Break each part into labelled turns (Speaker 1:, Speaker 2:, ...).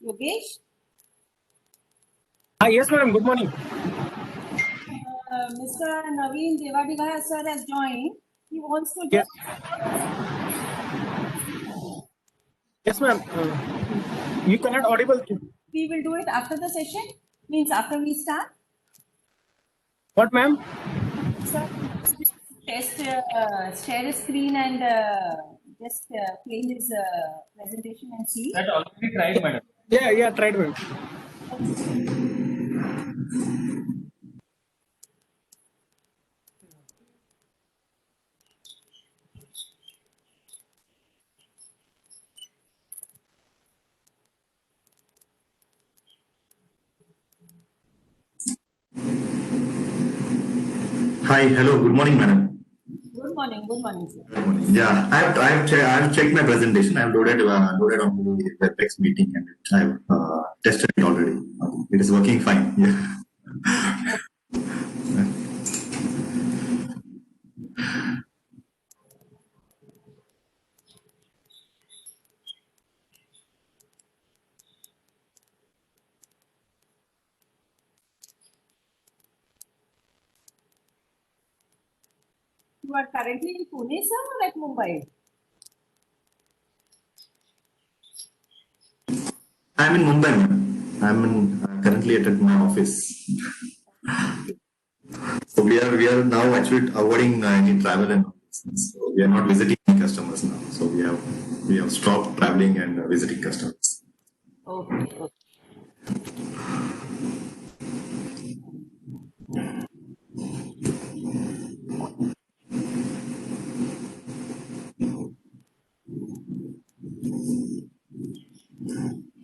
Speaker 1: Yogesh?
Speaker 2: Yes, madam. Good morning.
Speaker 1: Mr. Naveen Devadiga sir has joined. He wants to
Speaker 2: Yeah.
Speaker 1: just.
Speaker 2: Yes, ma'am. You cannot audible.
Speaker 1: We will do it after the session. Means after we start.
Speaker 2: What, ma'am?
Speaker 1: Sir, test share a screen and just play his presentation and see.
Speaker 3: That already tried, madam.
Speaker 2: Yeah, tried, ma'am.
Speaker 4: Hi, hello, good morning, madam.
Speaker 1: Good morning, sir.
Speaker 4: Good morning. Yeah, I've checked my presentation. I've loaded on the WebEx meeting and I've tested it already. It is working fine. Yeah.
Speaker 1: You are currently in Pune, sir, or at Mumbai?
Speaker 4: I'm in Mumbai, madam. I'm currently at my office. So we are now actually avoiding any travel and so we are not visiting customers now. So we have stopped traveling and visiting customers.
Speaker 1: Okay.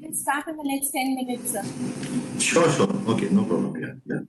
Speaker 1: We'll start in the next 10 minutes, sir.
Speaker 4: Sure. Okay, no problem. Yeah.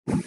Speaker 3: Sir,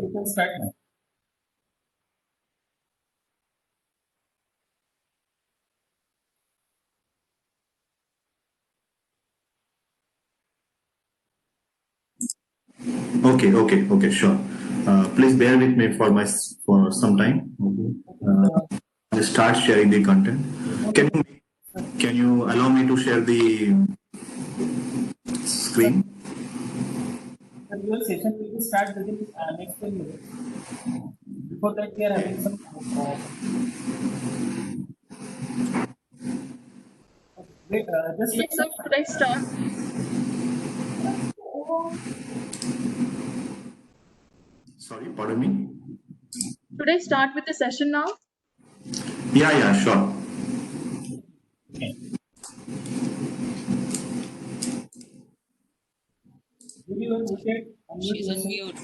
Speaker 3: you can start now.
Speaker 4: Okay, sure. Please bear with me for some time. I'll start sharing the content. Can you allow me to share the screen?
Speaker 3: Sir, your session will be start within next 10 minutes. Before that, we are having some. Wait, just.
Speaker 5: Yes, sir. Should I start?
Speaker 4: Sorry, pardon me.
Speaker 5: Should I start with the session now?
Speaker 4: Yeah, sure.
Speaker 3: Video is muted. Unmute
Speaker 6: She's on
Speaker 3: yourself.
Speaker 6: mute.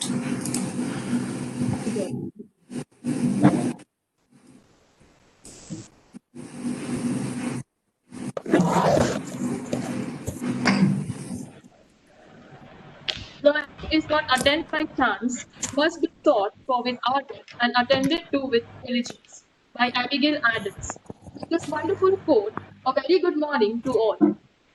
Speaker 5: Learning is not attained by chance, must be sought for with ardor and attended to with diligence. By Abigail Adams. With this wonderful quote, a very good morning to all.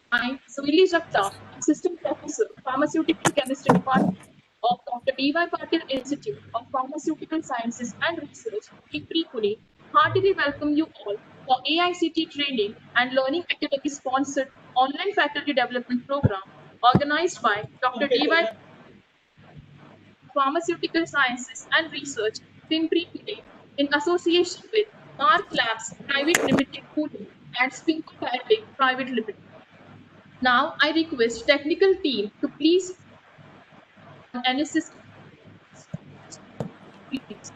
Speaker 5: I'm Suili Jagtap, Assistant Professor, Pharmaceutical Chemistry Department of Dr. D.Y. Patil Institute of Pharmaceutical Sciences and Research, Pipri, Pune, heartily welcome you all for AICTE Training and Learning Academy sponsored online faculty development program organized by Dr. D.Y. Pharmaceutical Sciences and Research, Pimpri, Pune, in association with ARC Labs Private Limited, Pune, and Spinco Biotech Private Limited. Now, I request technical team to please assist. Please.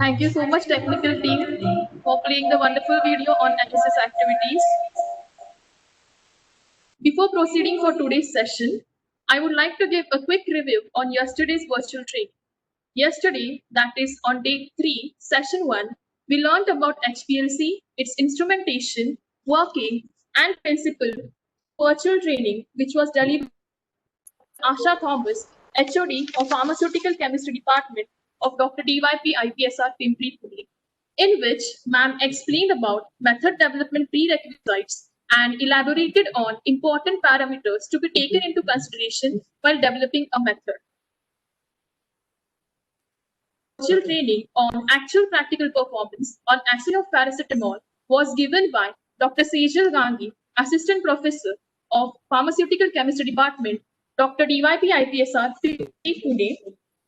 Speaker 5: Thank you so much, technical team, for playing the wonderful video on analysis activities. Before proceeding for today's session, I would like to give a quick review on yesterday's virtual training. Yesterday, that is on day 3, session 1, we learned about HPLC, its instrumentation, working, and principle virtual training, which was delivered by Asha Thomas, HOD of Pharmaceutical Chemistry Department of Dr. DYP IPSR Pimpri, Pune. in which ma'am explained about method development prerequisites and elaborated on important parameters to be taken into consideration while developing a method. Virtual training on actual practical performance on action of paracetamol was given by Dr. Sejal Gandhi, Assistant Professor of Pharmaceutical Chemistry Department, Dr. DYP IPSR, Pune.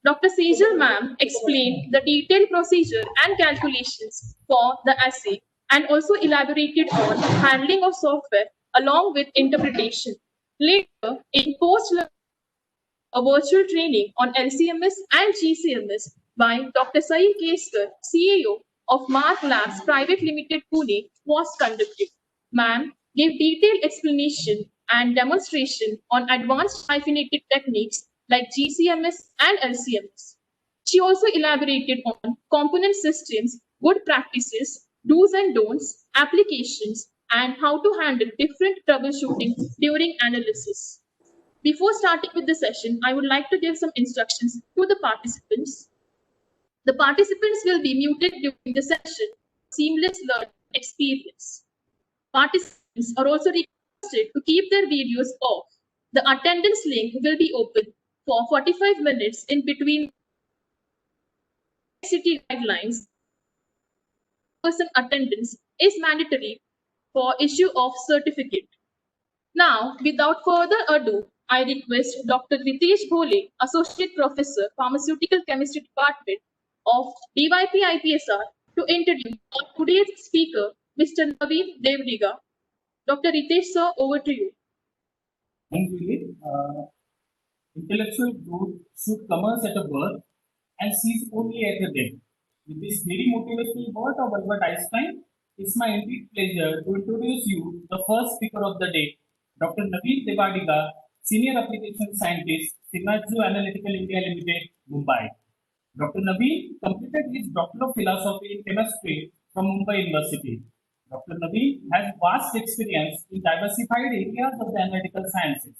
Speaker 5: Dr. Sejal ma'am explained the detailed procedure and calculations for the assay and also elaborated on handling of software along with interpretation. Later, in post-learning, a virtual training on LCMS and GCMS by Dr. Sai Keskar, CEO of Mark Labs Private Limited Pune was conducted. Ma'am gave detailed explanation and demonstration on advanced hyphenated techniques like GCMS and LCMS. She also elaborated on component systems, good practices, do's and don'ts, applications, and how to handle different troubleshooting during analysis. Before starting with the session, I would like to give some instructions to the participants. The participants will be muted during the session. Seamless learning experience. Participants are also requested to keep their videos off. The attendance link will be open for 45 minutes in between city guidelines. Person attendance is mandatory for issue of certificate. Now, without further ado, I request Dr. Ritesh Bhole, Associate Professor, Pharmaceutical Chemistry Department of DYP IPSR, to introduce our today's speaker, Mr. Naveen Devadiga. Dr. Ritesh, sir, over to you.
Speaker 3: Thank you. Intellectual growth should commence at a birth and cease only at a death. With this very motivational word of Albert Einstein, it's my indeed pleasure to introduce you the first speaker of the day, Dr. Naveen Devadiga, Senior Application Scientist, Shimadzu Analytical India Limited, Mumbai. Dr. Naveen completed his Doctor of Philosophy in Chemistry from Mumbai University. Dr. Naveen has vast experience in diversified areas of the analytical sciences.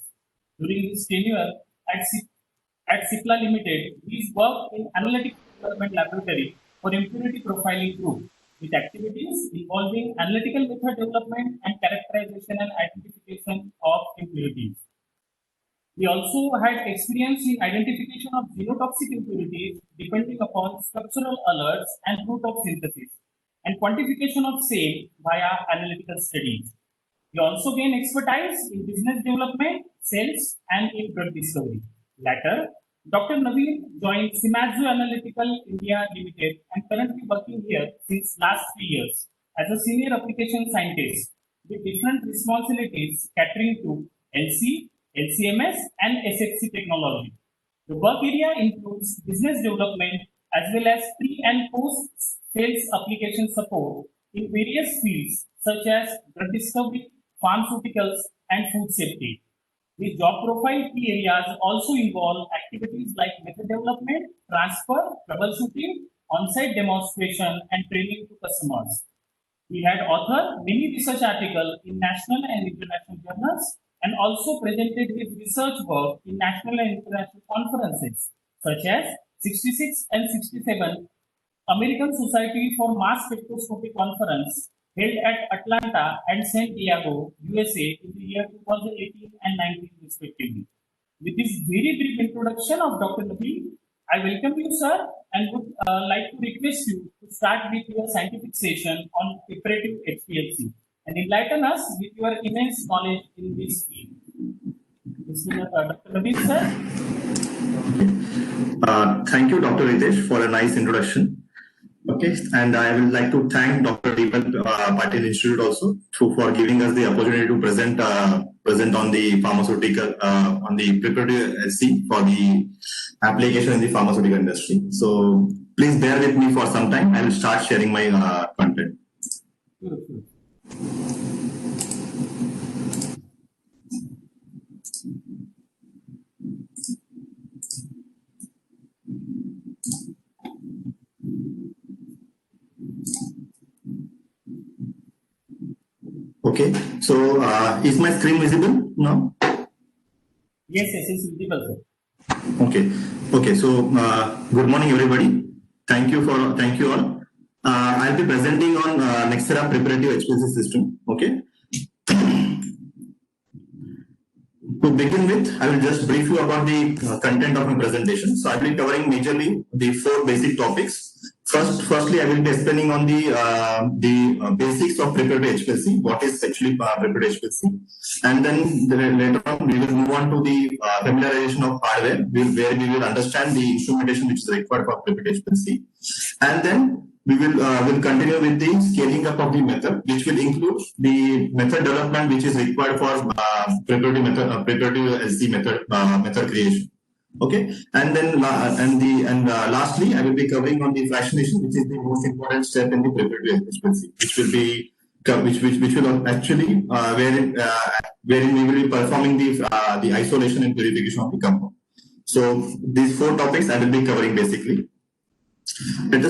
Speaker 3: During his tenure at Cipla Limited, he worked in Analytical Development Laboratory for Impurity Profiling Group, with activities involving analytical method development and characterization and identification of impurities. He also had experience in identification of genotoxic impurities depending upon structural alerts and route of synthesis, and quantification of same via analytical studies. He also gained expertise in business development, sales, and in drug discovery. Later, Dr. Naveen joined Shimadzu Analytical India Limited and currently working here since last 3 years as a senior application scientist with different responsibilities catering to LC, LCMS, and SXC technology. The work area includes business development as well as pre and post sales application support in various fields such as drug discovery, pharmaceuticals, and food safety. The job profile key areas also involve activities like method development, transfer, troubleshooting, on-site demonstration, and training to customers. He had authored many research articles in national and international journals and also presented his research work in national and international conferences such as 66 and 67 American Society for Mass Spectroscopy Conference held at Atlanta and San Diego, USA in the year 2018 and 19 respectively. With this very brief introduction of Dr. Naveen, I welcome you, sir, and would like to request you to start with your scientific session on preparative HPLC and enlighten us with your immense knowledge in this field. Dr. Naveen, sir.
Speaker 4: Thank you, Dr. Ritesh, for a nice introduction. Okay, and I would like to thank Dr. Patil Institute also for giving us the opportunity to present on the pharmaceutical on the preparative LC for the application in the pharmaceutical industry. So please bear with me for some time. I will start sharing my content. Okay, so is my screen visible now?
Speaker 3: Yes, it's visible, sir.
Speaker 4: Okay, so good morning, everybody. Thank you all. I'll be presenting on Nextera Preparative HPLC system. Okay. To begin with, I will just brief you about the content of my presentation. So I will be covering majorly the 4 basic topics. Firstly, I will be explaining on the basics of preparative HPLC, what is actually preparative HPLC, and then later on we will move on to the familiarization of hardware, where we will understand the instrumentation which is required for preparative HPLC, and then we will continue with the scaling up of the method, which will include the method development which is required for preparative LC method creation. Okay, and then lastly, I will be covering on the fractionation, which is the most important step in the preparative HPLC, which will actually wherein we will be performing the isolation and purification of the compound. So these 4 topics I will be covering basically. Let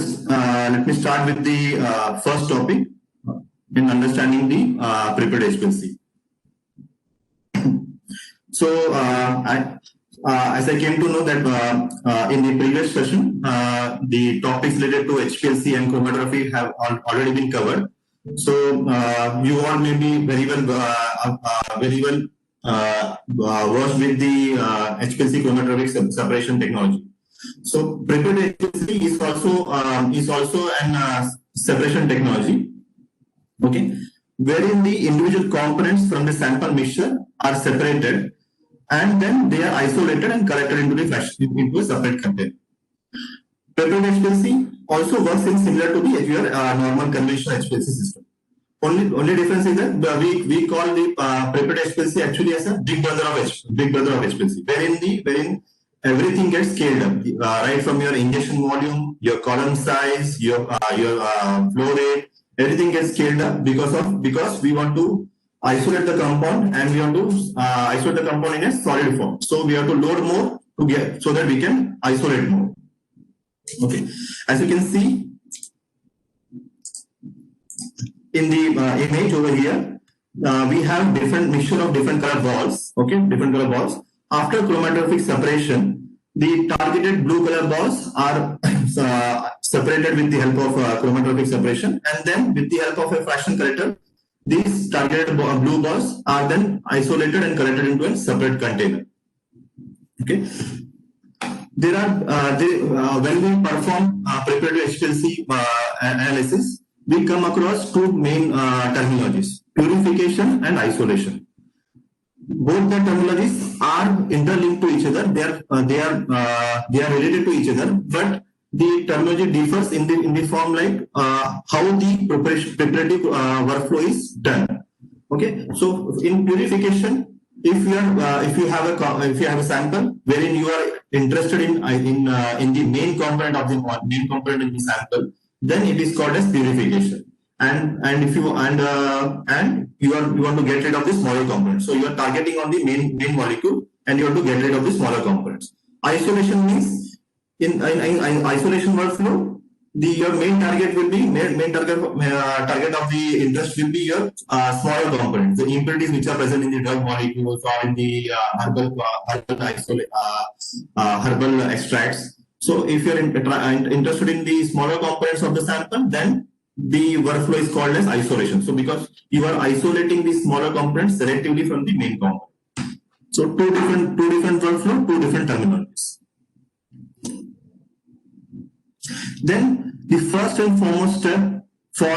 Speaker 4: me start with the first topic in understanding the prepared HPLC. So as I came to know that in the previous session, the topics related to HPLC and chromatography have already been covered. So you all may be very well versed with the HPLC chromatographic separation technology. So prepared HPLC is also an separation technology, okay, wherein the individual components from the sample mixture are separated and then they are isolated and collected into a separate container. Prepared HPLC also works in similar to the your normal conventional HPLC system. Only difference is that we call the prepared HPLC actually as a big brother of HPLC, wherein everything gets scaled up, right from your injection volume, your column size, your flow rate, everything gets scaled up because we want to isolate the compound and we want to isolate the compound in a solid form. So we have to load more to get so that we can isolate more. Okay, as you can see in the image over here, we have different mixture of different color balls. Okay, different color balls. After chromatographic separation, the targeted blue color balls are separated with the help of chromatographic separation, and then with the help of a fraction corrector, these targeted blue balls are then isolated and collected into a separate container. Okay. There are when we perform preparative HPLC analysis, we come across 2 main terminologies: purification and isolation. Both the terminologies are interlinked to each other. They are related to each other, but the terminology differs in the form like how the preparative workflow is done. Okay, so in purification, if you have a sample wherein you are interested in the main component of the sample, then it is called as purification. And if you you want to get rid of the smaller components, so you are targeting on the main molecule and you want to get rid of the smaller components. Isolation means in isolation workflow, your main target will be target of the interest will be your smaller components, the impurities which are present in the drug molecules or in the herbal extracts. So if you are interested in the smaller components of the sample, then the workflow is called as isolation. So because you are isolating the smaller components selectively from the main component. So two different workflow, 2 different terminologies. Then the first and foremost step for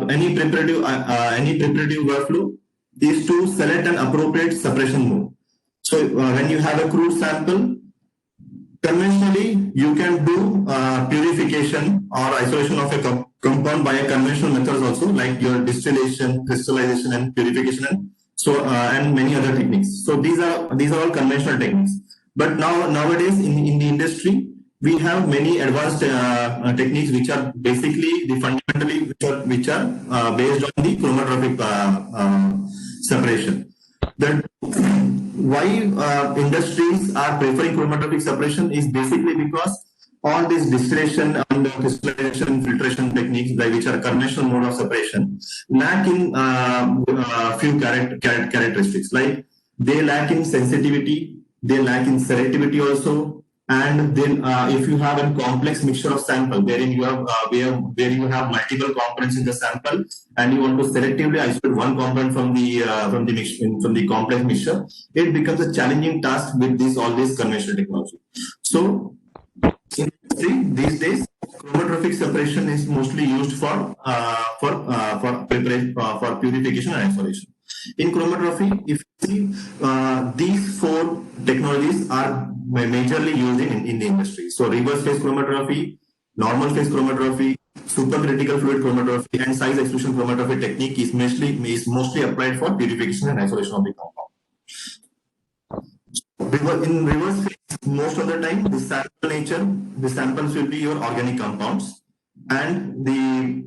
Speaker 4: any preparative workflow is to select an appropriate separation mode. So when you have a crude sample, conventionally you can do purification or isolation of a compound by a conventional methods also, like your distillation, crystallization, and purification, and so and many other techniques. So these are all conventional techniques. But nowadays in the industry, we have many advanced techniques which are basically fundamentally which are based on the chromatographic separation. That why industries are preferring chromatographic separation is basically because all these distillation and crystallization filtration techniques, which are conventional mode of separation, lack in few characteristics. Like they lack in sensitivity, they lack in selectivity also, And then if you have a complex mixture of sample wherein you have where you have multiple components in the sample and you want to selectively isolate one component from the complex mixture, it becomes a challenging task with all this conventional technology. So in these days, chromatographic separation is mostly used for purification and isolation. In chromatography, if you see, these four technologies are majorly used in the industry. So reverse phase chromatography, normal phase chromatography, supercritical fluid chromatography, and size exclusion chromatography technique is mostly applied for purification and isolation of the compound. In reverse phase, most of the time, the samples will be your organic compounds, and the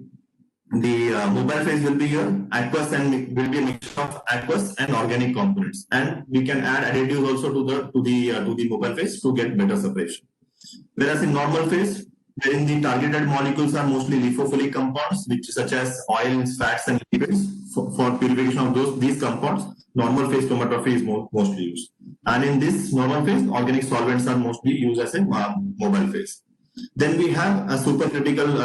Speaker 4: mobile phase will be your aqueous and will be a mixture of aqueous and organic components, and we can add additives also to the mobile phase to get better separation. Whereas in normal phase, wherein the targeted molecules are mostly lipophilic compounds, which such as oils, fats, and lipids, for purification of these compounds, normal phase chromatography is mostly used. And in this normal phase, organic solvents are mostly used as a mobile phase. Then we have a supercritical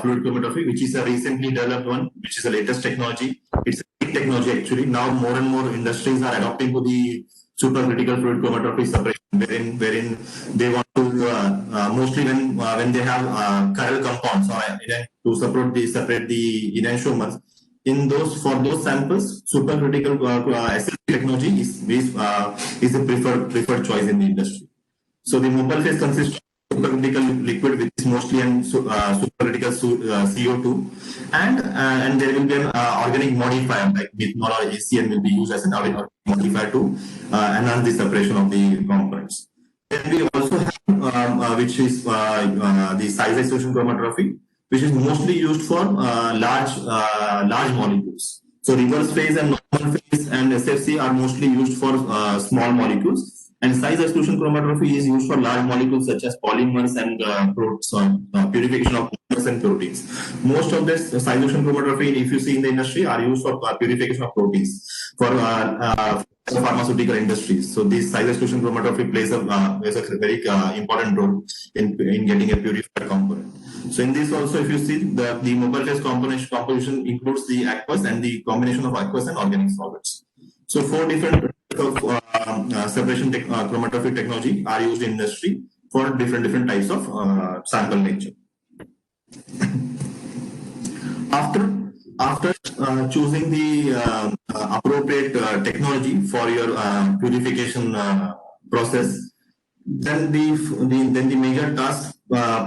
Speaker 4: fluid chromatography, which is a recently developed one, which is the latest technology. It's a big technology actually. Now more and more industries are adopting to the supercritical fluid chromatography separation, wherein they want to mostly when they have chiral compounds to separate the enantiomers. For those samples, supercritical SLC technology is a preferred choice in the industry. So the mobile phase consists of supercritical liquid, which is mostly supercritical CO2, and there will be an organic modifier like methanol or ACN will be used as an organic modifier to enhance the separation of the components. Then we also have which is the size exclusion chromatography, which is mostly used for large molecules. So reverse phase and normal phase and SFC are mostly used for small molecules. And size exclusion chromatography is used for large molecules such as polymers and purification of polymers and proteins. Most of this size exclusion chromatography, if you see in the industry, are used for purification of proteins for pharmaceutical industries. So this size exclusion chromatography plays a very important role in getting a purified component. So in this also, if you see the mobile phase composition includes the aqueous and the combination of aqueous and organic solvents. So 4 different separation chromatography technology are used in industry for different types of sample nature. After choosing the appropriate technology for your purification process, then the major task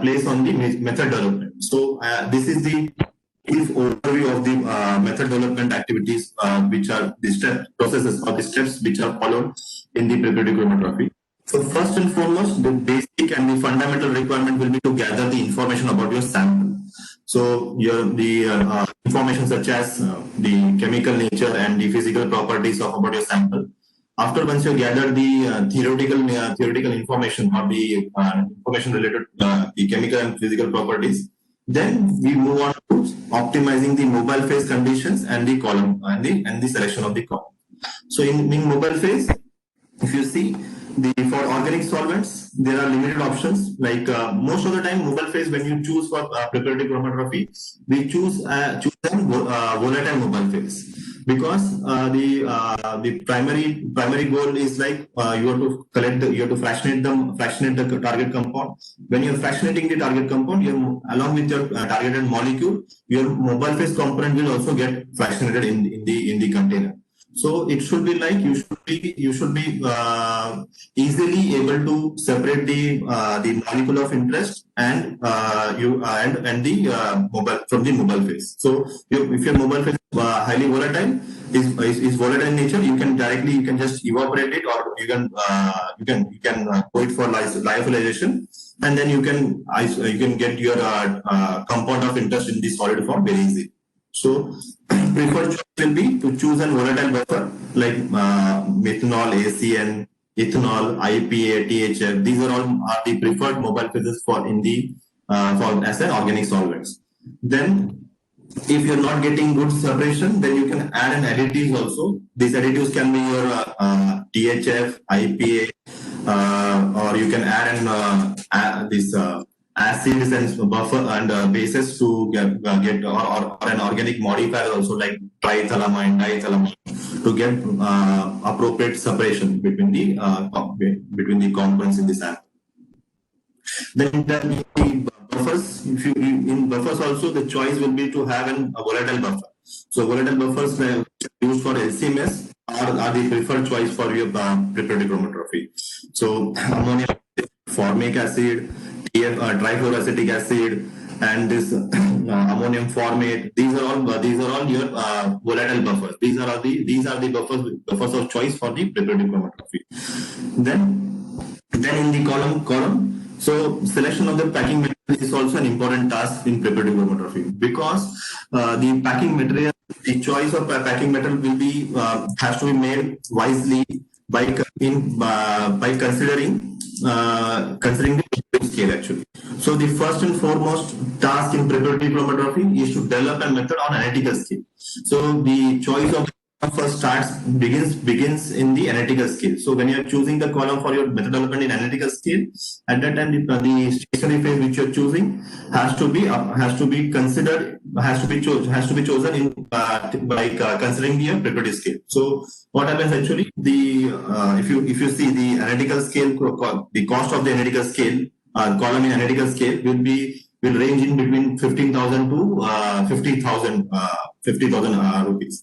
Speaker 4: plays on the method development. So this is the brief overview of the method development activities, which are the processes or the steps which are followed in the preparative chromatography. So first and foremost, the basic and the fundamental requirement will be to gather the information about your sample. So the information such as the chemical nature and the physical properties about your sample. After once you gather the theoretical information or the information related to the chemical and physical properties, then we move on to optimizing the mobile phase conditions and the column and the selection of the column. So in mobile phase, if you see for organic solvents, there are limited options. Like most of the time, mobile phase, when you choose for preparative chromatography, we choose volatile mobile phase, because the primary goal is like you have to fractionate the target compound. When you're fractionating the target compound, along with your targeted molecule, your mobile phase component will also get fractionated in the container. So it should be like you should be easily able to separate the molecule of interest and the mobile from the mobile phase. So if your mobile phase highly volatile is volatile in nature, you can just evaporate it, or you can go it for lyophilization, and then you can get your compound of interest in the solid form very easily. So preferred choice will be to choose a volatile buffer like methanol, ACN, ethanol, IPA, THF. These are all the preferred mobile phases for as an organic solvents. Then, if you're not getting good separation, then you can add an additives also. These additives can be your THF, IPA, or you can add this acids and buffer and bases to get or an organic modifier also like triethylamine, diethylamine to get appropriate separation between the components in the sample. Then the buffers, if you in buffers also the choice will be to have a volatile buffer. So volatile buffers used for LCMS are the preferred choice for your preparative chromatography. So ammonium formic acid, trifluoroacetic acid, and this ammonium formate. These are all your volatile buffers. These are the buffers of choice for the preparative chromatography. Then in the column. So selection of the packing material is also an important task in preparative chromatography because the packing material, the choice of packing material will be has to be made wisely by considering the scale actually. So the first and foremost task in preparative chromatography is to develop a method on analytical scale. So the choice of first begins in the analytical scale. So when you are choosing the column for your method development in analytical scale, at that time the stationary phase which you are choosing has to be chosen in by considering the preparative scale. So what happens actually, if you see the analytical scale, the cost of the analytical scale column in analytical scale will range in between 15,000 to 50,000 rupees.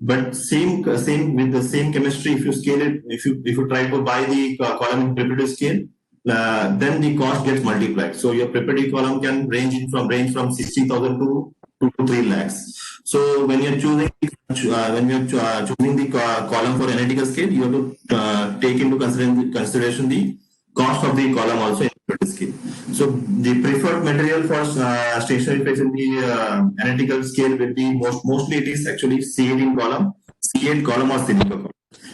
Speaker 4: But same with the same chemistry, if you scale it, if you try to buy the column in preparative scale, then the cost gets multiplied. So your preparative column can range from 60,000 to 3 lakhs. So when you're choosing the column for analytical scale, you have to take into consideration the cost of the column also in preparative scale. So the preferred material for stationary phase in the analytical scale will be mostly it is actually C8 column or silica column.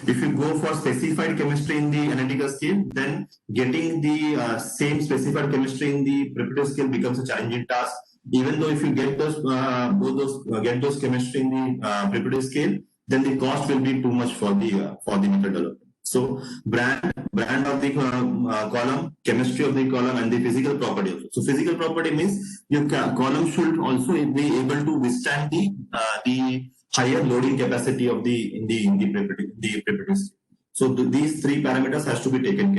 Speaker 4: If you go for specified chemistry in the analytical scale, then getting the same specified chemistry in the preparative scale becomes a challenging task. Even though if you get those chemistry in the preparative scale, then the cost will be too much for the method development. So brand of the column, chemistry of the column, and the physical property also. So physical property means your column should also be able to withstand the higher loading capacity of the preparative scale. So these three parameters has to be taken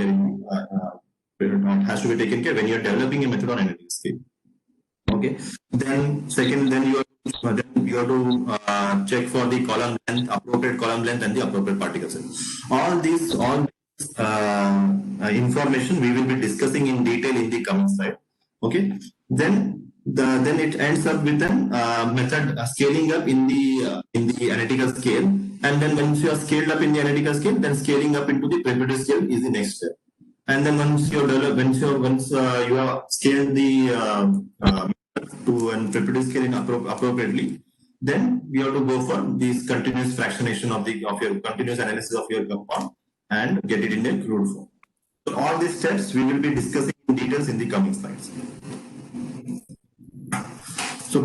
Speaker 4: care when you are developing a method on analytical scale. Okay. Then you have to check for the column length, appropriate column length, and the appropriate particle size. All this information we will be discussing in detail in the coming slide. Okay. Then it ends up with an method scaling up in the analytical scale, and then once you are scaled up in the analytical scale, then scaling up into the preparative scale is the next step. And then once you have scaled the to and preparative scale appropriately, then we have to go for this continuous fractionation of your continuous analysis of your compound and get it in a crude form. So all these steps we will be discussing in details in the coming slides. So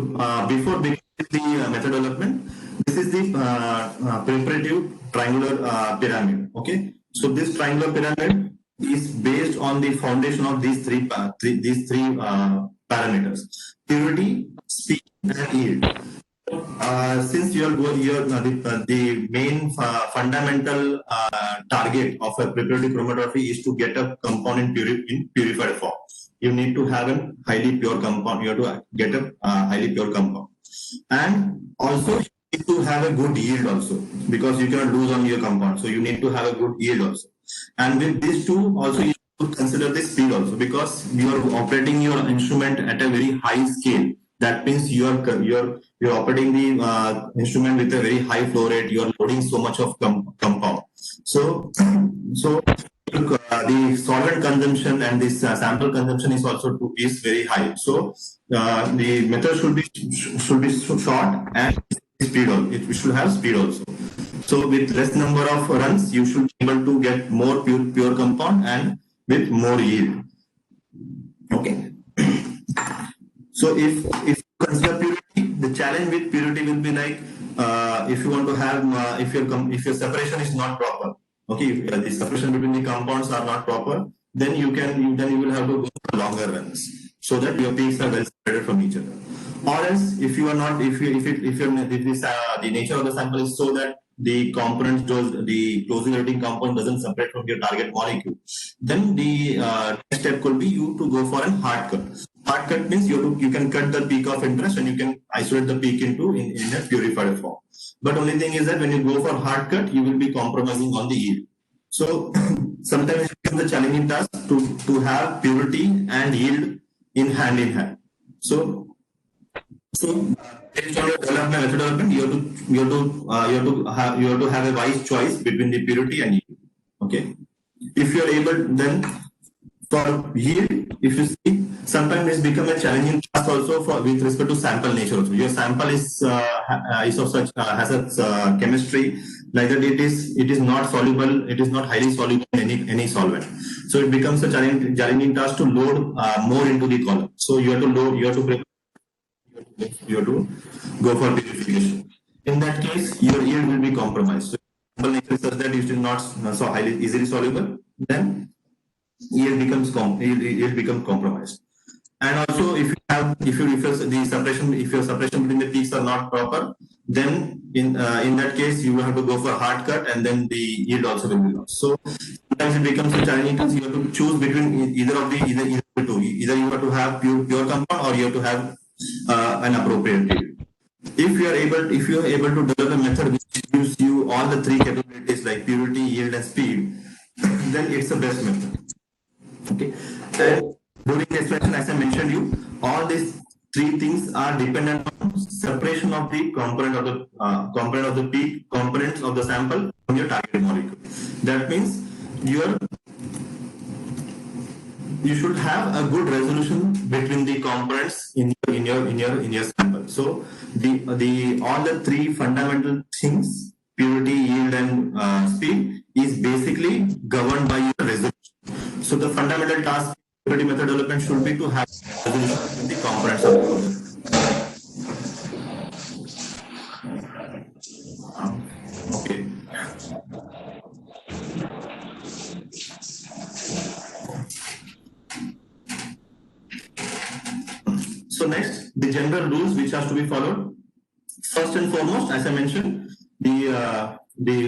Speaker 4: before beginning the method development, this is the preparative triangular pyramid. Okay, so this triangular pyramid is based on the foundation of these three parameters: purity, speed, and yield. Since the main fundamental target of a preparative chromatography is to get a compound in purified form, you need to have a highly pure compound. You have to get a highly pure compound, and also you need to have a good yield also, because you cannot lose on your compound. So you need to have a good yield also, and with these two also you have to consider the speed also, because you are operating your instrument at a very high scale. That means you are operating the instrument with a very high flow rate. You are loading so much of compound. So the solvent consumption and this sample consumption is also very high. So the method should be short and speed also. It should have speed also. So with less number of runs, you should be able to get more pure compound and with more yield. Okay. So if you consider purity, the challenge with purity will be like if you want to have if your separation is not proper. Okay, if the separation between the compounds are not proper, then you will have to go for longer runs so that your peaks are well separated from each other. Or else, if you are not, if the nature of the sample is so that the components, the closing rating compound doesn't separate from your target molecule, then the next step could be you to go for a hard cut. Hard cut means you can cut the peak of interest and you can isolate the peak in a purified form. But only thing is that when you go for hard cut, you will be compromising on the yield. So sometimes it becomes a challenging task to have purity and yield in hand. So based on your method development, you have to have a wise choice between the purity and yield. Okay, if you are able, then for yield, if you see, sometimes it's become a challenging task also with respect to sample nature. Also, your sample is of such has a chemistry like that it is not soluble, it is not highly soluble in any solvent. So it becomes a challenging task to load more into the column. So you have to go for purification. In that case, your yield will be compromised. So sample nature is such that it is not so highly easily soluble, then yield becomes compromised. And also, if your separation between the peaks are not proper, then in that case you will have to go for hard cut, and then the yield also will be lost. So sometimes it becomes a challenging task. You have to choose between either the two. Either you have to have pure compound, or you have to have an appropriate yield. If you are able to develop a method which gives you all the three capabilities like purity, yield, and speed, then it's the best method. Okay. And during the explanation, as I mentioned you, all these three things are dependent on separation of the component of the peak components of the sample from your target molecule. That means you should have a good resolution between the components in your sample. So all the three fundamental things, purity, yield, and speed, is basically governed by your resolution. So the fundamental task of method development should be to have resolution between the components of the component. Okay. So next, the general rules which has to be followed. First and foremost, as I mentioned, the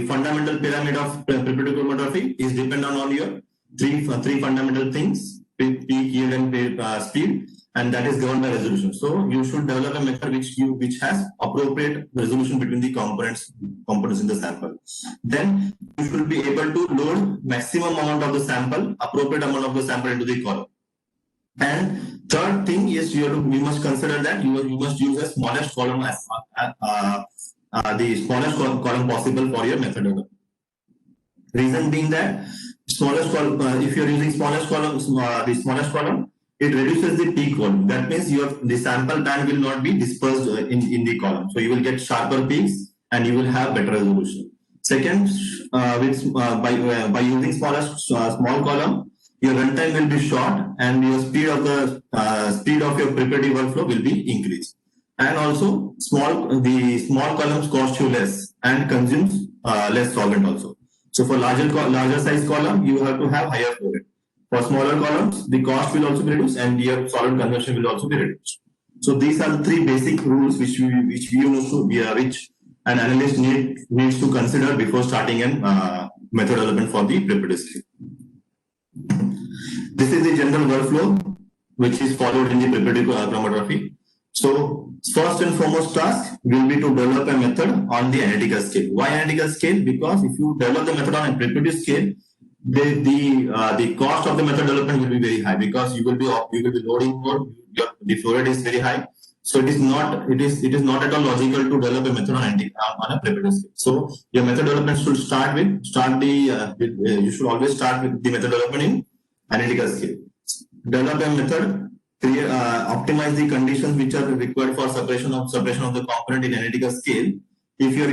Speaker 4: fundamental pyramid of preparative chromatography is dependent on your three fundamental things: peak, yield, and speed, and that is governed by resolution. So you should develop a method which has appropriate resolution between the components in the sample. Then you should be able to load maximum amount of the sample, appropriate amount of the sample into the column. And third thing is you must consider that you must use the smallest column column possible for your method development. Reason being that if you are using the smallest column, it reduces the peak volume. That means the sample band will not be dispersed in the column. So you will get sharper peaks and you will have better resolution. Second, by using small column, your runtime will be short and your speed of your preparative workflow will be increased. And also the small columns cost you less and consumes less solvent also. So for larger size column, you have to have higher flow rate. For smaller columns, the cost will also be reduced and your solvent conversion will also be reduced. So these are the three basic rules which an analyst needs to consider before starting a method development for the preparative scale. This is the general workflow which is followed in the preparative chromatography. So first and foremost task will be to develop a method on the analytical scale. Why analytical scale? Because if you develop the method on a preparative scale, the cost of the method development will be very high because you will be loading more. The flow rate is very high. So it is not at all logical to develop a method on a preparative scale. So your method development should you should always start with the method development in analytical scale. Develop a method, optimize the conditions which are required for separation of the component in analytical scale. If you're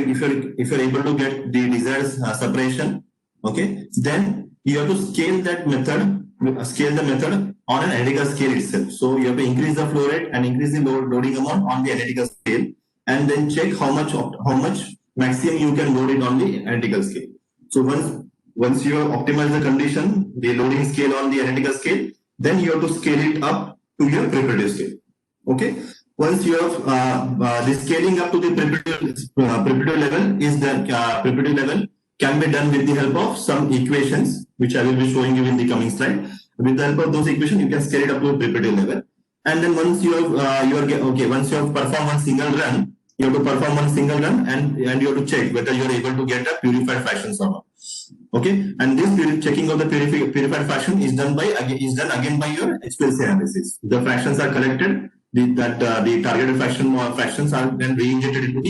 Speaker 4: able to get the desired separation, okay, then you have to scale the method on an analytical scale itself. So you have to increase the flow rate and increase the loading amount on the analytical scale, and then check how much maximum you can load it on the analytical scale. So once you have optimized the condition, the loading scale on the analytical scale, then you have to scale it up to your preparative scale. Okay. Once you have the scaling up to the preparative level is the preparative level can be done with the help of some equations, which I will be showing you in the coming slide. With the help of those equations, you can scale it up to a preparative level. And then once you have once you have performed one single run, you have to perform one single run and you have to check whether you are able to get a purified fractions or not. Okay, and this checking of the purified fraction is done again by your HPLC analysis. The fractions are collected. The targeted fractions are then reinjected into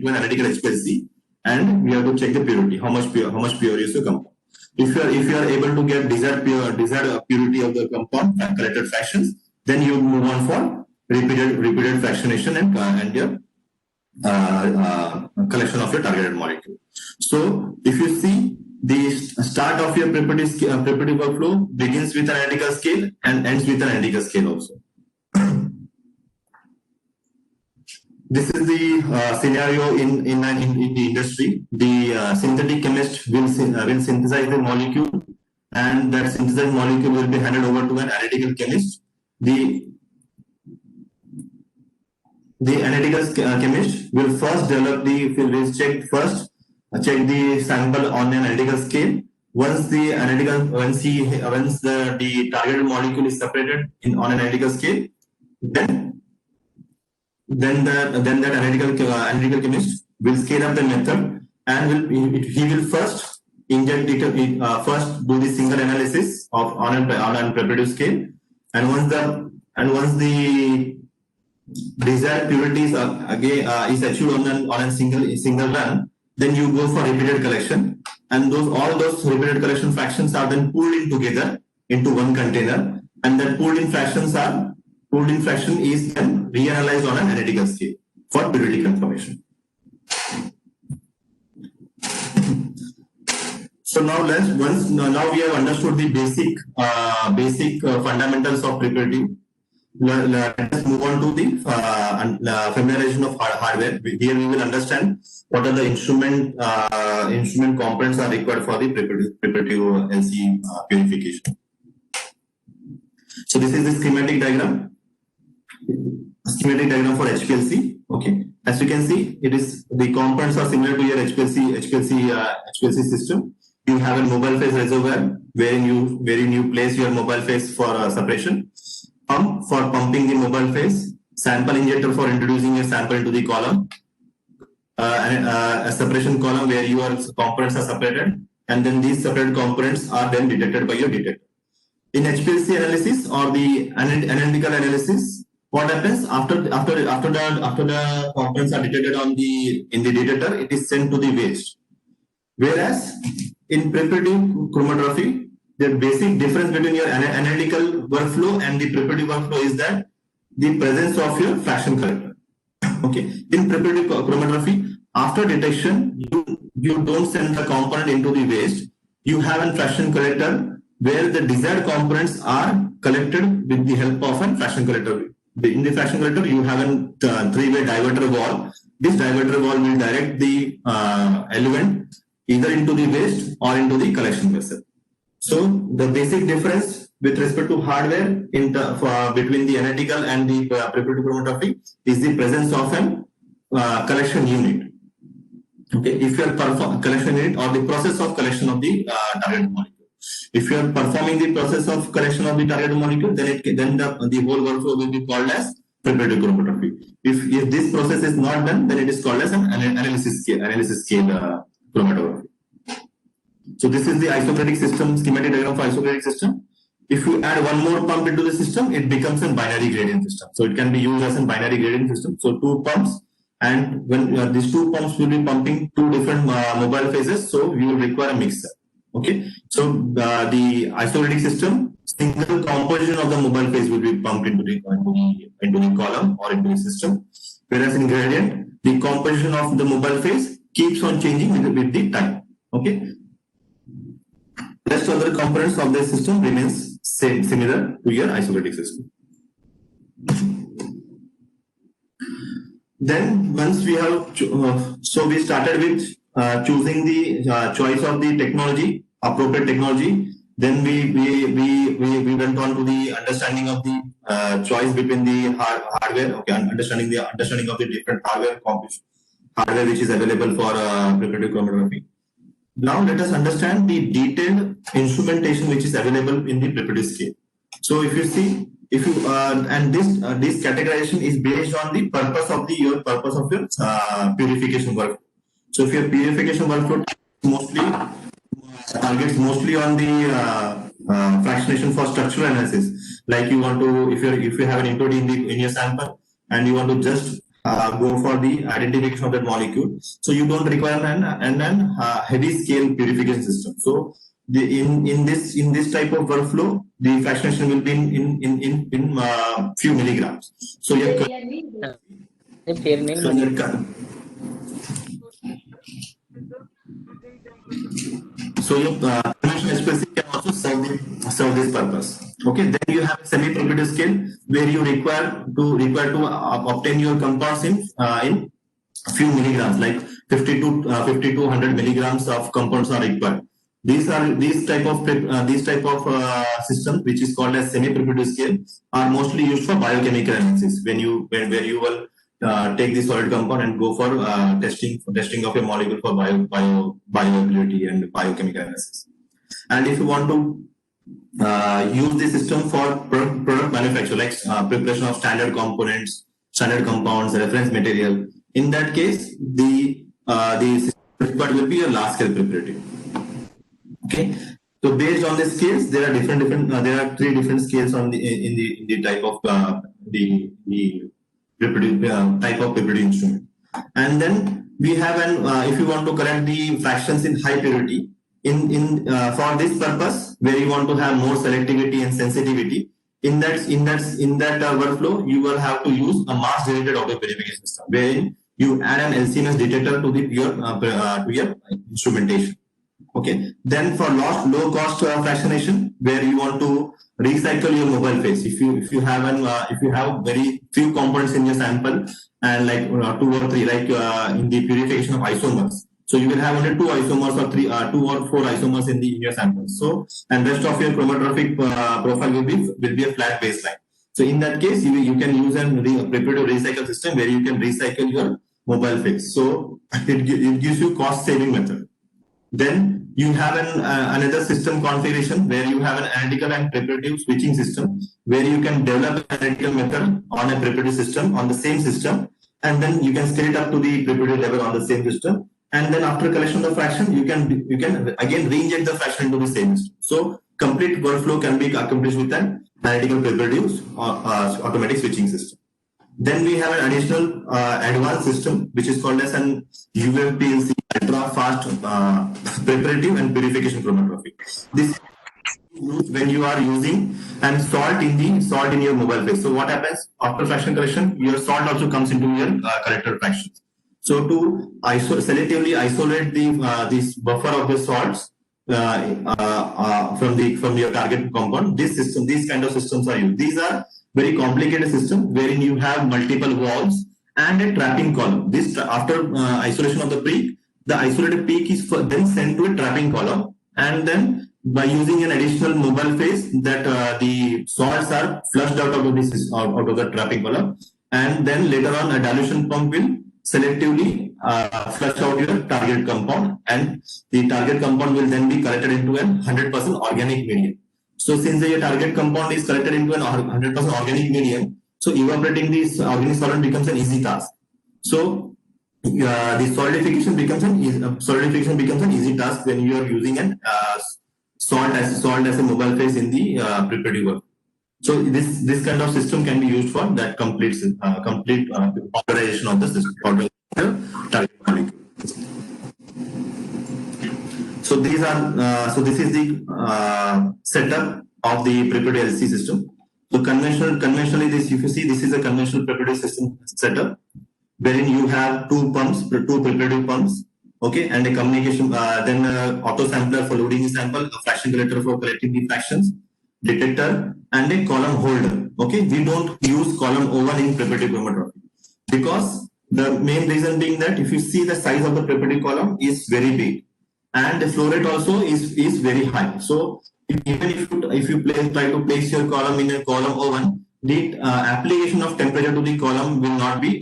Speaker 4: an analytical HPLC, and we have to check the purity. How much pure is the compound? If you are able to get desired purity of the compound collected fractions, then you move on for repeated fractionation and your collection of your targeted molecule. So if you see, the start of your preparative workflow begins with an analytical scale and ends with an analytical scale also. This is the scenario in the industry. The synthetic chemist will synthesize the molecule, and that synthesized molecule will be handed over to an analytical chemist. The analytical chemist will first check the sample on an analytical scale. Once the targeted molecule is separated on an analytical scale, then that analytical chemist will scale up the method and he will first inject it, first do the single analysis on a preparative scale, and once the desired purity is achieved on a single run, then you go for repeated collection, and all those repeated collection fractions are then pulled in together into one container, and that pulled in fraction is then reanalyzed on an analytical scale for purity confirmation. So now we have understood the basic fundamentals of preparative. Let us move on to the familiarization of hardware. Here we will understand what are the instrument components are required for the preparative LC purification. So this is the schematic diagram for HPLC. Okay, as you can see, the components are similar to your HPLC system. You have a mobile phase reservoir wherein you place your mobile phase for separation. Pump for pumping the mobile phase, sample injector for introducing a sample into the column, and a separation column where your components are separated, and then these separate components are then detected by your detector. In HPLC analysis or the analytical analysis, what happens after the components are detected in the detector, it is sent to the waste. Whereas in preparative chromatography, the basic difference between your analytical workflow and the preparative workflow is that the presence of your fraction collector. Okay, in preparative chromatography, after detection, you don't send the component into the waste. You have a fraction collector where the desired components are collected with the help of a fraction collector. In the fraction collector, you have a three-way diverter valve. This diverter valve will direct the element either into the waste or into the collection vessel. So the basic difference with respect to hardware between the analytical and the preparative chromatography is the presence of a collection unit. Okay, if you are collection unit or the process of collection of the target molecule. If you are performing the process of collection of the target molecule, then the whole workflow will be called as preparative chromatography. If this process is not done, then it is called as an analysis scale chromatography. So this is the isocratic system, schematic diagram for isocratic system. If you add one more pump into the system, it becomes a binary gradient system. So it can be used as a binary gradient system. So two pumps, and when these two pumps will be pumping two different mobile phases, so you will require a mixer. Okay. So the isocratic system, single composition of the mobile phase will be pumped into the column or into the system. Whereas in gradient, the composition of the mobile phase keeps on changing with the time. Okay. Rest of the components of the system remains similar to your isocratic system. Then once we have, so we started with choosing the choice of the technology, appropriate technology, then we went on to the understanding of the choice between the hardware. Okay, understanding of the different hardware which is available for preparative chromatography. Now let us understand the detailed instrumentation which is available in the preparative scale. So if you see, and this categorization is based on the purpose of your purification work. So if your purification workflow targets mostly on the fractionation for structural analysis, like you want to, if you have an impurity in your sample and you want to just go for the identification of that molecule, so you don't require an heavy scale purification system. So in this type of workflow, the fractionation will be in few milligrams. So your conventional HPLC can also serve this purpose. Okay, then you have a semi-preparative scale where you require to obtain your compounds in few milligrams, like 50 to 100 milligrams of compounds are required. These type of systems, which is called as semi-preparative scale, are mostly used for biochemical analysis. Where you will take the solid compound and go for testing of a molecule for bioavailability and biochemical analysis. And if you want to use the system for product manufacture, like preparation of standard components, standard compounds, reference material, in that case, the system required will be a large scale preparative. Okay, so based on the scales, there are there are 3 different scales on in the type of the preparative type of preparative instrument. And then we have if you want to correct the fractions in high purity, for this purpose, where you want to have more selectivity and sensitivity, in that workflow, you will have to use a mass generated auto purification system, wherein you add an LC-MS detector to your instrumentation. Okay. Then for low cost fractionation, where you want to recycle your mobile phase. If you have very few components in your sample, and like 2 or 3, like in the purification of isomers, so you will have only 2 isomers or 2 or 4 isomers in your sample. So, and rest of your chromatographic profile will be a flat baseline. So in that case, you can use a preparative recycle system where you can recycle your mobile phase. So it gives you cost saving method. Then you have another system configuration where you have an analytical and preparative switching system, where you can develop an analytical method on a preparative system on the same system, and then you can scale it up to the preparative level on the same system. And then after collection of the fraction, you can again re-inject the fraction into the same system. So complete workflow can be accomplished with an analytical preparative automatic switching system. Then we have an additional advanced system which is called as an HPLC, ultra fast preparative and purification chromatography. This is used when you are using and salt in your mobile phase. So what happens after fraction correction? Your salt also comes into your collector fractions. So to selectively isolate this buffer of the salts from your target compound, these kind of systems are used. These are very complicated system wherein you have multiple valves and a trapping column. This after isolation of the peak, the isolated peak is then sent to a trapping column, and then by using an additional mobile phase, that the salts are flushed out of the trapping column, and then later on a dilution pump will selectively flush out your target compound, and the target compound will then be collected into a 100% organic medium. So since your target compound is collected into a 100% organic medium, so evaporating this organic solvent becomes an easy task. So the solidification becomes an easy task when you are using an salt as a mobile phase in the preparative work. So this kind of system can be used for that complete authorization of the system, target molecule. So this is the setup of the preparative LC system. So conventionally, if you see, this is a conventional preparative system setup, wherein you have two preparative pumps, okay, and a communication, then auto sampler for loading the sample, a fraction collector for collecting the fractions, detector, and a column holder. Okay, we don't use column O1 in preparative chromatography because The main reason being that if you see the size of the preparative column is very big, and the flow rate also is very high. So even if you try to place your column in a column O1, the application of temperature to the column will not be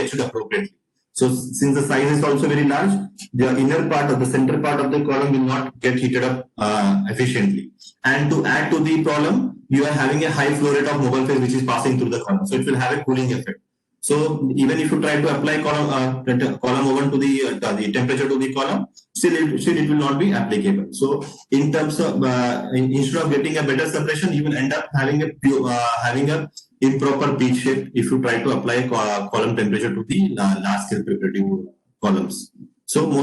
Speaker 4: achieved appropriately. So since the size is also very large, the inner part of the center part of the column will not get heated up efficiently. And to add to the problem, you are having a high flow rate of mobile phase which is passing through the column. So it will have a cooling effect. So even if you try to apply column O1 to the temperature to the column, still it will not be applicable. So in terms of instead of getting a better separation, you will end up having a improper peak shape if you try to apply column temperature to the large scale preparative columns. So the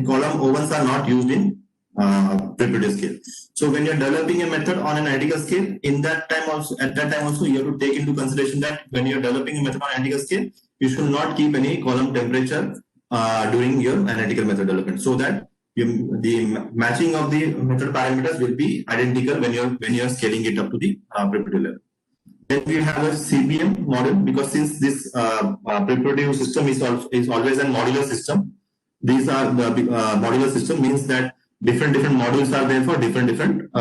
Speaker 4: column O1s are not used in preparative scale. So when you're developing a method on an analytical scale, at that time also you have to take into consideration that when you're developing a method on analytical scale, you should not keep any column temperature during your analytical method development, so that the matching of the method parameters will be identical when you're scaling it up to the preparative level. Then we have a CPM model, because since this preparative system is always a modular system. These are the modular system means that different modules are there for different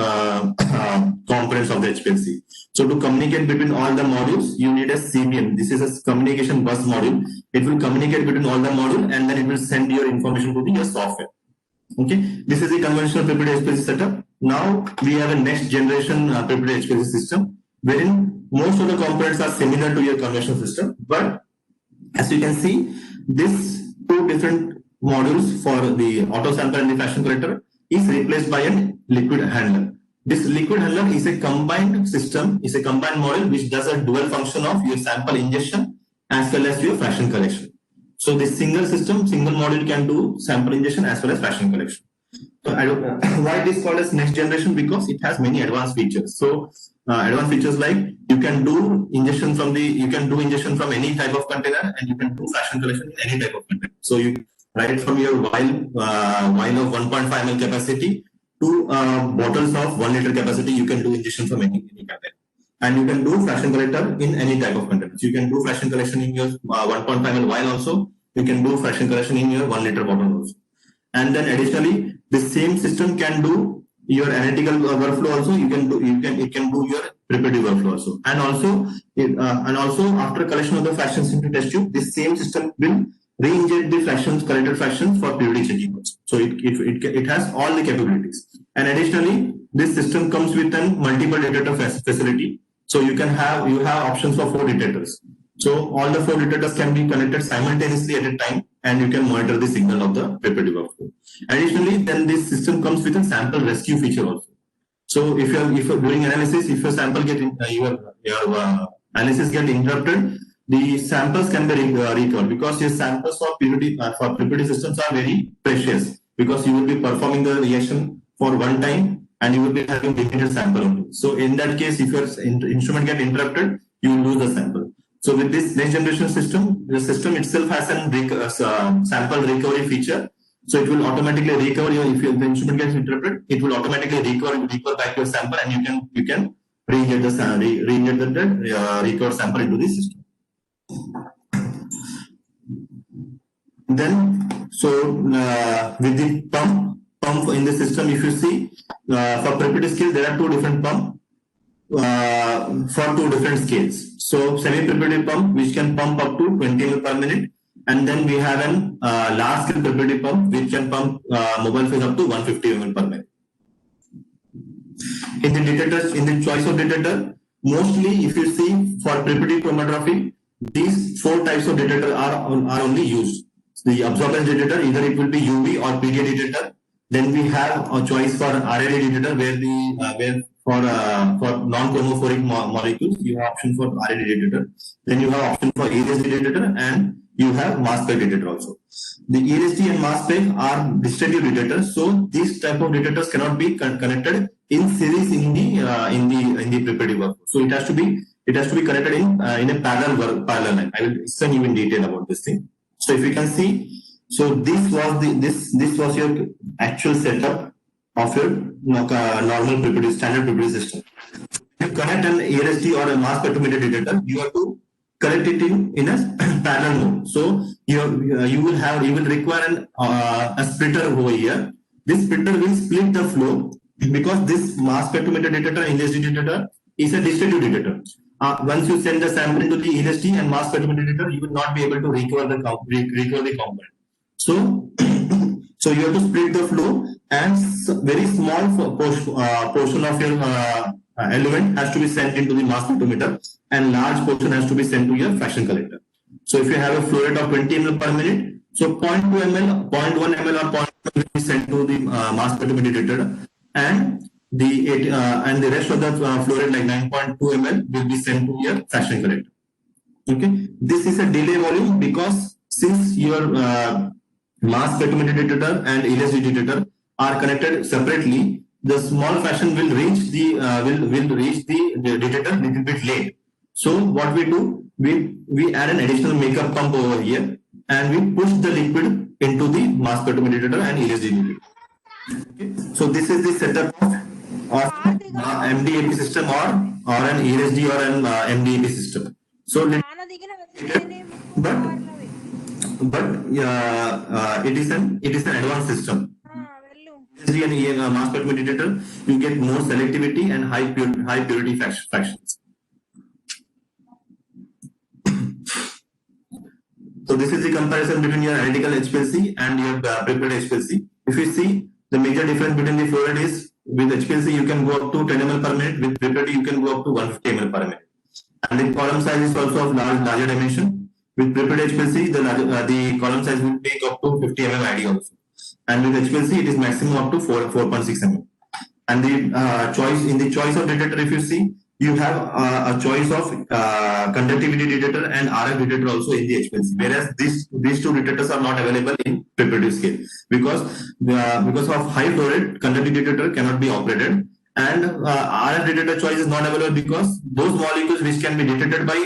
Speaker 4: components of the HPLC. So to communicate between all the modules, you need a CPM. This is a communication bus module. It will communicate between all the modules, and then it will send your information to your software. Okay, this is a conventional preparative HPLC setup. Now we have a next generation preparative HPLC system, wherein most of the components are similar to your conventional system, but as you can see, these two different modules for the auto sampler and the fraction collector is replaced by a liquid handler. This liquid handler is a combined system, is a combined model which does a dual function of your sample ingestion as well as your fraction collection. So this single module can do sample ingestion as well as fraction collection. So I don't know why it is called as next generation, because it has many advanced features. So advanced features like you can do ingestion from any type of container, and you can do fraction collection in any type of container. So you right from your vial of 1.5 ml capacity to bottles of 1 liter capacity, you can do ingestion from any container. And you can do fraction collector in any type of container. So you can do fraction collection in your 1.5 ml vial also. You can do fraction collection in your 1 liter bottle also. And then additionally, the same system can do your analytical workflow also. It can do your preparative workflow also. And also after collection of the fractions into test tube, this same system will re-inject the collected fractions for periodic checking also. So it has all the capabilities. And additionally, this system comes with a multiple detector facility. So you have options for 4 detectors. So all the 4 detectors can be connected simultaneously at a time, and you can monitor the signal of the preparative workflow. Additionally, then this system comes with a sample rescue feature also. So if you're doing analysis, if your sample your analysis get interrupted, the samples can be recovered, because your samples for preparative systems are very precious, because you will be performing the reaction for one time and you will be having limited sample only. So in that case, if your instrument get interrupted, you will lose the sample. So with this next generation system, the system itself has a sample recovery feature. So it will automatically recover if the instrument gets interrupted, it will automatically recover back your sample, and you can re-inject the recovered sample into the system. Then, with the pump in the system, if you see, for preparative scale, there are 2 different pumps for 2 different scales. So semi-preparative pump, which can pump up to 20 ml per minute, and then we have an large scale preparative pump, which can pump mobile phase up to 150 ml per minute. In the choice of detector, mostly if you see for preparative chromatography, these 4 types of detector are only used. The absorbance detector, either it will be UV or PDA detector. Then we have a choice for RLA detector, where for non-chromophoric molecules, you have option for RLA detector. Then you have option for ESD detector, and you have mass spec detector also. The ESD and mass spec are distributed detectors, so these type of detectors cannot be connected in series in the preparative work. So it has to be connected in a parallel line. I will explain you in detail about this thing. So if you can see, so this was your actual setup of your normal standard preparative system. If you connect an ESD or a mass spectrometer detector, you have to collect it in a parallel mode. So you will require a splitter over here. This splitter will split the flow because this mass spectrometer detector and LSD detector is a distributed detector. Once you send the sample into the LSD and mass spectrometer detector, you will not be able to recover the component. So, so you have to split the flow, and very small portion of your element has to be sent into the mass spectrometer, and large portion has to be sent to your fraction collector. So if you have a flow rate of 20 ml per minute, so 0.2 ml, 0.1 ml or 0.1 will be sent to the mass spectrometer detector, and the rest of the flow rate like 9.2 ml will be sent to your fraction collector. Okay, this is a delay volume because since your mass spectrometer detector and LSD detector are connected separately, the small fraction will reach the detector a little bit late. So what we do, we add an additional makeup pump over here, and we push the liquid into the mass spectrometer detector and LSD detector. Okay. So this is the setup of MDAP system or an LSD or an MDAP system. So but it is an advanced system. LSD and mass spectrometer detector, you get more selectivity and high purity fractions. So this is the comparison between your analytical HPLC and your prepared HPLC. If you see, the major difference between the flow rate is with HPLC you can go up to 10 ml per minute, with prepared you can go up to 150 ml per minute. And the column size is also of larger dimension. With prepared HPLC, the column size will take up to 50 mm ID also. And with HPLC, it is maximum up to 4.6 mm. And the choice of detector, if you see, you have a choice of conductivity detector and RF detector also in the HPLC, whereas these two detectors are not available in preparative scale because of high flow rate, conductivity detector cannot be operated, and RF detector choice is not available because those molecules which can be detected by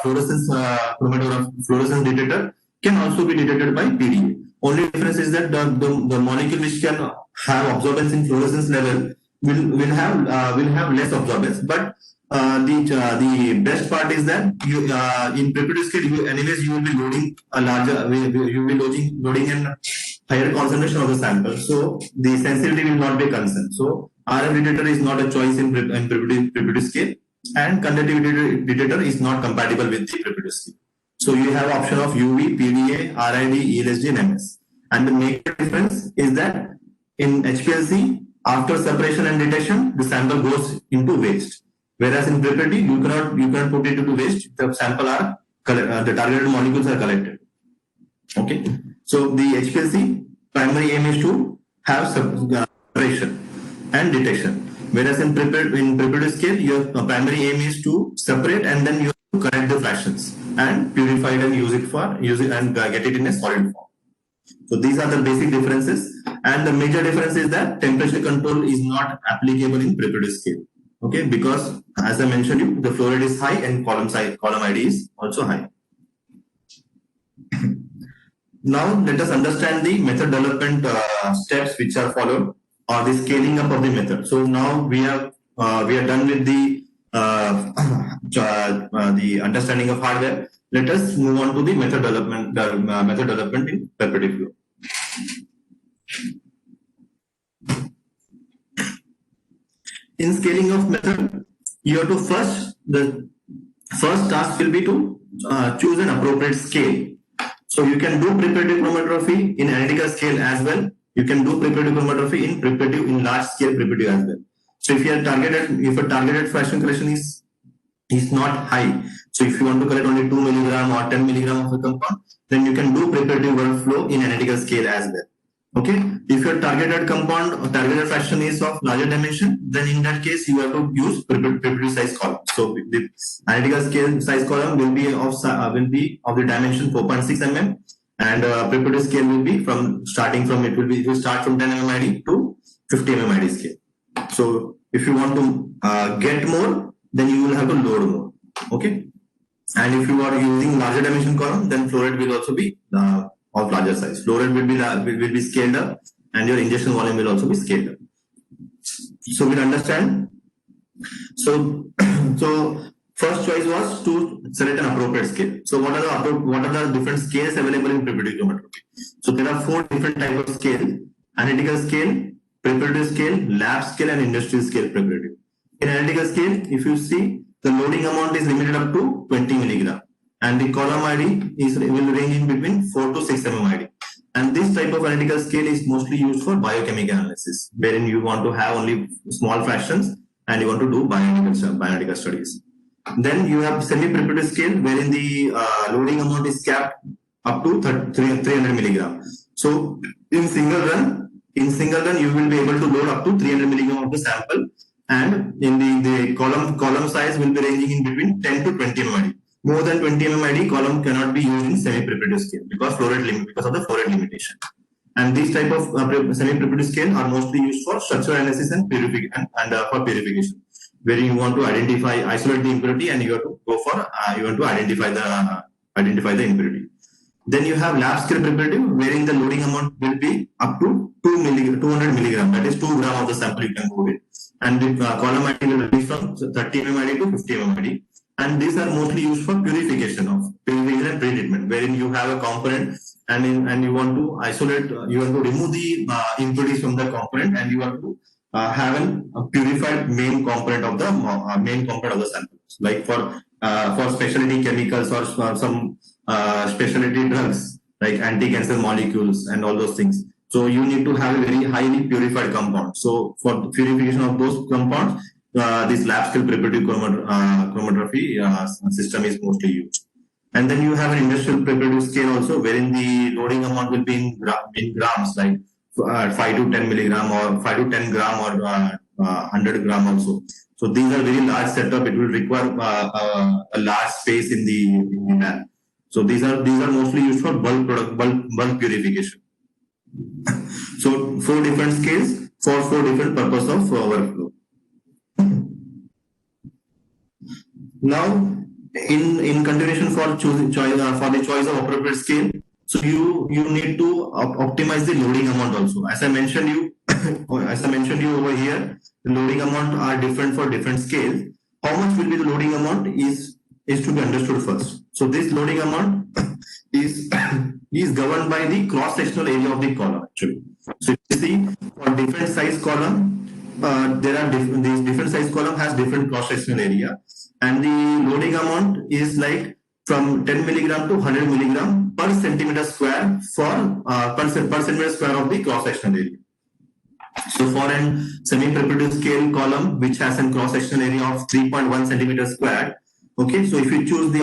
Speaker 4: fluorescence detector can also be detected by PDA. Only difference is that the molecule which can have absorbance in fluorescence level will have less absorbance, but the best part is that you in preparative scale anyways you will be loading a larger, you will be loading in higher concentration of the sample, so the sensitivity will not be concerned. So RF detector is not a choice in preparative scale, and conductivity detector is not compatible with the preparative scale. So you have option of UV, PDA, RID, ELSD, and MS. And the major difference is that in HPLC, after separation and detection, the sample goes into waste. Whereas in preparative, you cannot put it into waste. The sample are the targeted molecules are collected. Okay. So the HPLC primary aim is to have separation and detection. Whereas in preparative scale, your primary aim is to separate and then you have to correct the fractions and purify it and use it and get it in a solid form. So these are the basic differences, and the major difference is that temperature control is not applicable in preparative scale. Okay, because as I mentioned you, the flow rate is high and column ID is also high. Now let us understand the method development steps which are followed, or the scaling up of the method. So now we are done with the understanding of hardware. Let us move on to the method development in preparative flow. In scaling of method, you have to the first task will be to choose an appropriate scale. So you can do preparative chromatography in analytical scale as well. You can do preparative chromatography in large scale preparative as well. So if a targeted fraction collection is not high, so if you want to collect only 2 milligram or 10 milligram of a compound, then you can do preparative workflow in analytical scale as well. Okay, if your targeted compound or targeted fraction is of larger dimension, then in that case you have to use preparative size column. So the analytical scale size column will be of the dimension 4.6 mm, and preparative scale will be starting from 10 mm ID to 50 mm ID scale. So if you want to get more, then you will have to load more. Okay, and if you are using larger dimension column, then flow rate will also be of larger size. Flow rate will be scaled up, and your injection volume will also be scaled up. So we'll understand. So First choice was to select an appropriate scale. So what are the different scales available in preparative chromatography? So there are 4 different types of scale: analytical scale, preparative scale, lab scale, and industrial scale preparative. In analytical scale, if you see, the loading amount is limited up to 20 milligram, and the column ID will range in between 4 to 6 mmID. And this type of analytical scale is mostly used for biochemical analysis, wherein you want to have only small fractions and you want to do bioanalytical studies. Then you have semi-preparative scale, wherein the loading amount is capped up to 300 milligram. So in single run, you will be able to load up to 300 milligram of the sample, and in the column size will be ranging in between 10 to 20 mmID. More than 20 mmID column cannot be used in semi-preparative scale because of the flow rate limitation. And these type of semi-preparative scale are mostly used for structural analysis and for purification, where you want to isolate the impurity, and you have to go for you want to identify the impurity. Then you have lab scale preparative, wherein the loading amount will be up to 200 milligram, that is 2 gram of the sample you can go with, and the column ID will range from 30 mmID to 50 mmID. And these are mostly used for purification and pre-treatment, wherein you have a component and you want to isolate, you want to remove the impurities from the component, and you want to have a purified main component of the sample. Like for specialty chemicals or some specialty drugs like anti-cancer molecules and all those things. So you need to have a very highly purified compound. So for purification of those compounds, this lab scale preparative chromatography system is mostly used. And then you have an industrial preparative scale also, wherein the loading amount will be in grams, like 5 to 10 milligram or 5 to 10 gram or 100 gram also. So these are very large setup. It will require a large space in the lab. So these are mostly used for bulk purification. So 4 different scales for 4 different purposes of workflow. Now, in continuation for the choice of appropriate scale, so you need to optimize the loading amount also. As I mentioned you over here, the loading amount are different for different scales. How much will be the loading amount is to be understood first. So this loading amount is governed by the cross-sectional area of the column actually. So you see, for different size column, these different size column has different cross-sectional area, and the loading amount is like from 10 milligram to 100 milligram per centimeter square for per centimeter square of the cross-sectional area. So for an semi-preparative scale column which has a cross-sectional area of 3.1 centimeter square, okay, so if you choose the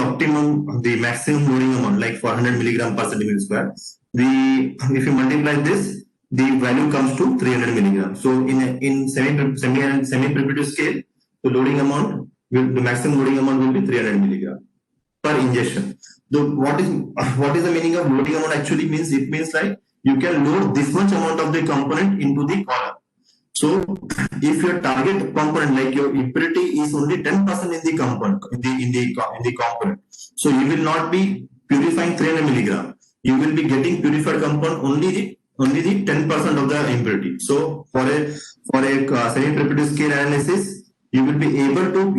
Speaker 4: maximum loading amount, like for 100 milligram per centimeter square, if you multiply this, the value comes to 300 milligram. So in semi-preparative scale, the loading amount the maximum loading amount will be 300 milligram per injection. So what is the meaning of loading amount actually means? It means like you can load this much amount of the component into the column. So if your target component, like your impurity, is only 10% in the component, in the component, so you will not be purifying 300 milligram. You will be getting purified component only the 10% of the impurity. So for a semi-preparative scale analysis, you will be able to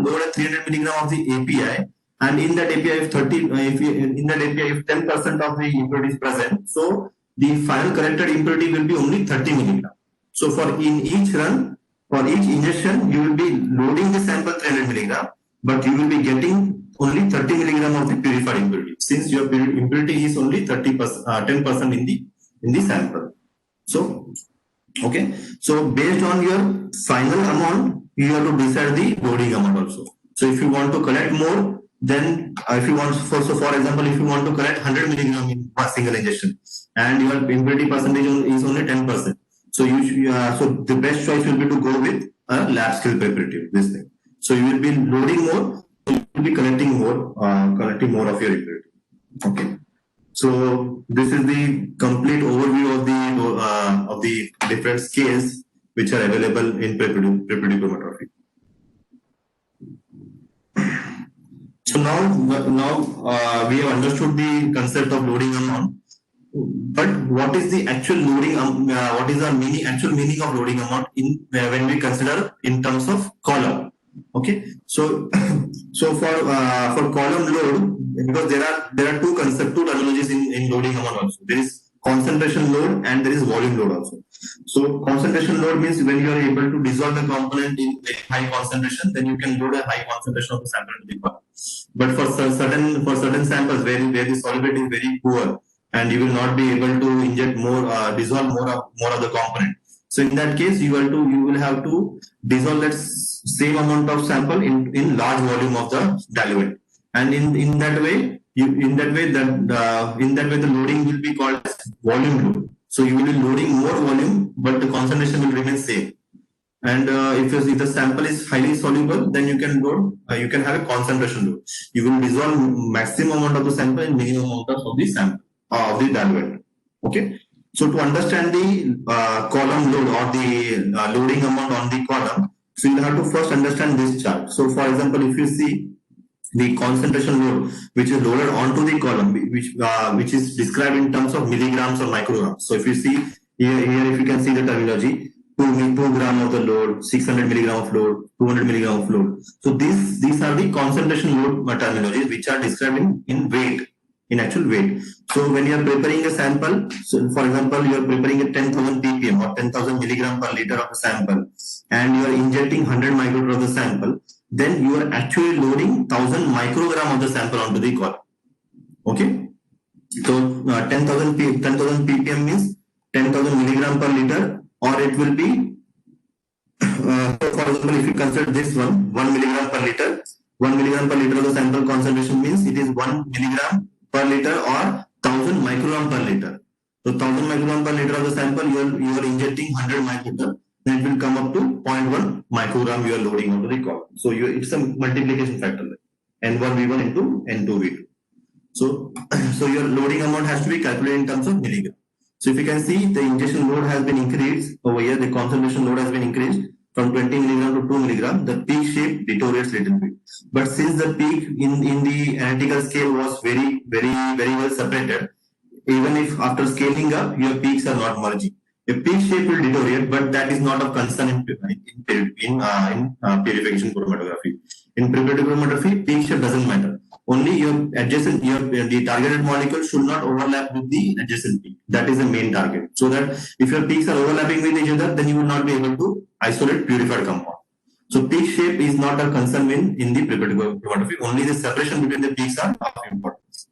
Speaker 4: load a 300 milligram of the API, and in that API if 10% of the impurity is present, so the final collected impurity will be only 30 milligram. So in each run, for each injection, you will be loading the sample 300 milligram, but you will be getting only 30 milligram of the purified impurity, since your impurity is only 10% in the sample. So okay, so based on your final amount, you have to decide the loading amount also. So if you want to collect more, then if you want, for example, if you want to collect 100 milligram in a single injection, and your impurity percentage is only 10%, so so the best choice will be to go with a lab scale preparative, this thing. So you will be loading more, so you will be collecting more of your impurity. Okay. So this is the complete overview of the different scales which are available in preparative chromatography. So now we have understood the concept of loading amount, but what is the actual loading? What is the actual meaning of loading amount when we consider in terms of column? Okay, so so for column load, because there are two terminologies in loading amount also. There is concentration load and there is volume load also. So concentration load means when you are able to dissolve the component in a high concentration, then you can load a high concentration of the sample into the column. But for certain samples where the solubility is very poor and you will not be able to inject more dissolve more of the component. So in that case, you will have to dissolve that same amount of sample in large volume of the diluent, and in that way the loading will be called as volume load. So you will be loading more volume, but the concentration will remain same. And if the sample is highly soluble, then you can load. You can have a concentration load. You will dissolve maximum amount of the sample in minimum amount of the sample of the diluent. Okay. So to understand the column load or the loading amount on the column, so you have to first understand this chart. So for example, if you see the concentration load which is loaded onto the column, which is described in terms of milligrams or micrograms. So if you see here if you can see the terminology, 2 gram of the load, 600 milligram of load, 200 milligram of load. So these are the concentration load terminologies which are described in weight. In actual weight. So when you are preparing a sample, so for example, you are preparing a 10,000 ppm or 10,000 milligram per liter of a sample, and you are injecting 100 microgram of the sample, then you are actually loading 1000 microgram of the sample onto the column. Okay. So 10,000 ppm means 10,000 milligram per liter, or it will be, so for example, if you consider this 1 milligram per liter, 1 milligram per liter of the sample concentration means it is 1 milligram per liter or 1000 microgram per liter. So 1000 microgram per liter of the sample, you are injecting 100 microgram, then it will come up to 0.1 microgram you are loading onto the column. So it's a multiplication factor, N1V1 into N2V2. So your loading amount has to be calculated in terms of milligram. So if you can see, the injection load has been increased over here, the concentration load has been increased from 20 milligram to 2 milligram. The peak shape deteriorates little bit. But since the peak in the analytical scale was very well separated, even if after scaling up, your peaks are not merging. A peak shape will deteriorate, but that is not of concern in purification chromatography. In preparative chromatography, peak shape doesn't matter. Only your adjacent, the targeted molecule should not overlap with the adjacent peak. That is the main target. So that if your peaks are overlapping with each other, then you will not be able to isolate purified compound. So peak shape is not a concern in the preparative chromatography. Only the separation between the peaks are of importance.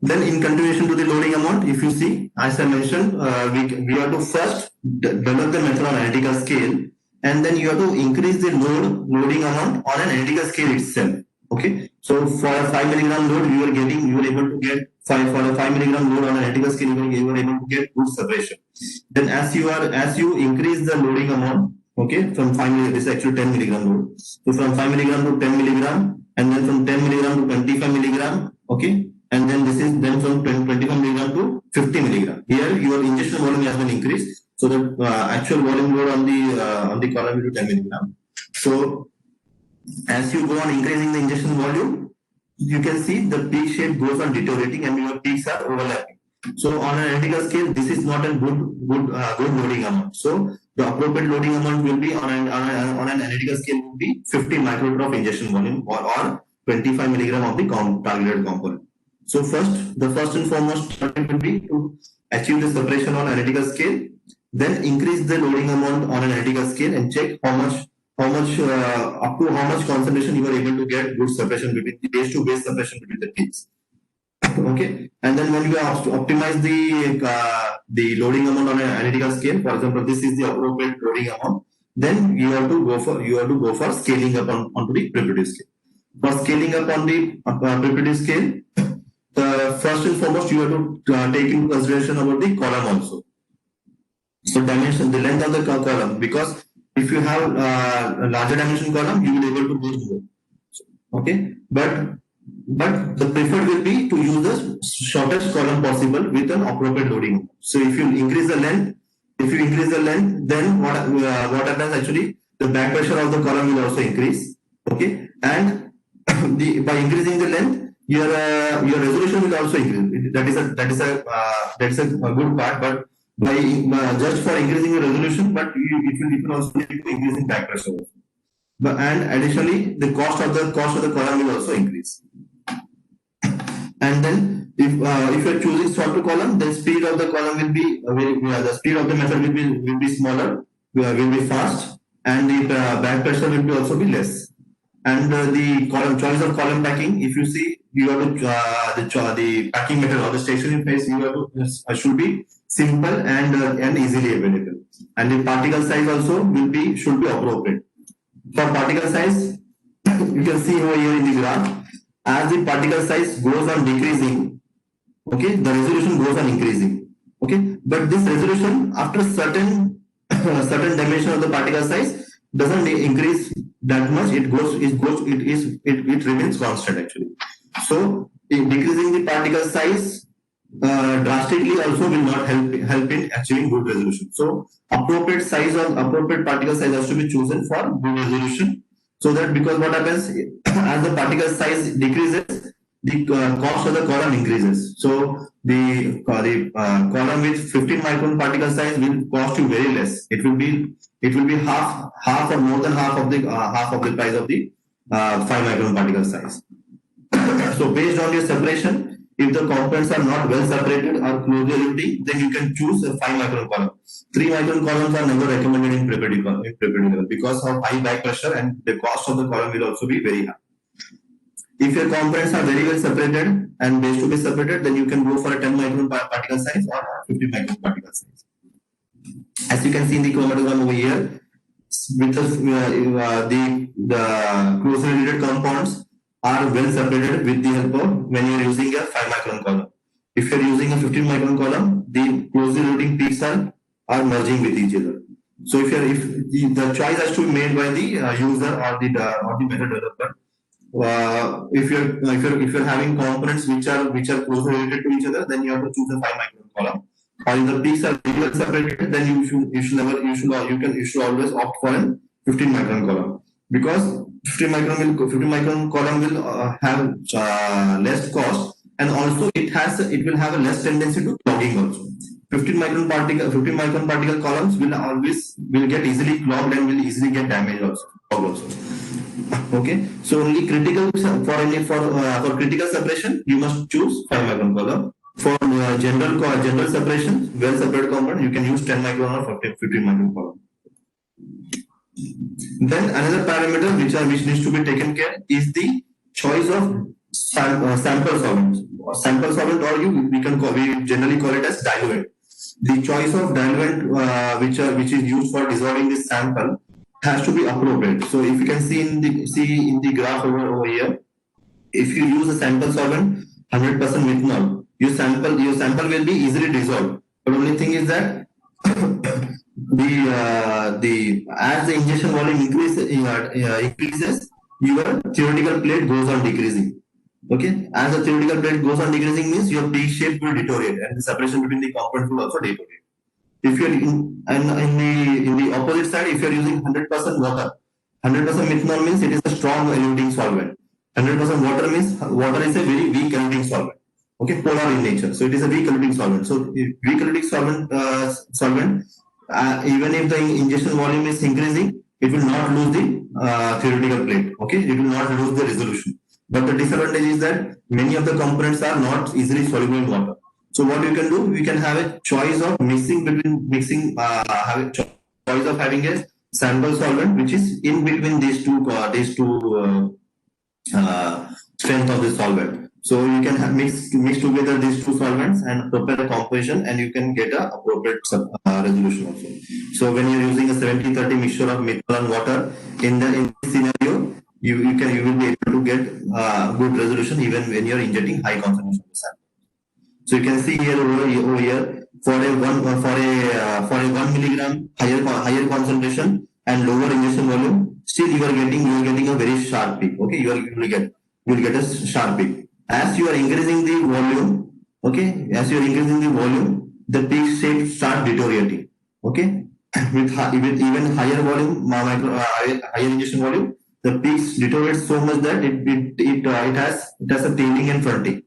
Speaker 4: Then in continuation to the loading amount, if you see, as I mentioned, we have to first develop the method on analytical scale, and then you have to increase the loading amount on an analytical scale itself. Okay, so for a 5 milligram load, you are able to get for a 5 milligram load on an analytical scale, you are able to get good separation. Then as you increase the loading amount, okay, from 5 milligram, this is actually 10 milligram load. So from 5 milligram to 10 milligram, and then from 10 milligram to 25 milligram, okay, and then this is then from 25 milligram to 50 milligram. Here your injection volume has been increased, so the actual volume load on the column will be 10 milligram. So as you go on increasing the injection volume, you can see the peak shape goes on deteriorating and your peaks are overlapping. So on an analytical scale, this is not a good loading amount. So the appropriate loading amount will be on an analytical scale will be 50 microgram of injection volume or 25 milligram of the targeted component. So the first and foremost target will be to achieve the separation on analytical scale, then increase the loading amount on an analytical scale and check how much up to how much concentration you are able to get good separation between the base to base separation between the peaks. Okay, and then when you have to optimize the loading amount on an analytical scale, for example, this is the appropriate loading amount, then you have to go for scaling up onto the preparative scale. For scaling up on the preparative scale, first and foremost you have to take into consideration about the column also. So dimension, the length of the column, because if you have a larger dimension column, you will be able to go more. Okay, but the preferred will be to use the shortest column possible with an appropriate loading. So if you increase the length, then what happens actually, the back pressure of the column will also increase. Okay, and by increasing the length, your resolution will also increase. That is a good part, but by just for increasing the resolution, but it will also lead to increasing back pressure also. But and additionally, the cost of the column will also increase. And then if you are choosing shorter column, then speed of the column will be the speed of the method will be smaller, will be fast, and the back pressure will be also be less. And the choice of column packing, if you see, you have to the packing method or the stationary phase, you have to should be simple and easily available. And the particle size also should be appropriate. For particle size, you can see over here in the graph, as the particle size goes on decreasing, okay, the resolution goes on increasing, okay. But this resolution after certain dimension of the particle size doesn't increase that much. It remains constant actually. So decreasing the particle size drastically also will not help in achieving good resolution. So appropriate particle size has to be chosen for good resolution. So that, because what happens as the particle size decreases, the cost of the column increases. So the column with 15 micron particle size will cost you very less. It will be half or more than half of the price of the 5 micron particle size. So based on your separation, if the components are not well separated or closely eluding, then you can choose a 5 micron column. 3 micron columns are never recommended in preparative because of high back pressure, and the cost of the column will also be very high. If your components are very well separated and base to be separated, then you can go for a 10 micron particle size or 50 micron particle size. As you can see in the chromatogram over here, with the closely related compounds are well separated with the help of when you are using a 5 micron column. If you are using a 15 micron column, the closely relating peaks are merging with each other. So if the choice has to be made by the user or the method developer. If you're having components which are closely related to each other, then you have to choose a 5 micron column. Or if the peaks are very well separated, then you should always opt for a 15 micron column, because 50 micron column will have less cost, and also it will have a less tendency to clogging also. 15 micron particle columns will get easily clogged and will easily get damaged also. Okay, so only critical for critical separation you must choose 5 micron column. For general separation, well separated component, you can use 10 micron or 15 micron column. Then another parameter which needs to be taken care is the choice of sample solvent. Sample solvent, or we generally call it as diluent. The choice of diluent which is used for dissolving this sample has to be appropriate. So if you can see in the graph over here, if you use a sample solvent 100% methanol, your sample will be easily dissolved. But only thing is that as the injection volume increases, your theoretical plate goes on decreasing. Okay, as the theoretical plate goes on decreasing means your peak shape will deteriorate and the separation between the components will also deteriorate. If you're in the opposite side, if you're using 100% water, 100% methanol means it is a strong eluting solvent. 100% water means water is a very weak eluting solvent. Okay, polar in nature, so it is a weak eluting solvent. So weak eluting solvent, even if the injection volume is increasing, it will not lose the theoretical plate. Okay, it will not lose the resolution. But the disadvantage is that many of the components are not easily soluble in water. So what you can do, we can have a choice of choice of having a sample solvent which is in between these two strength of the solvent. So you can mix together these two solvents and prepare a composition, and you can get a appropriate resolution also. So when you're using a 70-30 mixture of methanol and water in this scenario, you will be able to get good resolution even when you're injecting high concentration of the sample. So you can see here over here for a 1 milligram higher concentration and lower injection volume, still you are getting a very sharp peak. Okay, you will get a sharp peak. As you are increasing the volume, okay, the peak shape start deteriorating. Okay, with even higher volume, higher injection volume, the peaks deteriorate so much that it has a tailing and fronting.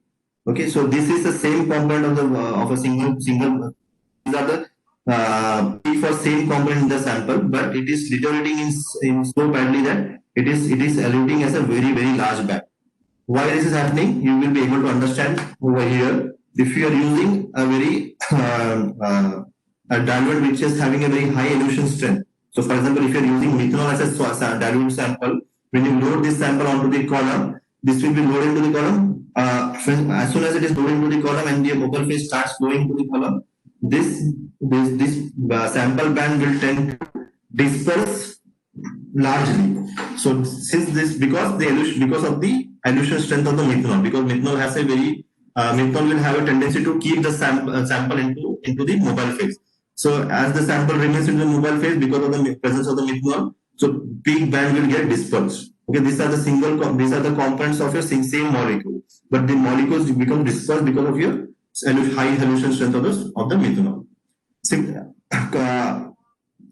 Speaker 4: Okay, so this is the same component of a single. These are the peak for same component in the sample, but it is deteriorating in so badly that it is eluting as a very large band. Why this is happening, you will be able to understand over here. If you are using a very a diluent which is having a very high elution strength. So for example, if you are using methanol as a diluent sample, when you load this sample onto the column, this will be loaded into the column. As soon as it is loaded into the column and the bubble phase starts flowing into the column, this sample band will tend to disperse largely. So since this, because of the elution strength of the methanol, because methanol has a very methanol will have a tendency to keep the sample into the mobile phase. So as the sample remains in the mobile phase because of the presence of the methanol, so peak band will get dispersed. Okay, these are the components of your same molecule, but the molecules become dispersed because of your high elution strength of the methanol.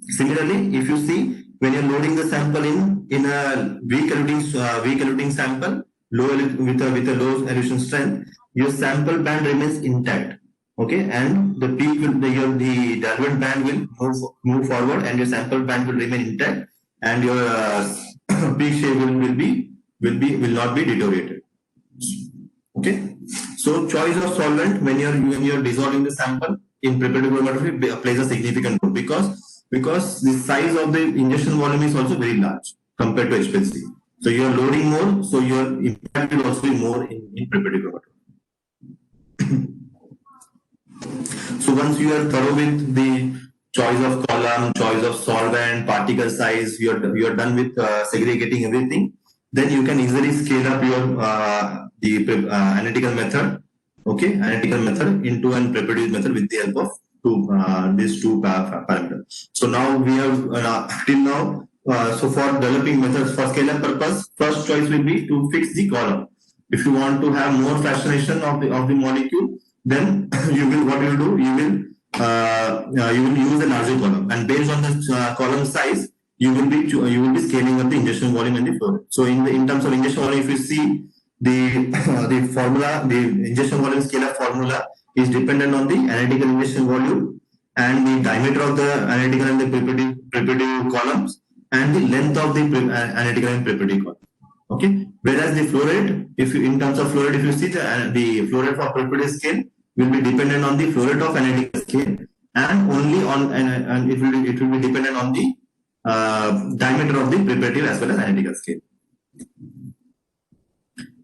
Speaker 4: Similarly, if you see, when you're loading the sample in a weak eluting sample, with a low elution strength, your sample band remains intact. Okay, and the peak will the diluent band will move forward, and your sample band will remain intact, and your peak shape will not be deteriorated. Okay, so choice of solvent when you're dissolving the sample in preparative chromatography plays a significant role because the size of the injection volume is also very large compared to HPLC. So you are loading more, so your impact will also be more in preparative chromatography. So once you are thorough with the choice of column, choice of solvent, particle size, you are done with segregating everything, then you can easily scale up your analytical method, analytical method into an preparative method with the help of these two parameters. So now we have till now. So for developing methods for scale-up purpose, first choice will be to fix the column. If you want to have more fractionation of the molecule, then you will use a larger column, and based on the column size, you will be scaling up the injection volume and the flow rate. So in terms of injection volume, if you see the formula, the injection volume scale-up formula is dependent on the analytical injection volume and the diameter of the analytical and the preparative columns and the length of the analytical and preparative column. Okay, whereas the flow rate, in terms of flow rate, if you see the flow rate for preparative scale will be dependent on the flow rate of analytical scale, and only on and it will be dependent on the diameter of the preparative as well as analytical scale.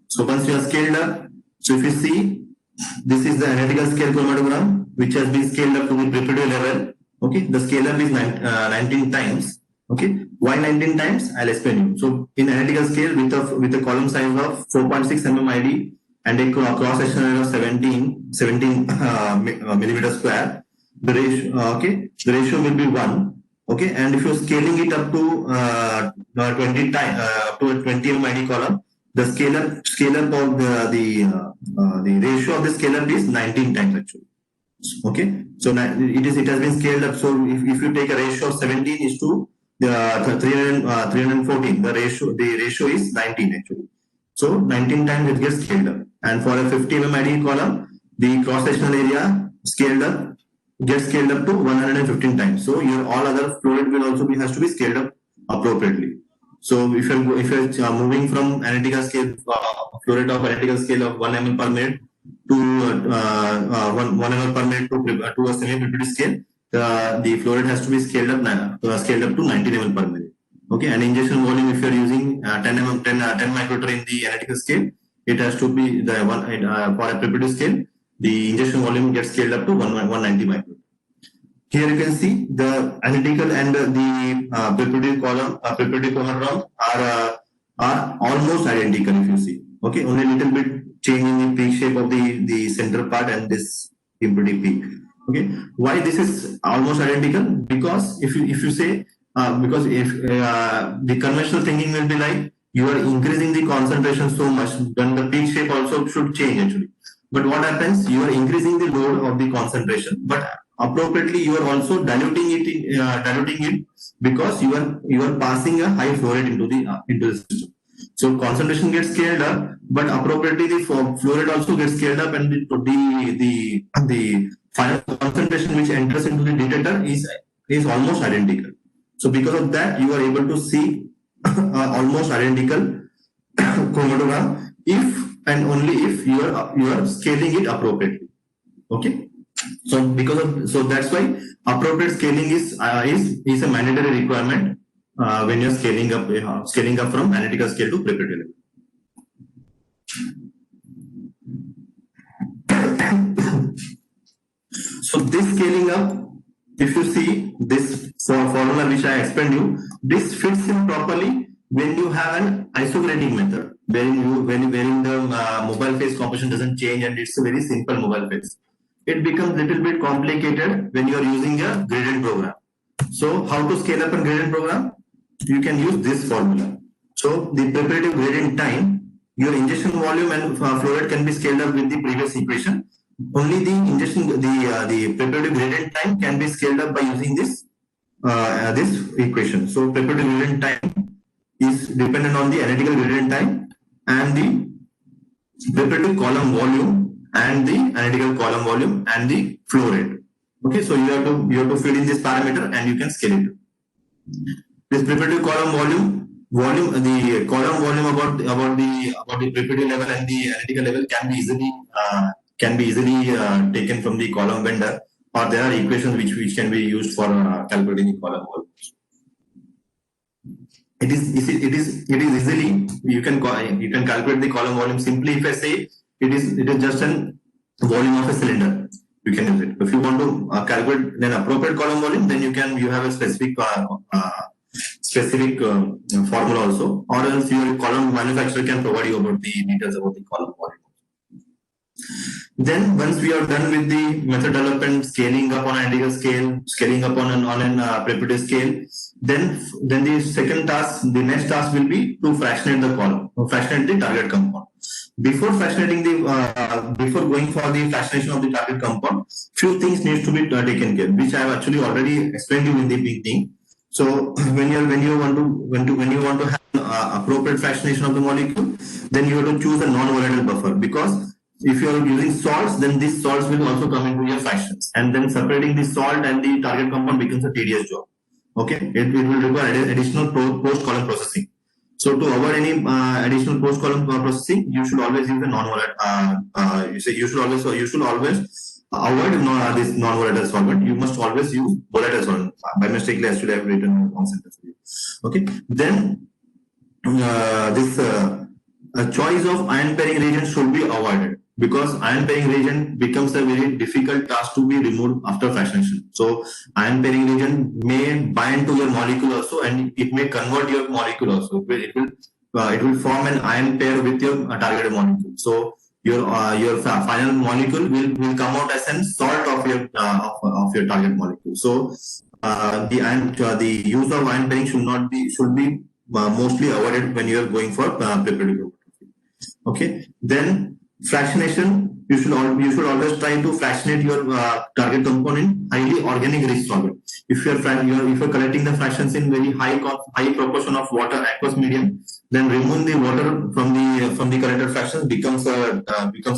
Speaker 4: So once you are scaled up, so if you see, this is the analytical scale chromatogram which has been scaled up to the preparative level. Okay, the scale up is 19 times. Okay, why 19 times? I'll explain you. So in analytical scale with a column size of 4.6 mmID and a cross section area of 17 millimeter square, the ratio will be 1. Okay, and if you're scaling it up to 20 mmID column, the scale up of the ratio of the scale up is 19 times actually. Okay, so it has been scaled up. So if you take a ratio of 17 is to 314, the ratio is 19 actually. So 19 times it gets scaled up, and for a 50 mmID column, the cross sectional area gets scaled up to 115 times. So your all other flow rate will also has to be scaled up appropriately. So if you're moving from analytical scale, flow rate of analytical scale of 1 ml per minute to 1 ml per minute to a semi-preparative scale, the flow rate has to be scaled up to 19 ml per minute. Okay, and injection volume, if you are using 10 microliter in the analytical scale, it has to be for a preparative scale, the injection volume gets scaled up to 190 microliter. Here you can see the analytical and the preparative chromatograph are almost identical if you see. Okay, only a little bit change in the peak shape of the center part and this impurity peak. Okay, why this is almost identical? Because if you say because if the conventional thinking will be like you are increasing the concentration so much, then the peak shape also should change actually. But what happens? You are increasing the load of the concentration, but appropriately you are also diluting it because you are passing a high flow rate into the system. So concentration gets scaled up, but appropriately the flow rate also gets scaled up, and the final concentration information which enters into the detector is almost identical. So because of that, you are able to see almost identical chromatogram if and only if you are scaling it appropriately. Okay. So that's why appropriate scaling is a mandatory requirement when you're scaling up from analytical scale to preparative level. So this scaling up, if you see this formula which I explained you, this fits in properly when you have an isograding method, wherein the mobile phase composition doesn't change and it's a very simple mobile phase. It becomes a little bit complicated when you are using a gradient program. So how to scale up a gradient program? You can use this formula. So the preparative gradient time, your injection volume and flow rate can be scaled up with the previous equation. Only the preparative gradient time can be scaled up by using this equation. So preparative gradient time is dependent on the analytical gradient time and the preparative column volume and the analytical column volume and the flow rate. Okay, so you have to fill in this parameter and you can scale it. This preparative column volume, the column volume about the preparative level and the analytical level can be easily taken from the column vendor, or there are equations which can be used for calculating the column volume. It is easily you can calculate the column volume simply if I say it is just an volume of a cylinder. You can use it. If you want to calculate an appropriate column volume, then you have a specific formula also, or else your column manufacturer can provide you about the details about the column volume. Then once we are done with the method development, scaling up on analytical scale, scaling up on an preparative scale, then the next task will be to fractionate the column, fractionate the target compound. Before fractionating before going for the fractionation of the target compound, few things needs to be taken care, which I have actually already explained to you in the beginning. So when you want to have appropriate fractionation of the molecule, then you have to choose a non-volatile buffer, because if you are using salts, then these salts will also come into your fractions, and then separating the salt and the target compound becomes a tedious job. Okay, it will require additional post-column processing. So to avoid any additional post-column processing, you should always use a non-volatile. You should always avoid this non-volatile solvent. You must always use volatile solvent. By mistake, actually I have written wrong sentence for you. Okay, then a choice of ion pairing reagent should be avoided, because ion pairing reagent becomes a very difficult task to be removed after fractionation. So ion pairing reagent may bind to your molecule also, and it may convert your molecule also. It will form an ion pair with your targeted molecule. So your final molecule will come out as a salt of your target molecule. So the use of ion pairing should be mostly avoided when you are going for preparative chromatography. Okay, then fractionation, you should always try to fractionate your target compound in highly organic rich solvent. If you're collecting the fractions in very high proportion of water aqueous medium, then removing the water from the collected fractions becomes a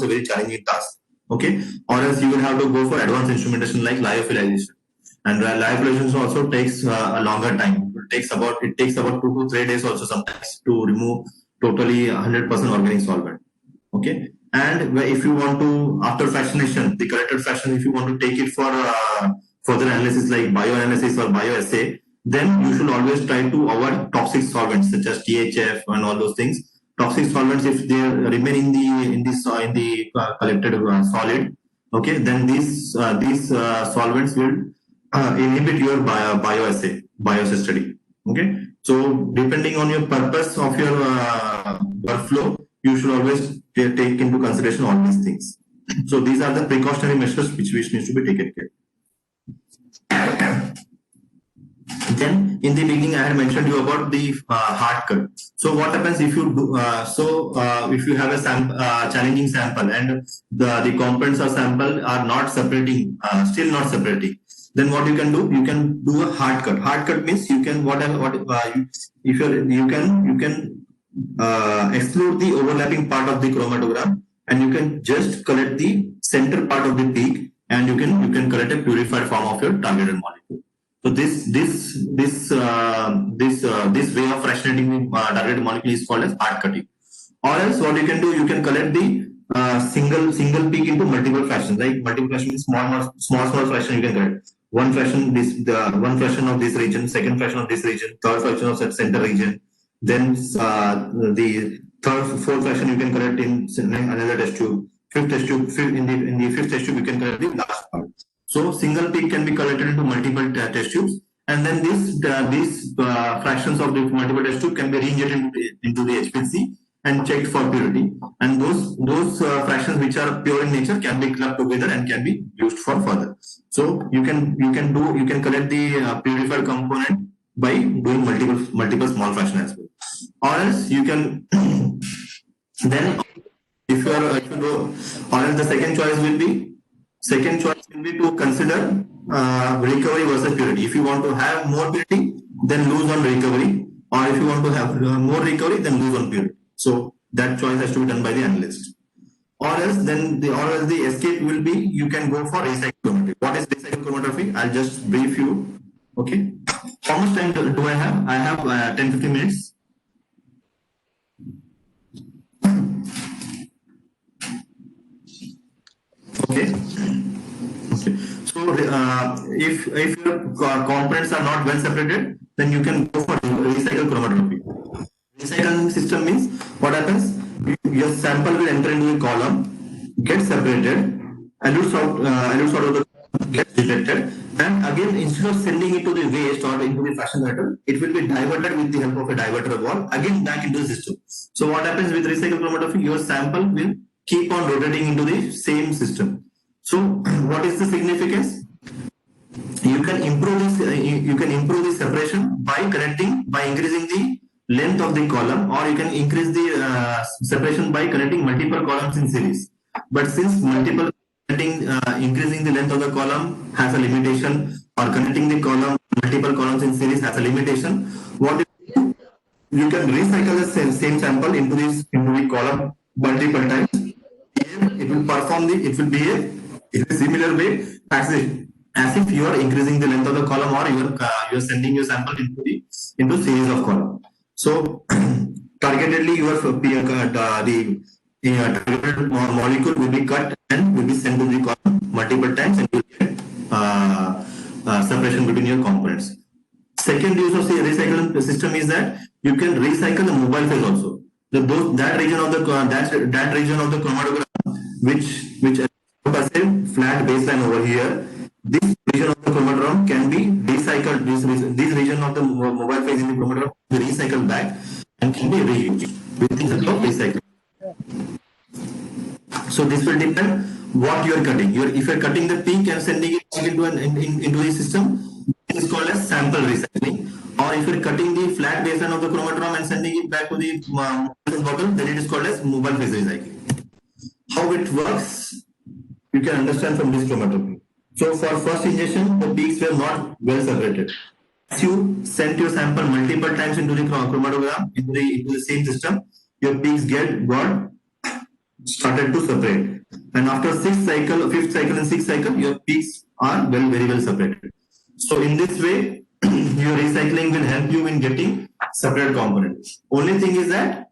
Speaker 4: very challenging task. Okay, or else you will have to go for advanced instrumentation like lyophilization, and lyophilization also takes a longer time. It takes about 2 to 3 days also sometimes to remove totally 100% organic solvent. Okay, and if you want to, after fractionation, the collected fraction, if you want to take it for further analysis like bioanalysis or bioassay, then you should always try to avoid toxic solvents such as THF and all those things. Toxic solvents, if they remain in the collected solid, okay, then these solvents will inhibit your bioassay study. Okay, so depending on your purpose of your workflow, you should always take into consideration all these things. So these are the precautionary measures which needs to be taken care. Then in the beginning, I had mentioned you about the hard cut. So what happens if you do? If you have a challenging sample and the components of sample are not separating, still not separating, then what you can do? You can do a hard cut. Hard cut means you can exclude the overlapping part of the chromatogram, and you can just collect the center part of the peak, and you can collect a purified form of your targeted molecule. So this way of fractionating the targeted molecule is called as hard cutting. Or else what you can do, you can collect the single peak into multiple fractions. Like multiple fractions is small fraction you can collect. One fraction one fraction of this region, second fraction of this region, third fraction of that center region. Then the fourth fraction you can collect in another test tube. Fifth test tube, in the fifth test tube you can collect the last part. So single peak can be collected into multiple test tubes, and then these fractions of the multiple test tube can be reinjected into the HPLC and checked for purity. And those fractions which are pure in nature can be clubbed together and can be used for further. So you can collect the purified component by doing multiple small fraction as well. Or else you can then if you go, or else the second choice will be to consider recovery versus purity. If you want to have more purity, then lose on recovery, or if you want to have more recovery, then lose on purity. So that choice has to be done by the analyst. Or else the escape will be, you can go for recycled chromatography. What is recycled chromatography? I'll just brief you. Okay. How much time do I have? I have 10-15 minutes. Okay. So if your components are not well separated, then you can go for recycled chromatography. Recycling system means what happens? Your sample will enter into a column, get separated, elutes out of the gets detected, and again instead of sending it to the waste or into the fraction converter, it will be diverted with the help of a diverter valve again back into the system. So what happens with recycled chromatography? Your sample will keep on rotating into the same system. So what is the significance? You can improve this separation by increasing the length of the column, or you can increase the separation by connecting multiple columns in series. But since increasing the length of the column has a limitation, or connecting the multiple columns in series has a limitation, what you can recycle the same sample into the column multiple times. It will behave in a similar way as if you are increasing the length of the column, or you are sending your sample into series of column. So targetedly, the targeted molecule will be cut and will be sent to the column multiple times, and you get separation between your components. Second use of the recycling system is that you can recycle the mobile phase also. That region of the chromatograph which has a flat baseline over here, this region of the chromatograph can be recycled. This region of the mobile phase in the chromatograph will be recycled back and can be reused with the help of recycling. So this will depend what you are cutting. If you are cutting the peak and sending it into the system, it is called as sample recycling. Or if you are cutting the flat baseline of the chromatograph and sending it back to the bottle, then it is called as mobile phase recycling. How it works, you can understand from this chromatography. So for first injection, the peaks were not well separated. As you sent your sample multiple times into the chromatogram into the same system, your peaks got started to separate. And after fifth cycle and sixth cycle, your peaks are very well separated. So in this way, your recycling will help you in getting separate components. Only thing is that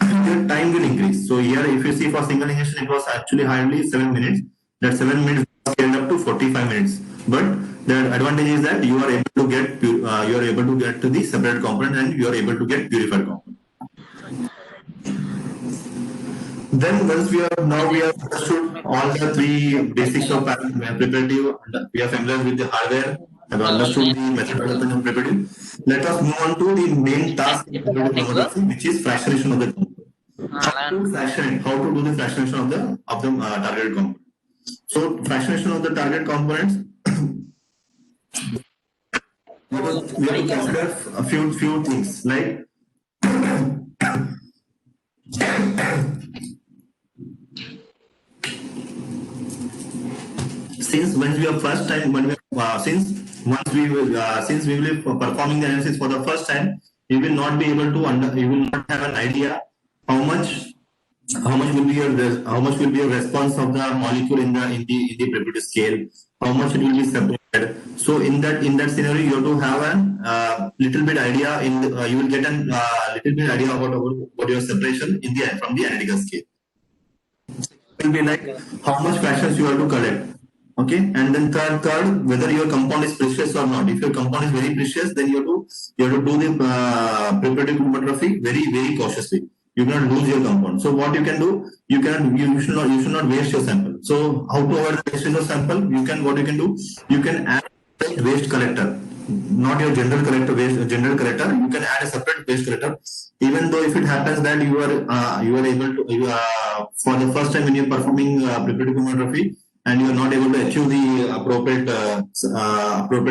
Speaker 4: your time will increase. So here, if you see for single injection, it was actually hardly 7 minutes. That 7 minutes scaled up to 45 minutes. But the advantage is that you are able to get to the separate component, and you are able to get purified component. Then once we have understood all the three basics of preparative, we are familiar with the hardware, have understood the method development of preparative. Let us move on to the main task in chromatography, which is fractionation of the component. How to do the fractionation of the targeted component. So fractionation of the target components, we have to consider a few things like since we will be performing the analysis for the first time, you will not be able to you will not have an idea how much how much will be your response of the molecule in the preparative scale, how much it will be separated. So in that scenario you have to have a little bit idea you will get a little bit idea about your separation from the analytical scale. It will be like how much fractions you have to collect. Okay, and then third, whether your compound is precious or not. If your compound is very precious, then you have to do the preparative chromatography very cautiously. You cannot lose your compound. So what you can do, you should not waste your sample. So how to avoid wastage of sample? What you can do, you can add a waste collector, not your general collector general collector. You can add a separate waste collector. Even though if it happens that you are able to for the first time when you are performing preparative chromatography, and you are not able to achieve the appropriate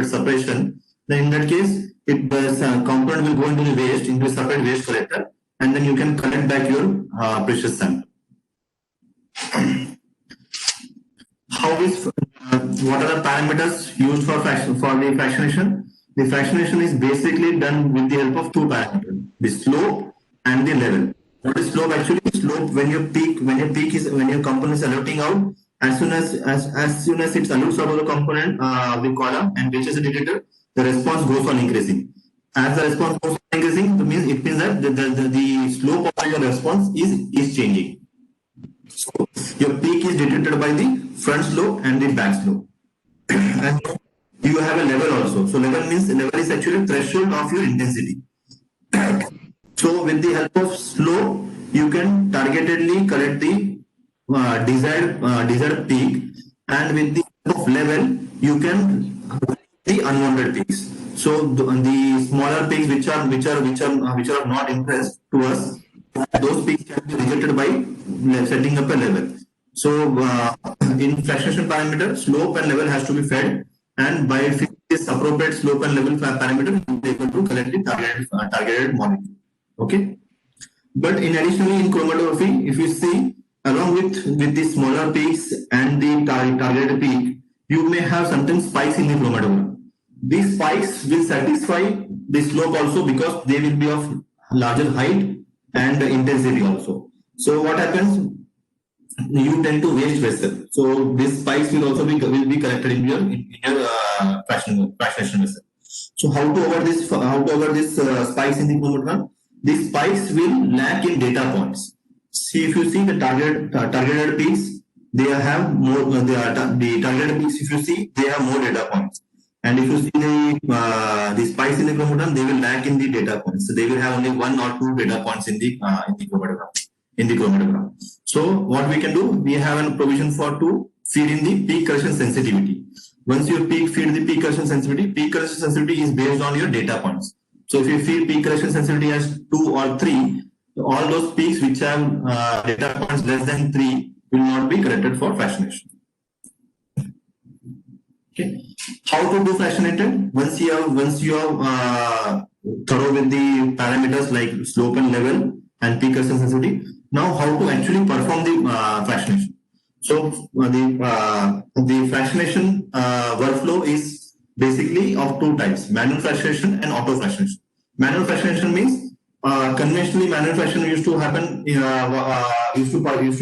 Speaker 4: separation, then in that case, the component will go into a separate waste collector, and then you can collect back your precious sample. What are the parameters used for the fractionation? The fractionation is basically done with the help of two parameters: the slope and the level. What is slope actually? Slope when your component is elutating out. As soon as it elutes out of the component, the column, and reaches the detector, the response goes on increasing. As the response goes on increasing, it means that the slope of your response is changing. So your peak is detected by the front slope and the back slope. And you have a level also. So level is actually threshold of your intensity. So with the help of slope, you can targetedly collect the desired peak, and with the help of level, you can the unwanted peaks. So the smaller peaks which are of not interest to us, those peaks can be rejected by setting up a level. So in fractionation parameter, slope and level has to be fed, and by fitting this appropriate slope and level parameter, you will be able to collect the targeted molecule. Okay. But in additionally in chromatography, if you see, along with the smaller peaks and the targeted peak, you may have sometimes spikes in the chromatogram. These spikes will satisfy the slope also, because they will be of larger height and intensity also. So what happens? You tend to waste vessel. So these spikes will also be collected in your fractionation vessel. So how to avoid this? Spikes in the chromatogram? These spikes will lack in data points. See, if you see the targeted peaks, they have more. The targeted peaks, if you see, they have more data points. And if you see the spikes in the chromatogram, they will lack in the data points. So they will have only 1 or 2 data points in the chromatogram. So what we can do, we have a provision to feed in the peak correction sensitivity. Once you feed the peak correction sensitivity is based on your data points. So if you feed peak correction sensitivity as 2 or 3, all those peaks which have data points less than 3 will not be corrected for fractionation. Okay. How to do fractionated? Once you have thorough with the parameters like slope and level and peak correction sensitivity, now how to actually perform the fractionation. So the fractionation workflow is basically of 2 types: manual fractionation and auto fractionation. Manual fractionation means conventionally manual fractionation used to happen used to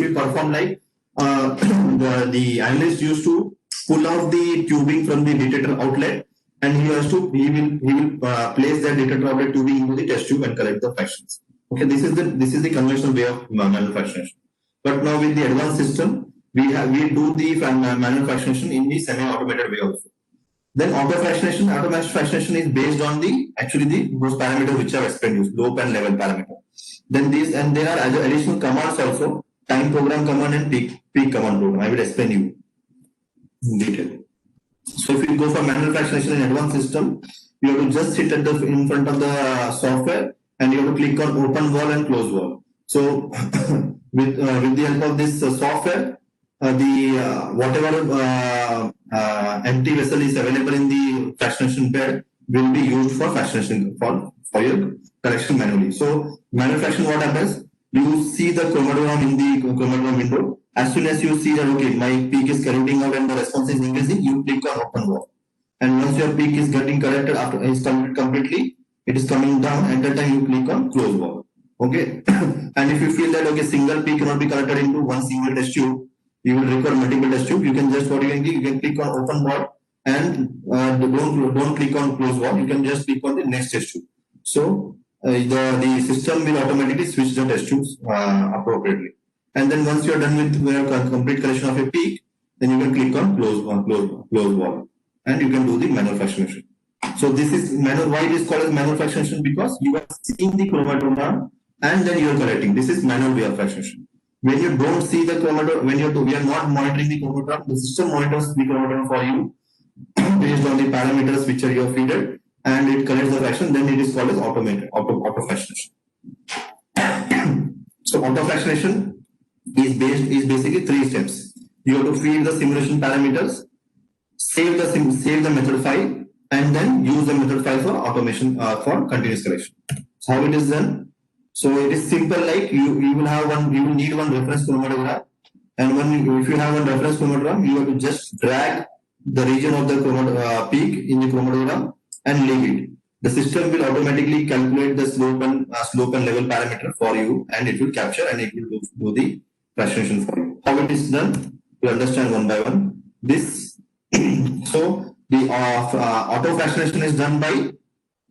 Speaker 4: be performed like the analyst used to pull out the tubing from the detector outlet, and he will place that detector outlet tubing into the test tube and collect the fractions. Okay, this is the conventional way of manual fractionation. But now with the advanced system, we do the manual fractionation in the semi-automated way also. Then auto fractionation is based on those parameters which are explained, slope and level parameter. Then there are additional commands also: time program command and peak command program. I will explain you in detail. So if you go for manual fractionation in advanced system, you have to just sit in front of the software, and you have to click on open wall and close wall. So with the help of this software, whatever empty vessel is available in the fractionation bed will be used for fractionation for your correction manually. So manual fraction, what happens? You see the chromatogram in the chromatogram window. As soon as you see that okay, my peak is correcting out and the response is increasing, you click on open wall. And once your peak is getting corrected after it's completely, it is coming down. At that time, you click on close wall. Okay, and if you feel that okay, single peak cannot be collected into one single test tube, you will require multiple test tube. You can just what you can click on open wall and don't click on close wall. You can just click on the next test tube. So the system will automatically switch the test tubes appropriately. And then once you are done with your complete collection of a peak, then you can click on close wall, and you can do the manual fractionation. So this is manual. Why it is called as manual fractionation? Because you are seeing the chromatogram and then you are collecting. This is manual way of fractionation. When you don't see the chromatogram, we are not monitoring the chromatogram, the system monitors the chromatogram for you based on the parameters which are your feeder, and it collects the fraction. Then it is called as auto fractionation. So auto fractionation is basically 3 steps. You have to feed the simulation parameters, save the method file, and then use the method file for automation for continuous collection. So how it is done? So it is simple. Like you will need one reference chromatogram, and if you have one reference chromatogram, you have to just drag the region of the peak in the chromatogram and leave it. The system will automatically calculate the slope and level parameter for you, and it will capture and it will do the fractionation for you. How it is done? You understand one by one. This so the auto fractionation is done by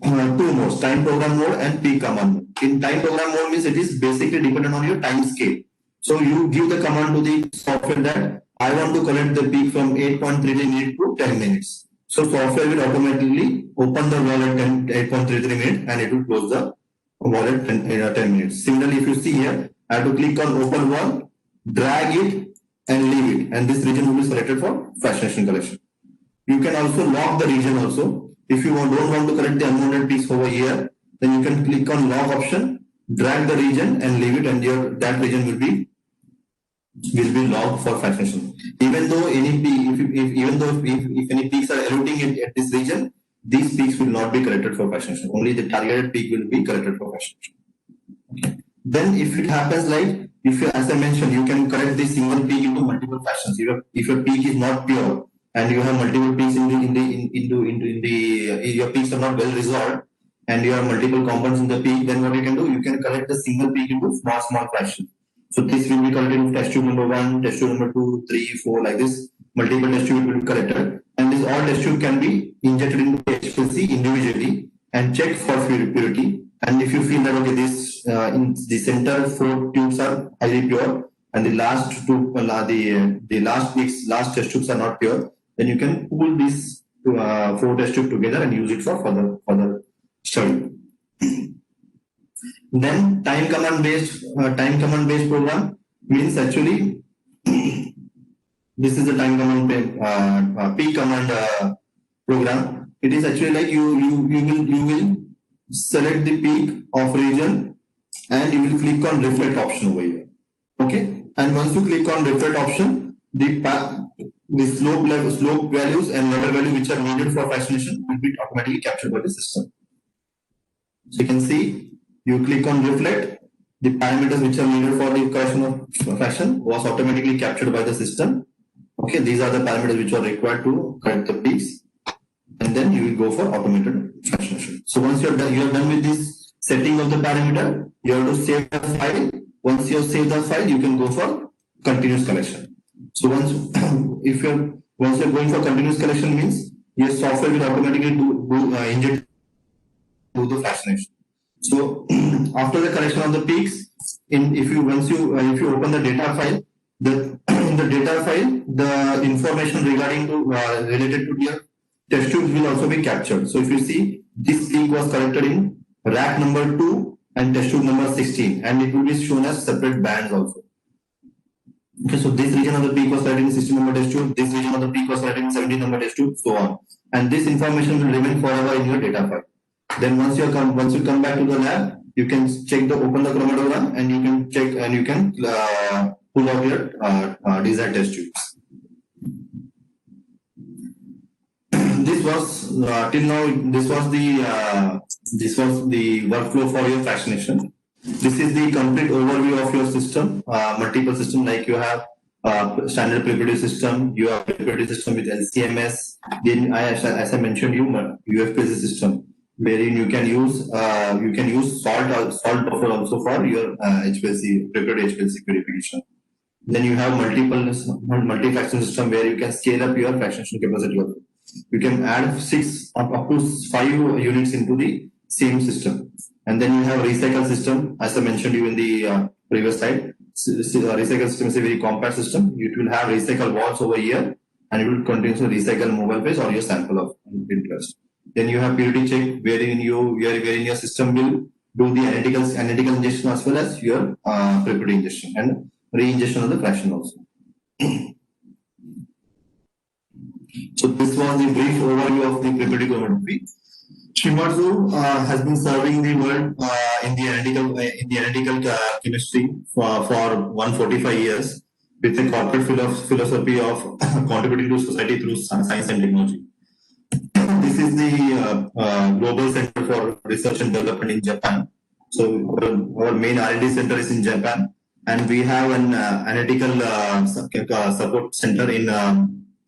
Speaker 4: 2 modes: time program mode and peak command mode. In time program mode means it is basically dependent on your time scale. So you give the command to the software that I want to collect the peak from 8.33 minutes to 10 minutes. So software will automatically open the wall at 8.33 minutes and it will close the wall at 10 minutes. Similarly, if you see here, I have to click on open wall, drag it and leave it, and this region will be selected for fractionation collection. You can also lock the region also. If you don't want to collect the unwanted peaks over here, then you can click on lock option, drag the region and leave it, and that region will be logged for fractionation. Even though any peak, if any peaks are eluding at this region, these peaks will not be collected for fractionation. Only the targeted peak will be collected for fractionation. Okay. Then if it happens like, as I mentioned, you can collect the single peak into multiple fractions. If your peak is not pure and you have multiple peaks your peaks are not well resolved and you have multiple compounds in the peak, then what you can do, you can collect the single peak into small fractions. So this will be collected in test tube number 1, test tube number 2, 3, 4, like this. Multiple test tube will be collected, and this all test tube can be injected into HPLC individually and checked for purity. And if you feel that okay, this in the center 4 tubes are highly pure, and the last 2, the last test tubes are not pure, then you can pool these 4 test tubes together and use it for further study. Then time command based program means actually this is the time command peak command program. It is actually like you will select the peak of region and you will click on reflect option over here. Okay, and once you click on reflect option, the slope values and level value which are needed for fractionation will be automatically captured by the system. So you can see, you click on reflect, the parameters which are needed for the correction of fraction was automatically captured by the system. Okay, these are the parameters which are required to correct the peaks, and then you will go for automated fractionation. So once you are done with this setting of the parameter, you have to save the file. Once you have saved the file, you can go for continuous collection. So once you're going for continuous collection means your software will automatically inject the fractionation. So after the collection of the peaks, if you open the data file, in the data file, the information related to your test tubes will also be captured. So if you see, this peak was collected in rack number 2 and test tube number 16, and it will be shown as separate bands also. Okay, so this region of the peak was collected in 16 number test tube, this region of the peak was collected in 17 number test tube, so on. And this information will remain forever in your data file. Then once you come back to the lab, you can open the chromatogram and you can check and you can pull out your desired test tubes. This was till now. This was the workflow for your fractionation. This is the complete overview of your system. Multiple system, like you have standard preparative system, you have preparative system with LCMS. Then as I mentioned, you UFPLC system. wherein you can use salt buffer also for your HPLC prepared HPLC purification. Then you have multi-fraction system where you can scale up your fractionation capacity also. You can add up to 5 units into the same system. And then you have recycle system, as I mentioned you in the previous slide. Recycle system is a very compact system. It will have recycle walls over here, and it will continuously recycle mobile phase or your sample of interest. Then you have purity check, wherein your system will do the analytical injection as well as your prepared injection and re-injection of the fraction also. So this was the brief overview of the preparative chromatography. Shimadzu has been serving the world in the analytical chemistry for 145 years with a corporate philosophy of contributing to society through science and technology. This is the Global Center for Research and Development in Japan. So our main R&D center is in Japan, and we have an analytical support center in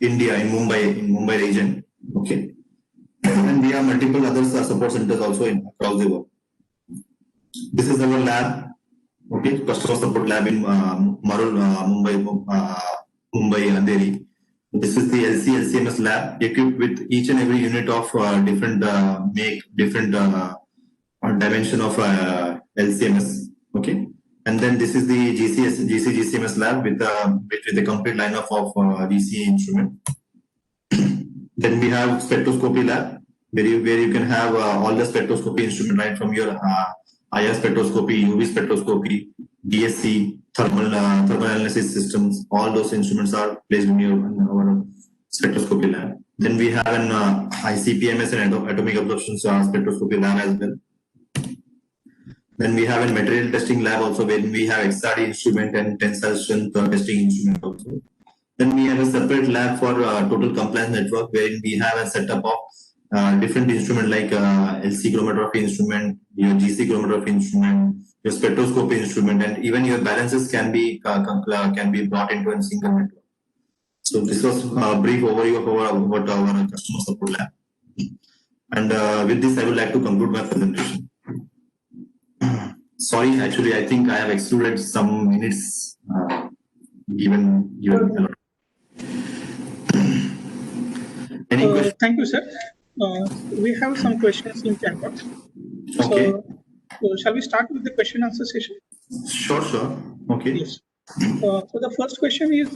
Speaker 4: India, in Mumbai region. Okay. And we have multiple other support centers also across the world. This is our lab, okay, customer support lab in Marul, Mumbai, Andheri. This is the LCMS lab equipped with each and every unit of different dimension of LCMS. Okay, and then this is the GCMS lab with the complete lineup of GC instrument. Then we have spectroscopy lab where you can have all the spectroscopy instrument right from your IR spectroscopy, UV spectroscopy, DSC, thermal analysis systems. All those instruments are placed in our spectroscopy lab. Then we have an ICP-MS and atomic absorption spectroscopy lab as well. Then we have a material testing lab also, where we have XRD instrument and tensile strength testing instrument also. Then we have a separate lab for total compliance network, where we have a setup of different instrument like LC chromatography instrument, your GC chromatography instrument, your spectroscopy instrument, and even your balances can be brought into a single network. So this was a brief overview of what our customer support lab. And with this, I would like to conclude my presentation. Sorry, actually, I think I have excluded some minutes given. Any questions?
Speaker 6: Thank you, sir. We have some questions in chat box.
Speaker 4: Okay.
Speaker 6: So shall we start with the question answer session?
Speaker 4: Sure. Okay.
Speaker 6: Yes. So the first question is,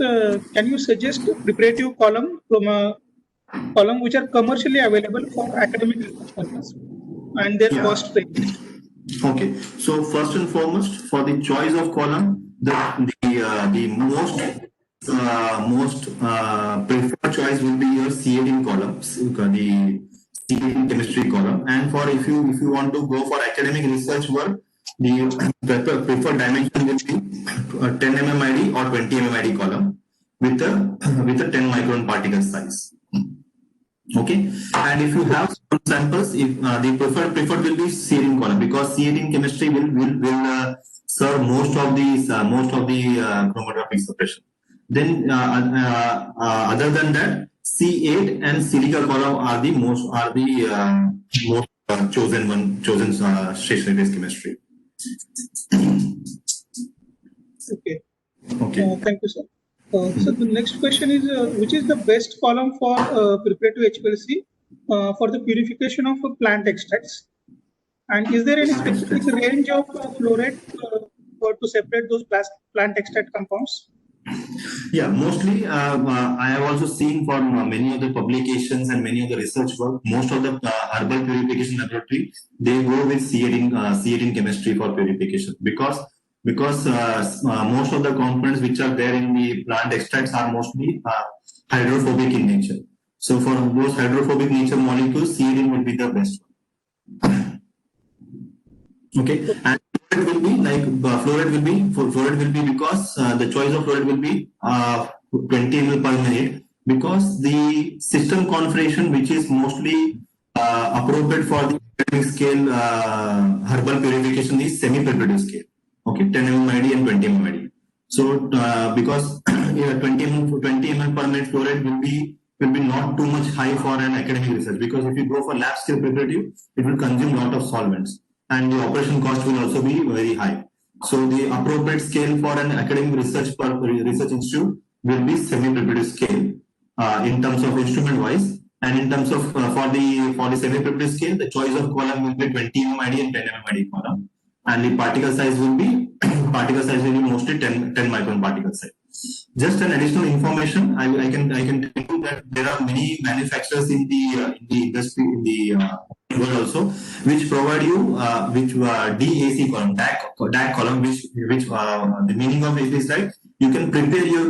Speaker 6: can you suggest preparative column from a column which are commercially available for academic research purpose and their cost range?
Speaker 4: Okay. So first and foremost, for the choice of column, the most preferred choice will be your C18 columns, the C18 chemistry column. And for if you want to go for academic research work, the preferred dimension will be 10 mmID or 20 mmID column with a 10 micron particle size. Okay, and if you have some samples, if the preferred will be C18 column, because C18 chemistry will serve most of the chromatographic suppression. Then other than that, C8 and silica column are the most chosen stationary phase chemistry. Okay.
Speaker 6: Thank you, sir. So the next question is, which is the best column for preparative HPLC for the purification of plant extracts? And is there any specific range of flow rate to separate those plant extract compounds?
Speaker 4: Yeah, mostly I have also seen from many of the publications and many of the research work, most of the herbal purification laboratory, they go with C18 chemistry for purification, because most of the components which are there in the plant extracts are mostly hydrophobic in nature. So for those hydrophobic nature molecules, C18 will be the best one. Okay, and flow rate will be because the choice of flow rate will be 20 ml per minute, because the system configuration which is mostly appropriate for the academic scale herbal purification is semi-preparative scale. Okay, 10 mmID and 20 mmID. So because 20 ml per minute flow rate will be will be not too much high for an academic research, because if you go for lab scale preparative, it will consume a lot of solvents and the operation cost will also be very high. So the appropriate scale for an academic research per research institute will be semi-preparative scale in terms of instrument wise, and in terms of for the semi-preparative scale, the choice of column will be 20 mmID and 10 mmID column, and the particle size will be mostly 10 micron particle size. Just an additional information, I can tell you that there are many manufacturers in the industry in the world also, which provide you DAC column, DAC column, which the meaning of it is that you can prepare your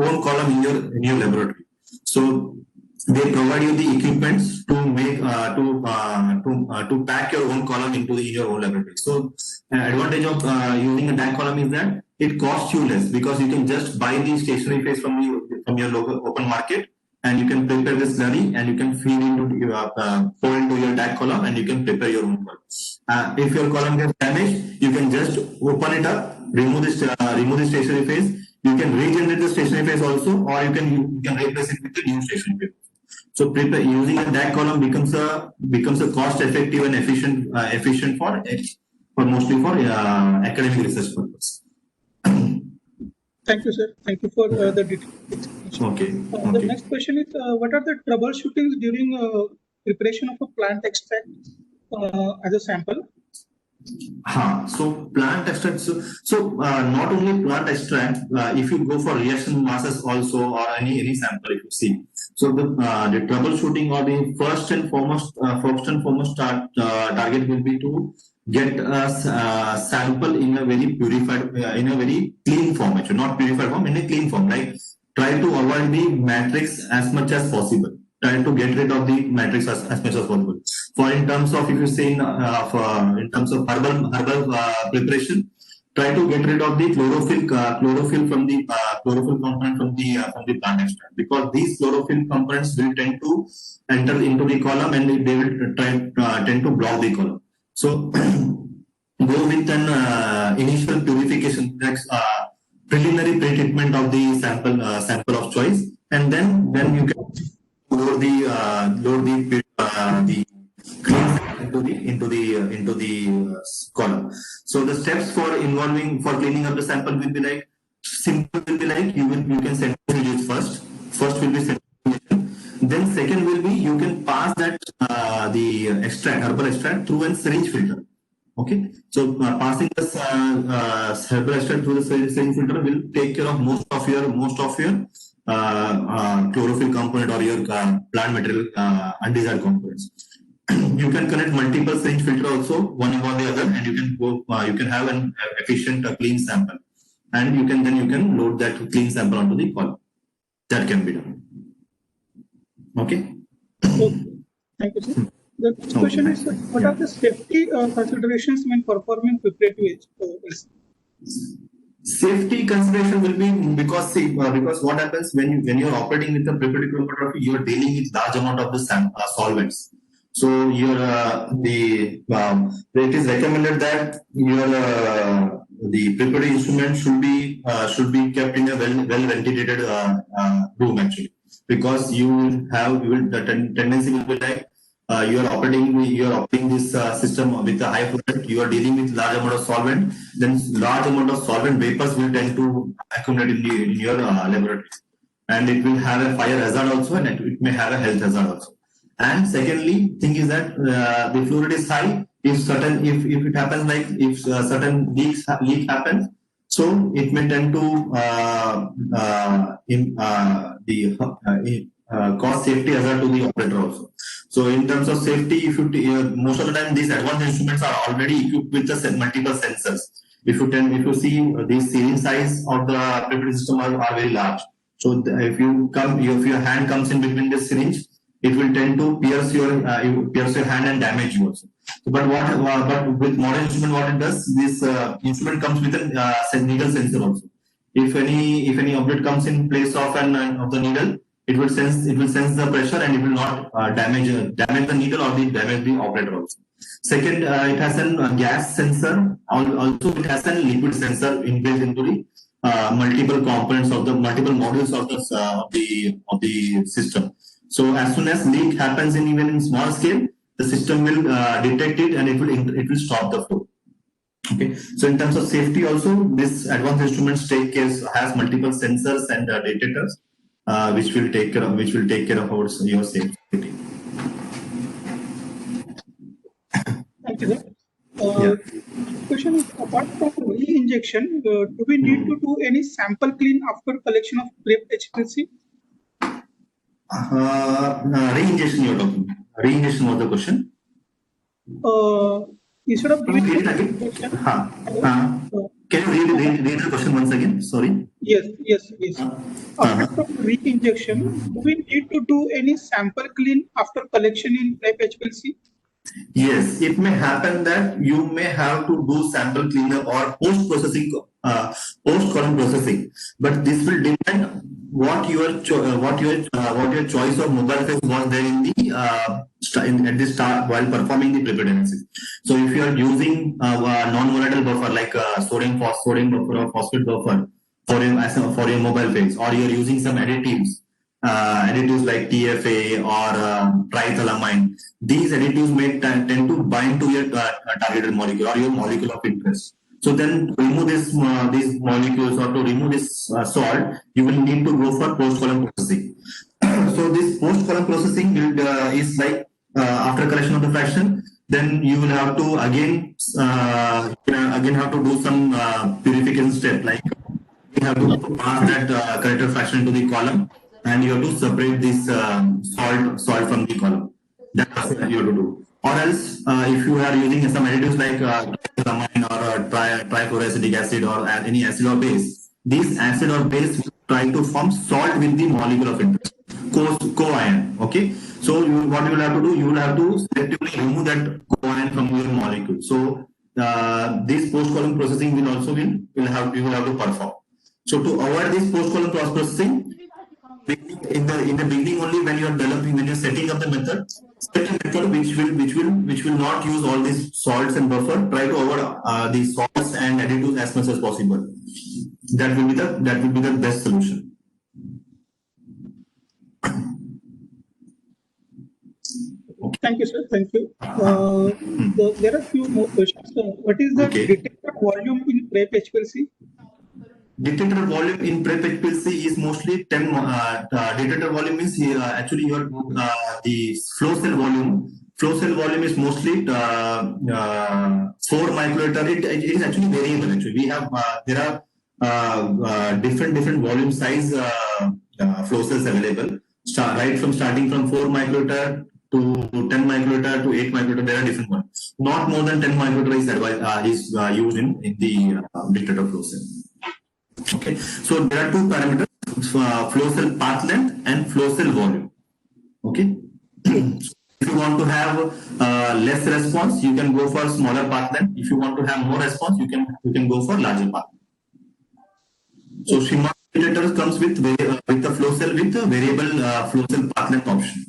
Speaker 4: own column in your laboratory. So they provide you the equipments to make to pack your own column in your own laboratory. So advantage of using a DAC column is that it costs you less, because you can just buy the stationary phase from your local open market, and you can prepare the slurry and you can feed into pour into your DAC column and you can prepare your own column. If your column gets damaged, you can just open it up, remove the stationary phase. You can regenerate the stationary phase also, or you can replace it with the new stationary phase. So using a DAC column becomes a cost effective and efficient for mostly for academic research purpose.
Speaker 6: Thank you, sir. Thank you for the detailed explanation.
Speaker 4: Okay.
Speaker 6: The next question is, what are the troubleshootings during preparation of a plant extract as a sample?
Speaker 4: So plant extract. So not only plant extract. If you go for reaction masses also, or any sample, if you see. So the troubleshooting, or the first and foremost target will be to get a sample in a very purified, in a very clean form. Actually, not purified form, in a clean form. Like try to avoid the matrix as much as possible. Try to get rid of the matrix as much as possible. For in terms of, if you say in terms of herbal preparation, try to get rid of the chlorophyll from the chlorophyll component from the plant extract, because these chlorophyll components will tend to enter into the column and they will tend to block the column. So go with an initial purification, preliminary pre-treatment of the sample of choice, and then you can load the clean into the column. So the steps for cleaning up the sample will be like simple. Will be like you can centrifuge first. First will be centrifugation. Then second will be you can pass that the herbal extract through a syringe filter. Okay, so passing this herbal extract through the syringe filter will take care of most of your chlorophyll component or your plant material undesired components. You can connect multiple syringe filter also, one above the other, and you can go. You can have an efficient clean sample, and you can load that clean sample onto the column. That can be done. Okay.
Speaker 6: Thank you, sir. The next question is, what are the safety considerations when performing preparative LC?
Speaker 4: Safety consideration will be because what happens when you are operating with a preparative chromatography, you are dealing with large amount of the solvents. So it is recommended that the preparative instrument should be kept in a well ventilated room, actually, because the tendency will be like you are operating this system with a high flow. You are dealing with large amount of solvent. Then large amount of solvent vapors will tend to accumulate in your laboratory, and it will have a fire hazard also, and it may have a health hazard also. And secondly, thing is that the flow rate is high. If it happens, like if certain leak happens, so it may tend to cause safety hazard to the operator also. So in terms of safety, most of the time these advanced instruments are already equipped with multiple sensors. If you see the syringe size of the preparative system are very large. So if your hand comes in between the syringe, it will tend to pierce your hand and damage you also. But with modern instrument, what it does, this instrument comes with a needle sensor also. If any object comes in place of the needle, it will sense the pressure and it will not damage the needle or damage the operator also. Second, it has a gas sensor. Also, it has a liquid sensor inbuilt into the multiple components of the multiple modules of the system. So as soon as leak happens in even in small scale, the system will detect it and it will stop the flow. Okay. So in terms of safety also, this advanced instruments has multiple sensors and detectors, which will take care of your safety.
Speaker 6: Thank you, sir. Question is, apart from re-injection, do we need to do any sample clean after collection of prep HPLC?
Speaker 4: Re-injection you're talking. Re-injection was the question.
Speaker 6: Instead of doing
Speaker 4: Can you read the question once again? Sorry.
Speaker 6: Yes. Apart from re-injection, do we need to do any sample clean after collection in prep HPLC?
Speaker 4: Yes, it may happen that you may have to do sample cleanup or post-processing, post-column processing, but this will depend what your choice of mobile phase was there in the at the start while performing the prepared analysis. So if you are using non-volatile buffer like sodium buffer or phosphate buffer for your mobile phase, or you are using some additives like TFA or triethylamine, these additives may tend to bind to your targeted molecule or your molecule of interest. So then to remove these molecules or to remove this salt, you will need to go for post-column processing. So this post-column processing is like after collection of the fraction, then you will have to again have to do some purification step, like you have to pass that corrected fraction into the column, and you have to separate this salt from the column. That's what you have to do. Or else, if you are using some additives like triethylamine or trifluoroacetic acid or any acid or base, this acid or base will try to form salt with the molecule of interest, co-ion. Okay. So what you will have to do, you will have to selectively remove that co-ion from your molecule. So this post-column processing you will have to perform. So to avoid this post-column processing, in the beginning only, when you're setting up the method, set a method which will not use all these salts and buffer. Try to avoid these salts and additives as much as possible. That will be the best solution.
Speaker 6: Okay. Thank you, sir. Thank you. There are a few more questions. What is the detector volume in prep HPLC?
Speaker 4: Detector volume in prep HPLC is mostly 10. Detector volume is actually your the flow cell volume. Flow cell volume is mostly 4 microliter. It is actually variable. Actually, we have there are different volume size flow cells available. Starting from 4 microliter to 10 microliter to 8 microliter. There are different ones. Not more than 10 microliter is used in the detector flow cell. Okay, so there are two parameters: flow cell path length and flow cell volume. Okay, if you want to have less response, you can go for smaller path length. If you want to have more response, you can go for larger path. So Shimadzu detector comes with the flow cell with a variable flow cell path length option.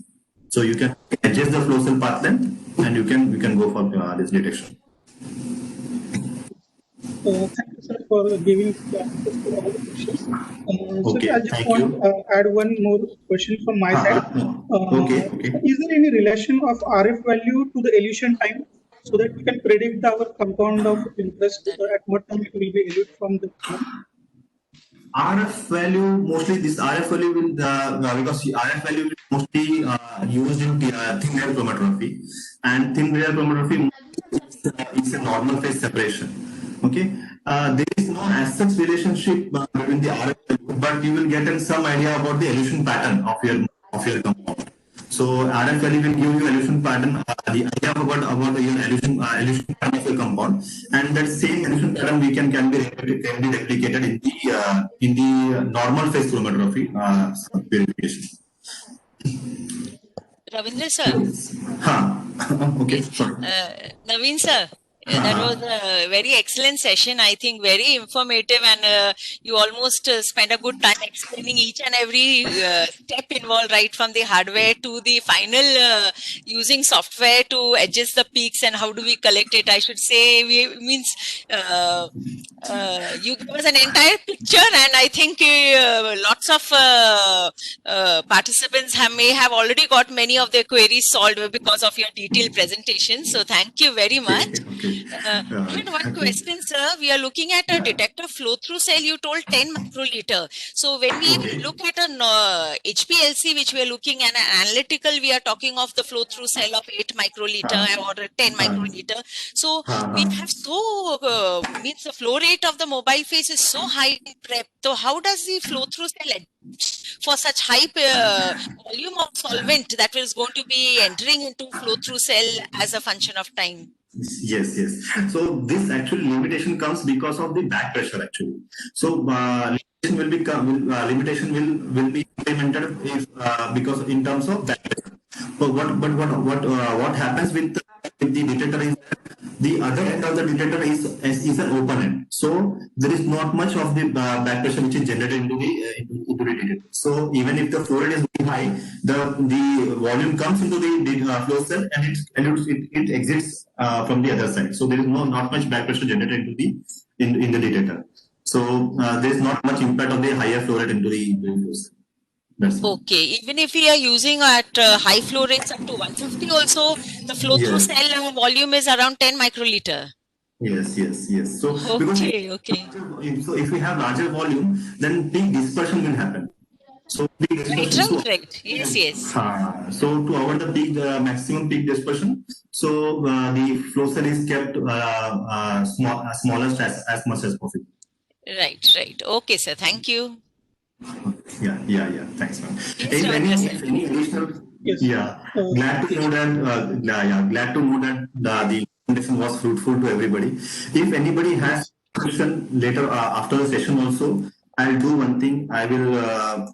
Speaker 4: So you can adjust the flow cell path length, and you can go for this detection.
Speaker 6: Thank you, sir, for giving answers to all the questions.
Speaker 4: Okay,
Speaker 6: I just want to add one more question from my side.
Speaker 4: Okay.
Speaker 6: Is there any relation of RF value to the elution time, so that we can predict our compound of interest at what time it will be elute from the column?
Speaker 4: RF value, mostly this RF value will because RF value is mostly used in thin layer chromatography, and thin layer chromatography is a normal phase separation. Okay, there is no as such relationship between the RF value, but you will get some idea about the elution pattern of your compound. So RF value will give you elution pattern, the idea about your elution pattern of your compound, and that same elution pattern can be replicated in the normal phase chromatography purification.
Speaker 7: Ravindra sir.
Speaker 4: Okay. Sorry.
Speaker 7: Naveen sir. Yeah, that was a very excellent session. I think very informative, and you almost spent a good time explaining each and every step involved, right from the hardware to the final using software to adjust the peaks and how do we collect it. I should say, you gave us an entire picture, and I think lots of participants may have already got many of their queries solved because of your detailed presentation. So thank you very much. I had one question, sir. We are looking at a detector flow-through cell. You told 10 microliter. So when we look at an HPLC, which we are looking at an analytical, we are talking of the flow-through cell of 8 microliter or 10 microliter. So we have means the flow rate of the mobile phase is so high in prep. So how does the flow-through cell for such high volume of solvent that is going to be entering into flow-through cell as a function of time?
Speaker 4: Yes, yes. So this actually limitation comes because of the back pressure actually. So limitation will be implemented if because in terms of back pressure. But what happens with the detector is the other end of the detector is an open end. So there is not much of the back pressure which is generated into the detector. So even if the flow rate is very high, the volume comes into the flow cell and it exits from the other side. So there is not much back pressure generated into the in the detector. So there is not much impact of the higher flow rate into the flow cell.
Speaker 7: Okay, even if we are using at high flow rates up to 150 also, the flow through cell volume is around 10 microliter.
Speaker 4: Yes, yes, yes. So
Speaker 7: okay.
Speaker 4: So if we have larger volume, then peak dispersion will happen. So peak dispersion.
Speaker 7: Right. Yes.
Speaker 4: So to avoid the peak, maximum peak dispersion, so the flow cell is kept smallest as much as possible.
Speaker 7: Right. Okay, sir. Thank you.
Speaker 4: Yeah. Thanks, ma'am.
Speaker 7: Yes,
Speaker 4: If any additional, glad to know that the presentation was fruitful to everybody. If anybody has question later after the session also, I'll do one thing. I will.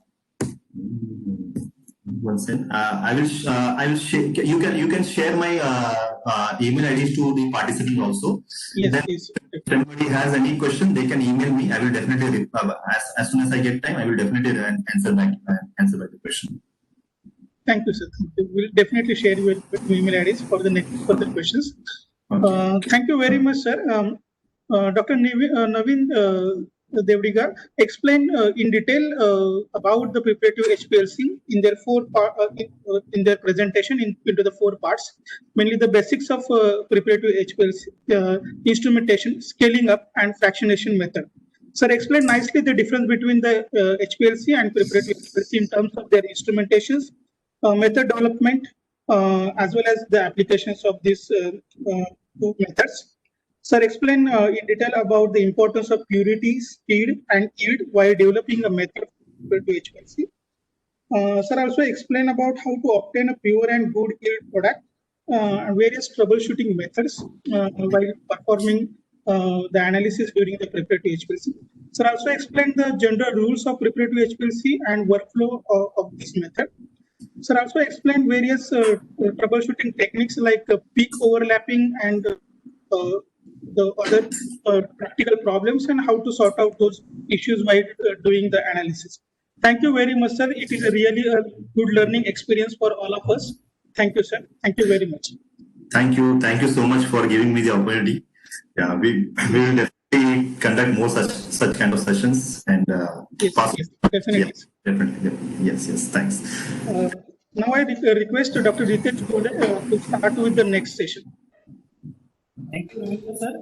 Speaker 4: One second. I will share. You can share my email IDs to the participant also. Then if anybody has any question, they can email me. I will definitely as soon as I get time, I will definitely answer back the question.
Speaker 6: Thank you, sir. We'll definitely share your email IDs for the next further questions.
Speaker 4: Okay.
Speaker 6: Thank you very much, sir. Dr. Naveen Devadiga explained in detail about the preparative HPLC in their in their presentation into the 4 parts, mainly the basics of preparative HPLC, instrumentation, scaling up, and fractionation method. Sir explained nicely the difference between the HPLC and preparative HPLC in terms of their instrumentations, method development, as well as the applications of these 2 methods. Sir explained in detail about the importance of purity, speed, and yield while developing a method to HPLC. Sir also explained about how to obtain a pure and good yield product and various troubleshooting methods while performing the analysis during the preparative HPLC. Sir also explained the general rules of preparative HPLC and workflow of this method. Sir also explained various troubleshooting techniques like peak overlapping and the other practical problems and how to sort out those issues while doing the analysis. Thank you very much, sir. It is really a good learning experience for all of us. Thank you, sir. Thank you very much.
Speaker 4: Thank you so much for giving me the opportunity. Yeah, we will definitely conduct more such kind of sessions and
Speaker 6: yes, definitely.
Speaker 4: Yeah, definitely. Yes. Thanks.
Speaker 6: Now I request Dr. Ritesh to start with the next session.
Speaker 3: Thank you, sir.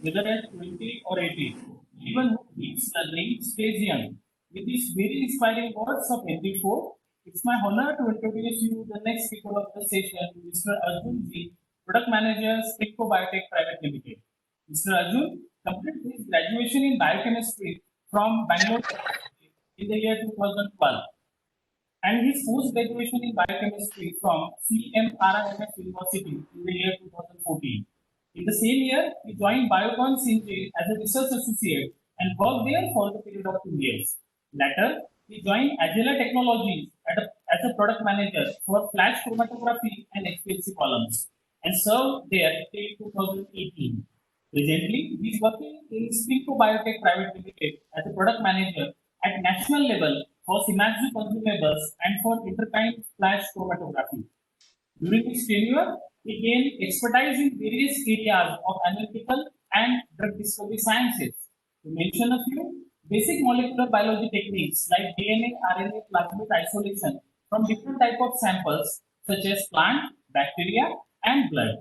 Speaker 3: Whether at 20 or 80, even it's the late stays young. With these very inspiring words of MP4, it's my honor to introduce you the next speaker of the session, Mr. ARJUN G, Product Manager, Spinco Biotech Private Limited. Mr. ARJUN completed his graduation in biochemistry from Bangalore in the year 2012. And his post-graduation in biochemistry from CMRIMS University in the year 2014. In the same year, he joined Biocon Syngene as a research associate and worked there for the period of 2 years. Later, he joined ATAL Technologies as a product manager for flash chromatography and HPLC columns. and served there till 2018. Presently, he is working in Spinco Biotech Private Limited as a product manager at national level for Shimadzu consumables and for Interchim flash chromatography. During his tenure, he gained expertise in various areas of analytical and drug discovery sciences. To mention a few, basic molecular biology techniques like DNA, RNA, plasmid isolation from different type of samples such as plant, bacteria, and blood.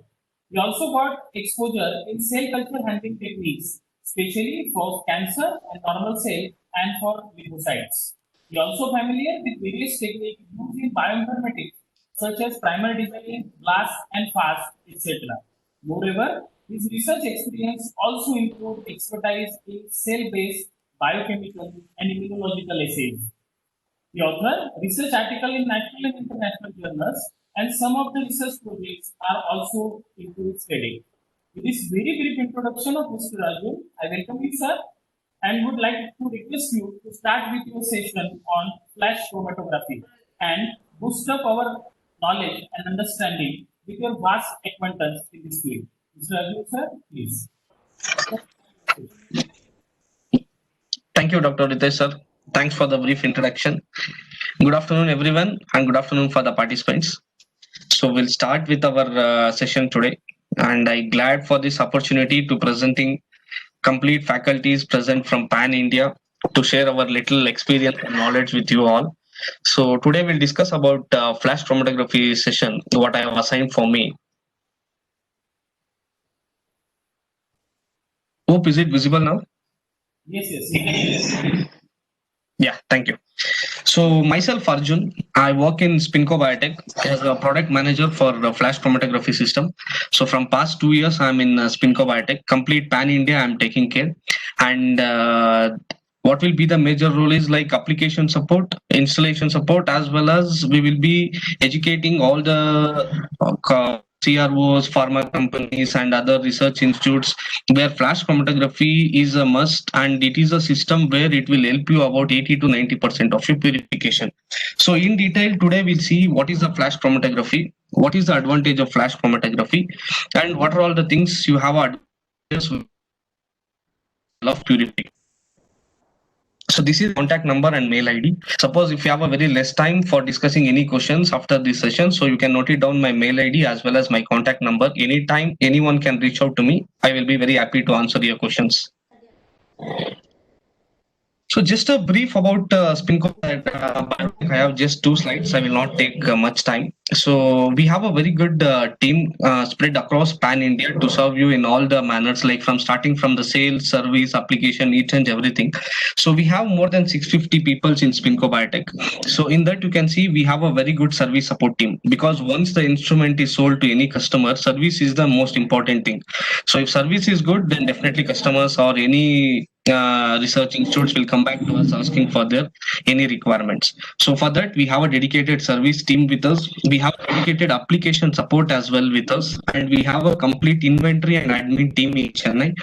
Speaker 3: He also got exposure in cell culture handling techniques, especially for cancer and normal cell and for lymphocytes. He also familiar with various techniques used in bioinformatics such as primer designing, blast and fast, etc. Moreover, his research experience also includes expertise in cell-based biochemical and immunological assays. The author research article in national and international journals, and some of the research projects are also into his study. With this very brief introduction of Mr. Arjun, I welcome you, sir, and would like to request you to start with your session on flash chromatography and boost up our knowledge and understanding with your vast acquaintance in this field. Mr. Arjun, sir, please.
Speaker 8: Thank you, Dr. Ritesh, sir. Thanks for the brief introduction. Good afternoon, everyone, and good afternoon for the participants. So we'll start with our session today, and I'm glad for this opportunity to presenting complete faculties present from Pan India to share our little experience and knowledge with you all. So today we'll discuss about flash chromatography session, what I have assigned for me. Hope is it visible now?
Speaker 3: Yes.
Speaker 8: Yeah, thank you. So myself, Arjun, I work in Spinco Biotech as a product manager for the flash chromatography system. So from past 2 years, I'm in Spinco Biotech, complete Pan India, I'm taking care. And what will be the major role is like application support, installation support, as well as we will be educating all the CROs, pharma companies, and other research institutes where flash chromatography is a must, and it is a system where it will help you about 80 to 90% of your purification. So in detail, today we'll see what is the flash chromatography, what is the advantage of flash chromatography, and what are all the things you have advantages of purification. So this is contact number and mail ID. Suppose if you have a very less time for discussing any questions after this session, so you can note it down my mail ID as well as my contact number. Anytime anyone can reach out to me. I will be very happy to answer your questions. So just a brief about Spinco. I have just 2 slides. I will not take much time. So we have a very good team spread across Pan India to serve you in all the manners, like from starting from the sales, service, application, each and everything. So we have more than 650 people in Spinco Biotech. So in that you can see we have a very good service support team, because once the instrument is sold to any customer, service is the most important thing. So if service is good, then definitely customers or any research institutes will come back to us asking for their any requirements. So for that we have a dedicated service team with us. We have dedicated application support as well with us, and we have a complete inventory and admin team in Chennai.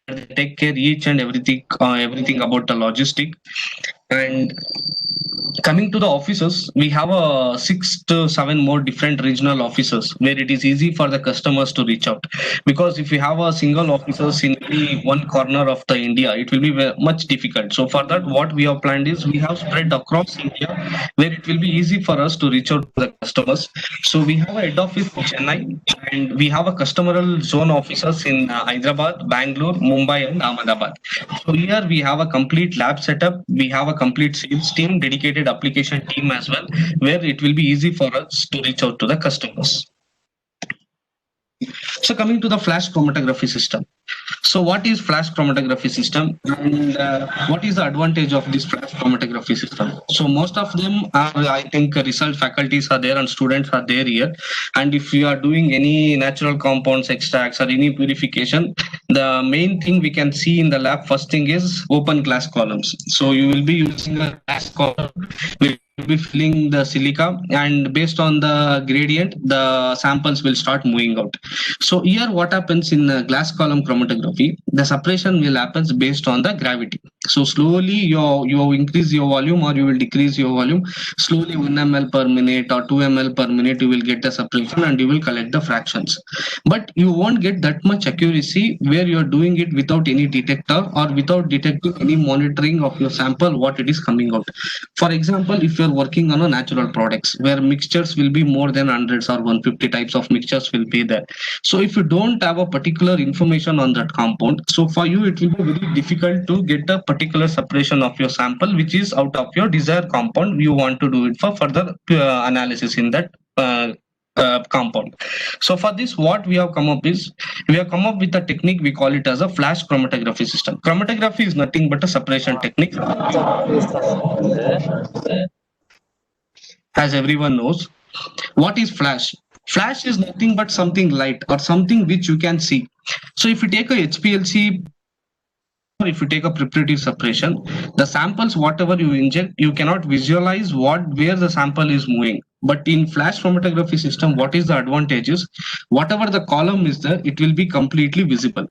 Speaker 8: They take care each and everything about the logistic. And coming to the offices, we have 6 to 7 more different regional offices where it is easy for the customers to reach out. Because if we have a single offices in only one corner of the India, it will be very much difficult. So for that, what we have planned is we have spread across India where it will be easy for us to reach out to the customers. So we have a head office in Chennai, and we have a customer zone offices in Hyderabad, Bangalore, Mumbai, and Ahmedabad. So here we have a complete lab setup. We have a complete sales team, dedicated application team as well, where it will be easy for us to reach out to the customers. So coming to the flash chromatography system. So what is flash chromatography system, and what is the advantage of this flash chromatography system? So most of them are, I think, research faculties are there and students are there here. And if you are doing any natural compounds, extracts, or any purification, the main thing we can see in the lab first thing is open glass columns. So you will be using a glass column, will be filling the silica, and based on the gradient, the samples will start moving out. So here what happens in glass column chromatography, the separation will happen based on the gravity. So slowly you increase your volume or you will decrease your volume. Slowly 1 ml per minute or 2 ml per minute you will get the separation and you will collect the fractions. But you won't get that much accuracy where you are doing it without any detector or without detecting any monitoring of your sample what it is coming out. For example, if you are working on a natural products where mixtures will be more than hundreds or 150 types of mixtures will be there. So if you don't have a particular information on that compound, so for you it will be very difficult to get a particular separation of your sample which is out of your desired compound. You want to do it for further analysis in that compound. So for this, what we have come up is we have come up with a technique, we call it as a flash chromatography system. Chromatography is nothing but a separation technique. As everyone knows, what is flash? Flash is nothing but something light or something which you can see. So if you take a HPLC, or if you take a preparative separation, the samples whatever you inject, you cannot visualize where the sample is moving. But in flash chromatography system, what is the advantage is whatever the column is there, it will be completely visible.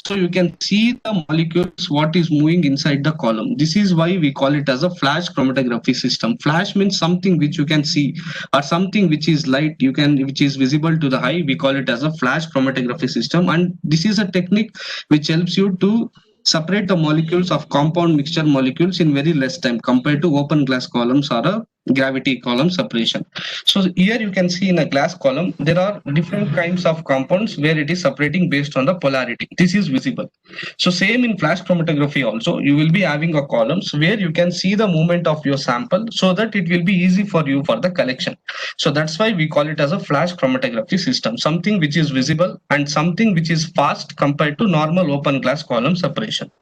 Speaker 8: So you can see the molecules what is moving inside the column. This is why we call it as a flash chromatography system. Flash means something which you can see or something which is light which is visible to the eye. We call it as a flash chromatography system, and this is a technique which helps you to separate the molecules of compound mixture molecules in very less time compared to open glass columns or a gravity column separation. So here you can see in a glass column there are different kinds of compounds where it is separating based on the polarity. This is visible. So same in flash chromatography also, you will be having a columns where you can see the movement of your sample so that it will be easy for you for the collection. So that's why we call it as a flash chromatography system, something which is visible and something which is fast compared to normal open glass column separation.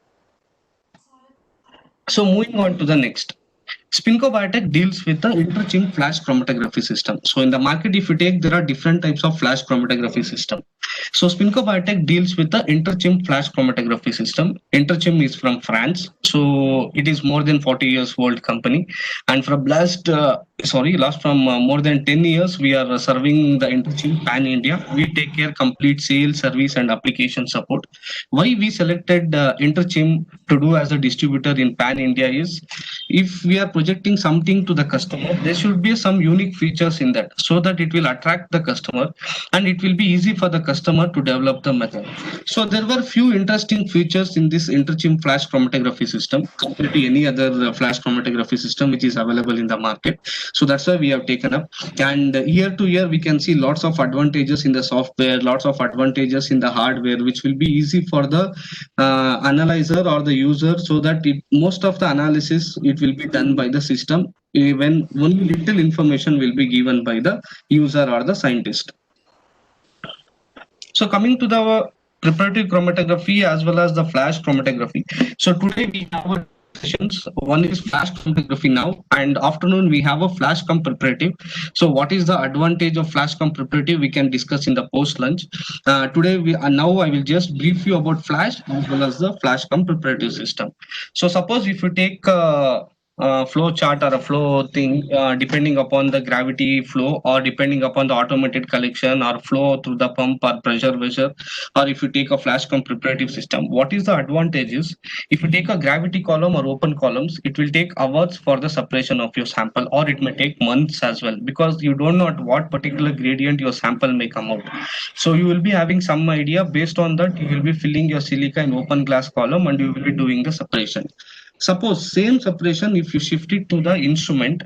Speaker 8: So moving on to the next. Spinco Biotech deals with the Interchim flash chromatography system. So in the market, if you take, there are different types of flash chromatography system. So Spinco Biotech deals with the Interchim flash chromatography system. Interchim is from France. So it is more than 40 years old company. And from more than 10 years, we are serving the Interchim pan India. We take care complete sales, service and application support. Why we selected Interchim to do as a distributor in pan India is, if we are projecting something to the customer, there should be some unique features in that so that it will attract the customer and it will be easy for the customer to develop the method. So there were few interesting features in this Interchim flash chromatography system compared to any other flash chromatography system which is available in the market. So that's why we have taken up, and year to year we can see lots of advantages in the software, lots of advantages in the hardware, which will be easy for the analyzer or the user, so that most of the analysis it will be done by the system when only little information will be given by the user or the scientist. So coming to the preparative chromatography as well as the flash chromatography. So today we have sessions. One is flash chromatography now, and afternoon we have a flash cum preparative. So what is the advantage of flash cum preparative we can discuss in the post lunch. Today now I will just brief you about flash as well as the flash cum preparative system. So suppose if you take flow chart or a flow thing, depending upon the gravity flow or depending upon the automated collection or flow through the pump or pressure vessel, or if you take a flash cum preparative system, what is the advantages? If you take a gravity column or open columns, it will take hours for the separation of your sample, or it may take months as well, because you don't know at what particular gradient your sample may come out. So you will be having some idea. Based on that, you will be filling your silica in open glass column and you will be doing the separation. Suppose same separation, if you shift it to the instrument,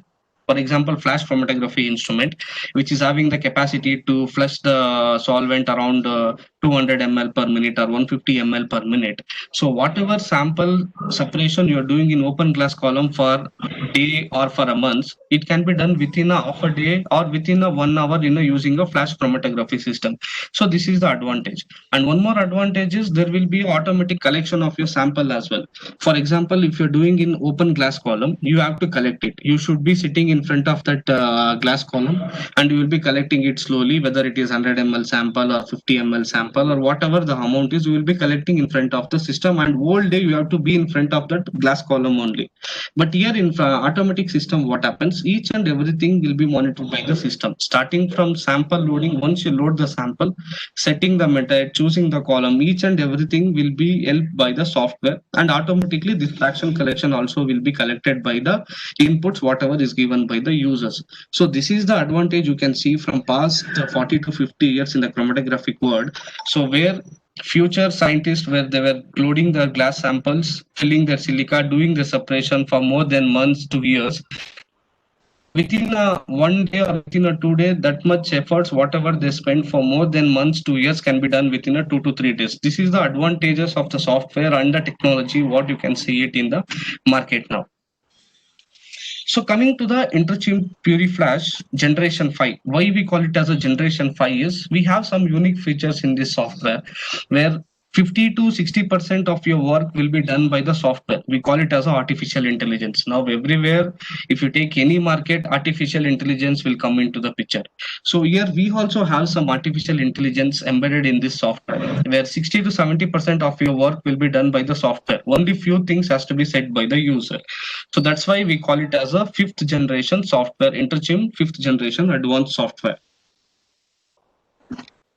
Speaker 8: for example, flash chromatography instrument, which is having the capacity to flush the solvent around 200 ml per minute or 150 ml per minute. So whatever sample separation you are doing in open glass column for a day or for a month, it can be done within a half a day or within a 1 hour using a flash chromatography system. So this is the advantage. And one more advantage is there will be automatic collection of your sample as well. For example, if you're doing in open glass column, you have to collect it. You should be sitting in front of that glass column and you will be collecting it slowly, whether it is 100 ml sample or 50 ml sample sample or whatever the amount is, you will be collecting in front of the system, and whole day you have to be in front of that glass column only. But here in automatic system, what happens, each and everything will be monitored by the system, starting from sample loading. Once you load the sample, setting the meta, choosing the column, each and everything will be helped by the software, and automatically this fraction collection also will be collected by the inputs whatever is given by the users. So this is the advantage you can see from past 40 to 50 years in the chromatographic world. So where future scientists, where they were loading their glass samples, filling their silica, doing the separation for more than months to years, within a 1 day or within a 2 day, that much efforts whatever they spend for more than months to years can be done within a 2 to 3 days. This is the advantages of the software and the technology what you can see it in the market now. So coming to the Interchim PuriFlash Generation 5, why we call it as a Generation 5 is we have some unique features in this software where 50 to 60% of your work will be done by the software. We call it as artificial intelligence. Now everywhere, if you take any market, artificial intelligence will come into the picture. So here we also have some artificial intelligence embedded in this software, where 60 to 70% of your work will be done by the software. Only few things has to be said by the user. So that's why we call it as a 5th generation software, Interchim 5th generation advanced software.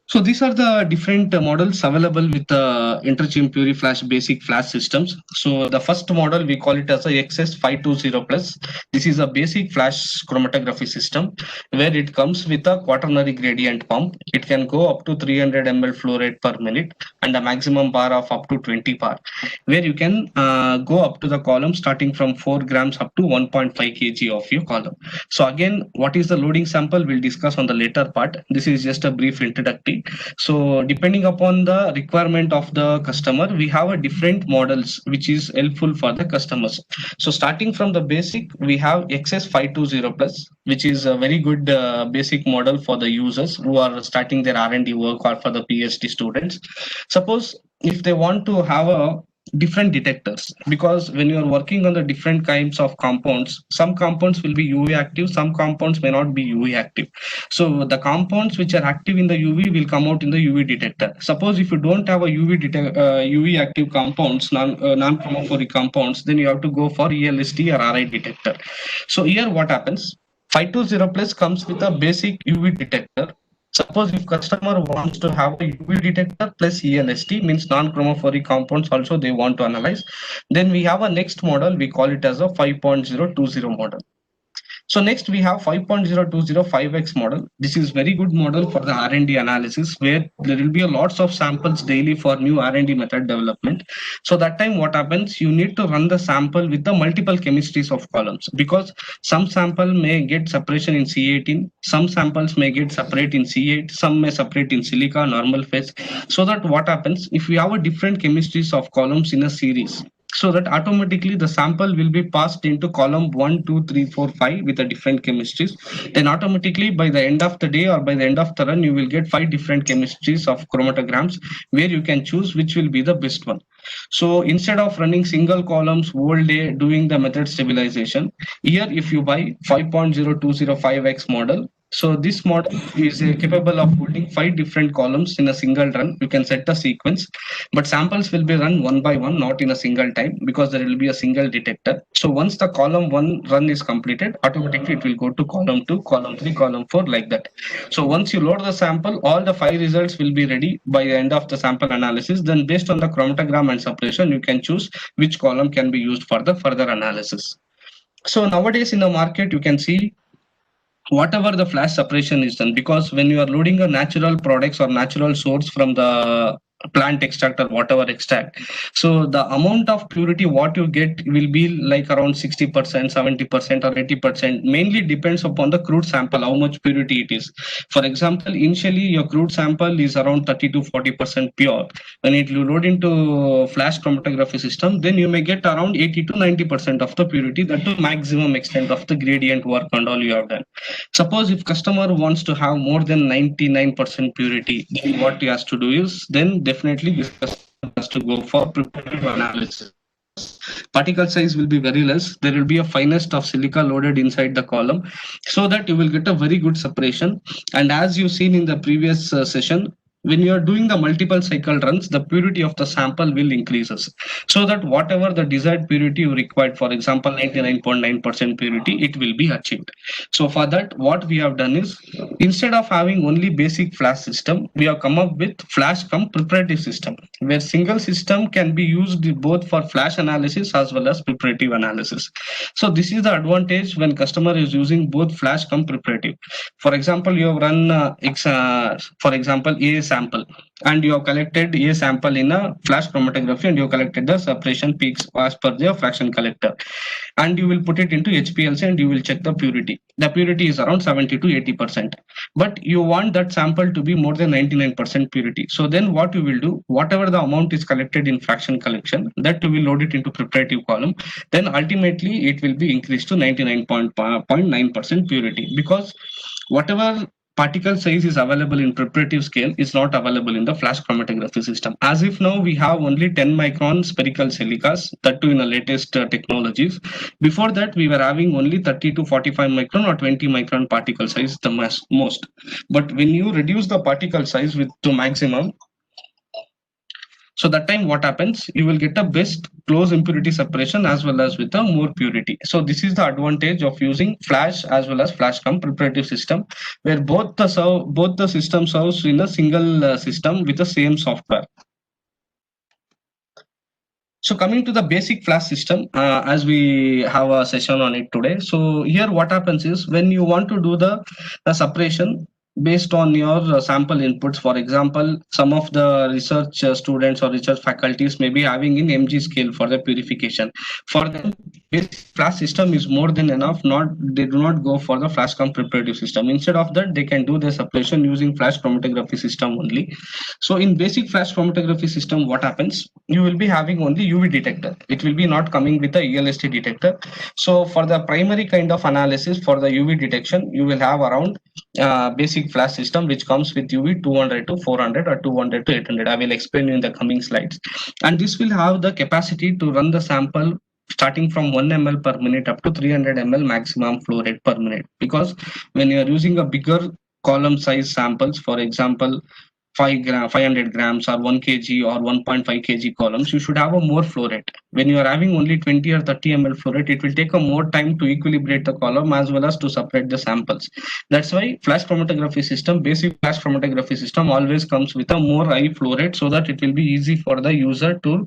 Speaker 8: So these are the different models available with the Interchim PuriFlash basic flash systems. So the first model we call it as a XS520 Plus. This is a basic flash chromatography system where it comes with a quaternary gradient pump. It can go up to 300 ml flow rate per minute and a maximum bar of up to 20 bar, where you can go up to the column starting from 4 grams up to 1.5 kg of your column. So again, what is the loading sample we'll discuss on the later part. This is just a brief introductory. So depending upon the requirement of the customer, we have a different models which is helpful for the customers. So starting from the basic, we have XS520 Plus, which is a very good basic model for the users who are starting their R&D work or for the PhD students. Suppose if they want to have a different detectors, because when you are working on the different kinds of compounds, some compounds will be UV active, some compounds may not be UV active. So the compounds which are active in the UV will come out in the UV detector. Suppose if you don't have a UV active compounds, non-chromophoric compounds, then you have to go for ELST or RI detector. So here what happens, 520 Plus comes with a basic UV detector. Suppose if customer wants to have a UV detector plus ELST, means non-chromophoric compounds also they want to analyze, then we have a next model, we call it as a 5.020 model. So next we have 5.020 model. This is very good model for the R&D analysis, where there will be a lots of samples daily for new R&D method development. So that time what happens, you need to run the sample with the multiple chemistries of columns, because some sample may get separation in C18, some samples may get separate in C8, some may separate in silica, normal phase. So that what happens, if we have a different chemistries of columns in a series, so that automatically the sample will be passed into column 1, 2, 3, 4, 5 with the different chemistries. Then automatically by the end of the day or by the end of the run, you will get 5 different chemistries of chromatograms, where you can choose which will be the best one. So instead of running single columns whole day doing the method stabilization, here if you buy 5.020 model, so this model is capable of holding 5 different columns in a single run. You can set the sequence, but samples will be run one by one, not in a single time, because there will be a single detector. So once the column 1 run is completed, automatically it will go to column 2, column 3, column 4, like that. So once you load the sample, all the 5 results will be ready by the end of the sample analysis. Then based on the chromatogram and separation, you can choose which column can be used for the further analysis. So nowadays in the market, you can see whatever the flash separation is done, because when you are loading a natural products or natural source from the plant extract or whatever extract, so the amount of purity what you get will be like around 60%, 70% or 80%. Mainly depends upon the crude sample, how much purity it is. For example, initially your crude sample is around 30 to 40% pure. When it you load into flash chromatography system, then you may get around 80 to 90% of the purity, that to maximum extent of the gradient work and all you have done. Suppose if customer wants to have more than 99% purity, then what he has to do is, then definitely this customer has to go for preparative analysis. Particle size will be very less. There will be a finest of silica loaded inside the column, so that you will get a very good separation. And as you've seen in the previous session, when you are doing the multiple cycle runs, the purity of the sample will increases. So that whatever the desired purity you required, for example, 99.9% purity, it will be achieved. So for that, what we have done is, instead of having only basic flash system, we have come up with flash cum preparative system, where single system can be used both for flash analysis as well as preparative analysis. So this is the advantage when customer is using both flash cum preparative. For example, you have run for example A sample, and you have collected A sample in a flash chromatography, and you have collected the separation peaks as per the fraction collector, and you will put it into HPLC and you will check the purity. The purity is around 70 to 80%, but you want that sample to be more than 99% purity. So then what you will do, whatever the amount is collected in fraction collection, that you will load it into preparative column. Then ultimately it will be increased to 99.9% purity, because whatever particle size is available in preparative scale is not available in the flash chromatography system. As if now we have only 10 micron spherical silicas, that too in the latest technologies. Before that, we were having only 30 to 45 micron or 20 micron particle size the most. But when you reduce the particle size to maximum, so that time what happens, you will get a best close impurity separation as well as with a more purity. So this is the advantage of using flash as well as flash cum preparative system, where both the system serves in a single system with the same software. So coming to the basic flash system, as we have a session on it today. So here what happens is, when you want to do the separation based on your sample inputs, for example, some of the research students or research faculties may be having in mg scale for the purification. For them, basic flash system is more than enough. They do not go for the flash cum preparative system. Instead of that, they can do the separation using flash chromatography system only. So in basic flash chromatography system, what happens, you will be having only UV detector. It will be not coming with a ELST detector. So for the primary kind of analysis, for the UV detection, you will have around basic flash system, which comes with UV 200 to 400 or 200 to 800. I will explain in the coming slides. And this will have the capacity to run the sample starting from 1 ml per minute up to 300 ml maximum flow rate per minute. Because when you are using a bigger column size samples, for example, 500 grams or 1 kg or 1.5 kg columns, you should have a more flow rate. When you are having only 20 or 30 ml flow rate, it will take a more time to equilibrate the column as well as to separate the samples. That's why flash chromatography system, basic flash chromatography system, always comes with a more high flow rate, so that it will be easy for the user to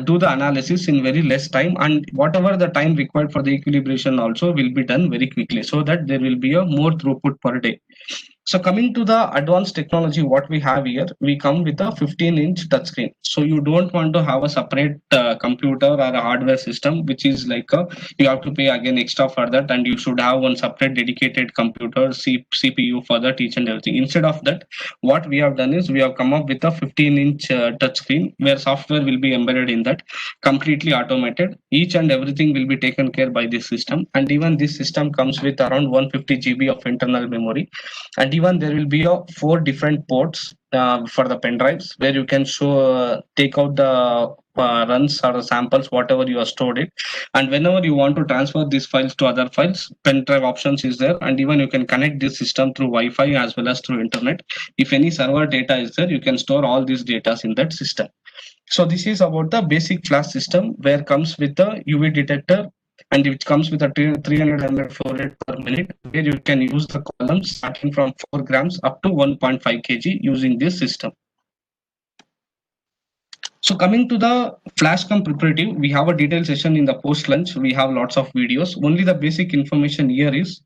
Speaker 8: do the analysis in very less time, and whatever the time required for the equilibration also will be done very quickly, so that there will be a more throughput per day. So coming to the advanced technology, what we have here, we come with a 15-inch touchscreen. So you don't want to have a separate computer or a hardware system, which is like you have to pay again extra for that, and you should have one separate dedicated computer, CPU for that, each and everything. Instead of that, what we have done is, we have come up with a 15-inch touchscreen, where software will be embedded in that, completely automated. Each and everything will be taken care by this system, and even this system comes with around 150 GB of internal memory. And even there will be 4 different ports for the pen drives, where you can take out the runs or the samples, whatever you have stored it, and whenever you want to transfer these files to other files, pen drive options is there. And even you can connect this system through Wi-Fi as well as through internet. If any server data is there, you can store all these data in that system. So this is about the basic flash system, where comes with the UV detector, and it comes with a 300 ml flow rate per minute, where you can use the columns starting from 4 grams up to 1.5 kg using this system. So coming to the flash cum preparative, we have a detailed session in the post lunch. We have lots of videos. Only the basic information here is,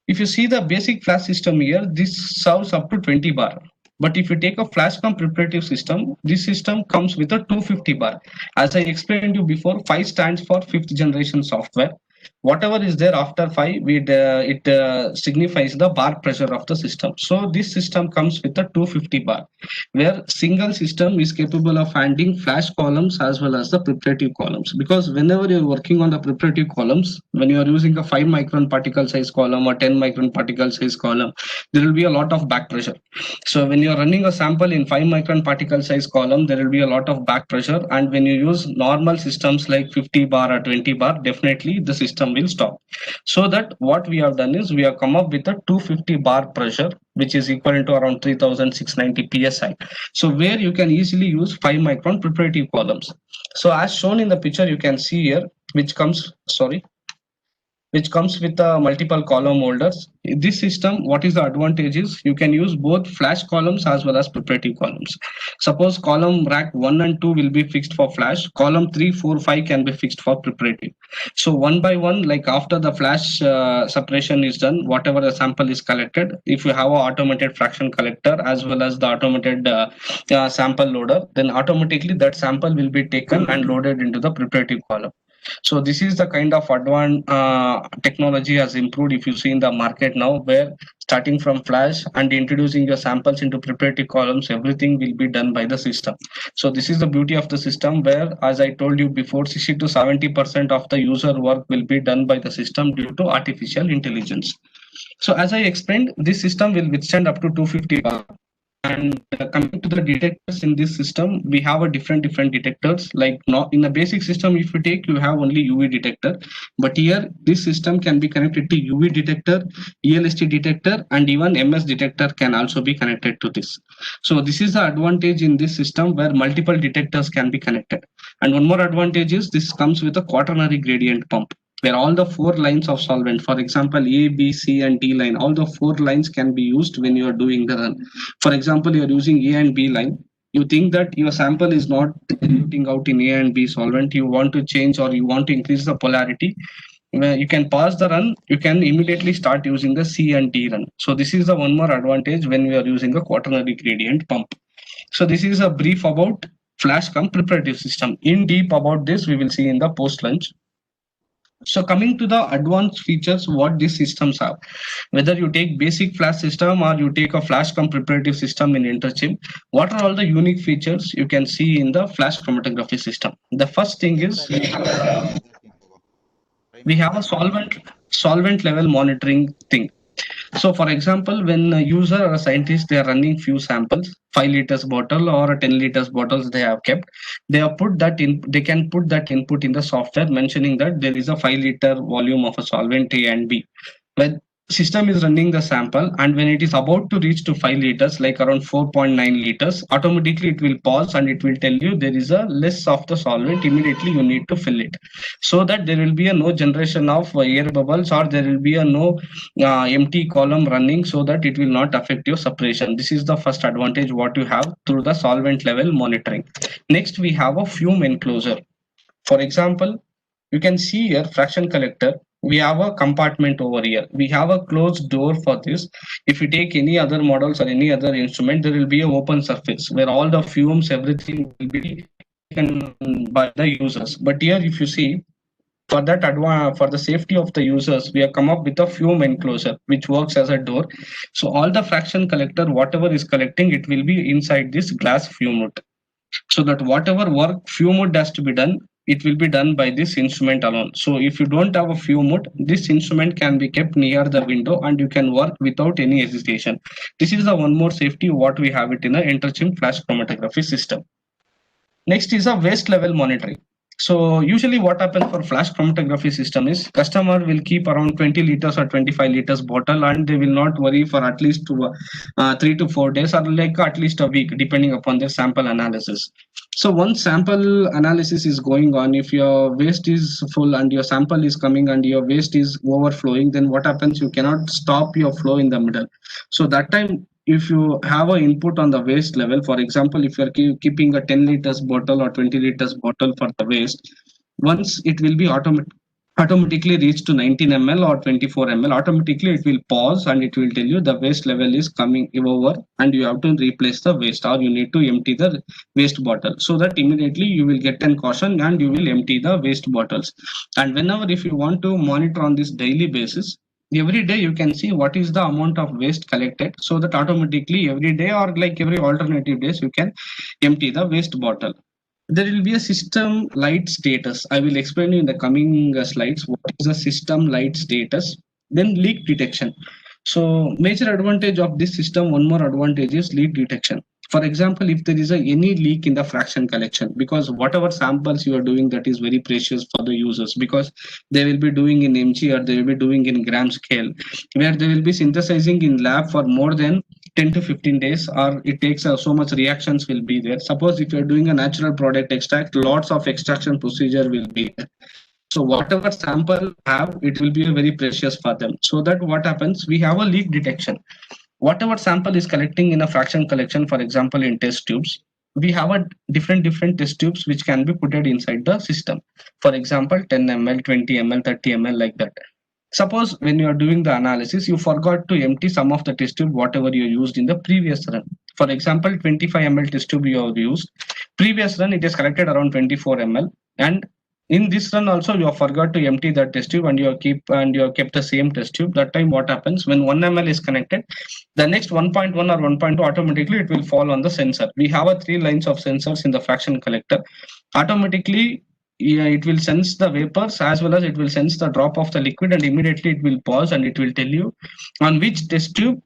Speaker 8: if you see the basic flash system here, this serves up to 20 bar. But if you take a flash cum preparative system, this system comes with a 250 bar. As I explained to you before, 5 stands for 5th generation software. Whatever is there after 5, it signifies the bar pressure of the system. So this system comes with a 250 bar, where single system is capable of handling flash columns as well as the preparative columns. Because whenever you're working on the preparative columns, when you are using a 5 micron particle size column or 10 micron particle size column, there will be a lot of back pressure. So when you're running a sample in 5 micron particle size column, there will be a lot of back pressure. And when you use normal systems like 50 bar or 20 bar, definitely the system will stop. So that what we have done is, we have come up with a 250 bar pressure, which is equivalent to around 3690 psi. So where you can easily use 5 micron preparative columns. So as shown in the picture, you can see here, which comes with multiple column holders. In this system, what is the advantage is you can use both flash columns as well as preparative columns. Suppose column rack 1 and 2 will be fixed for flash, column 3, 4, 5 can be fixed for preparative. So one by one, like after the flash separation is done, whatever the sample is collected, if you have an automated fraction collector as well as the automated sample loader, then automatically that sample will be taken and loaded into the preparative column. So this is the kind of advanced technology has improved if you see in the market now, where starting from flash and introducing your samples into preparative columns, everything will be done by the system. So this is the beauty of the system, where, as I told you before, 60 to 70% of the user work will be done by the system due to artificial intelligence. So as I explained, this system will withstand up to 250 bar. And coming to the detectors in this system, we have a different detectors. Like not in the basic system, if you take, you have only UV detector, but here this system can be connected to UV detector, ELST detector, and even MS detector can also be connected to this. So this is the advantage in this system, where multiple detectors can be connected. And one more advantage is this comes with a quaternary gradient pump, where all the 4 lines of solvent, for example, A, B, C, and D line, all the 4 lines can be used when you are doing the run. For example, you are using A and B line. You think that your sample is not diluting out in A and B solvent. You want to change or you want to increase the polarity. You can pause the run. You can immediately start using the C and D run. So this is the one more advantage when we are using a quaternary gradient pump. So this is a brief about flash cum preparative system. In deep about this, we will see in the post lunch. So coming to the advanced features, what these systems have, whether you take basic flash system or you take a flash cum preparative system in Interchim, what are all the unique features you can see in the flash chromatography system? The first thing is we have a solvent level monitoring thing. So for example, when a user or a scientist, they are running few samples, 5 liters bottle or a 10 liters bottles they have kept, they have put that in, they can put that input in the software mentioning that there is a 5 liter volume of a solvent A and B. When system is running the sample, and when it is about to reach to 5 liters, like around 4.9 liters, automatically it will pause and it will tell you there is a less of the solvent, immediately you need to fill it, so that there will be a no generation of air bubbles, or there will be a no empty column running, so that it will not affect your separation. This is the first advantage what you have through the solvent level monitoring. Next, we have a fume enclosure. For example, you can see here fraction collector, we have a compartment over here, we have a closed door for this. If you take any other models or any other instrument, there will be an open surface where all the fumes, everything will be taken by the users. But here, if you see, for that for the safety of the users, we have come up with a fume enclosure which works as a door. So all the fraction collector, whatever is collecting, it will be inside this glass fume hood, so that whatever work fume hood has to be done, it will be done by this instrument alone. So if you don't have a fume hood, this instrument can be kept near the window and you can work without any hesitation. This is the one more safety what we have it in the Interchim flash chromatography system. Next is a waste level monitoring. So usually what happens for flash chromatography system is customer will keep around 20 liters or 25 liters bottle, and they will not worry for at least 3 to 4 days, or like at least a week, depending upon their sample analysis. So once sample analysis is going on, if your waste is full and your sample is coming and your waste is overflowing, then what happens? You cannot stop your flow in the middle. So that time, if you have an input on the waste level, for example, if you're keeping a 10 liters bottle or 20 liters bottle for the waste, once it will be automatically reach to 19 ml or 24 ml, automatically it will pause and it will tell you the waste level is coming over and you have to replace the waste, or you need to empty the waste bottle, so that immediately you will get an caution and you will empty the waste bottles. And whenever, if you want to monitor on this daily basis, every day you can see what is the amount of waste collected, so that automatically every day or like every alternative days you can empty the waste bottle. There will be a system light status. I will explain in the coming slides what is a system light status. Then leak detection. So major advantage of this system, one more advantage is leak detection. For example, if there is any leak in the fraction collection, because whatever samples you are doing, that is very precious for the users, because they will be doing in mg or they will be doing in gram scale, where they will be synthesizing in lab for more than 10 to 15 days, or it takes so much reactions will be there. Suppose if you're doing a natural product extract, lots of extraction procedure will be there. So whatever sample have, it will be very precious for them. So that what happens, we have a leak detection. Whatever sample is collecting in a fraction collection, for example, in test tubes, we have a different test tubes which can be put inside the system. For example, 10 ml, 20 ml, 30 ml, like that. Suppose when you are doing the analysis, you forgot to empty some of the test tube, whatever you used in the previous run. For example, 25 ml test tube you have used. Previous run, it is collected around 24 ml. And in this run also, you have forgot to empty that test tube and you have kept the same test tube. That time what happens, when 1 ml is connected, the next 1.1 or 1.2 automatically it will fall on the sensor. We have a 3 lines of sensors in the fraction collector. Automatically, it will sense the vapors as well as it will sense the drop of the liquid, and immediately it will pause and it will tell you on which test tube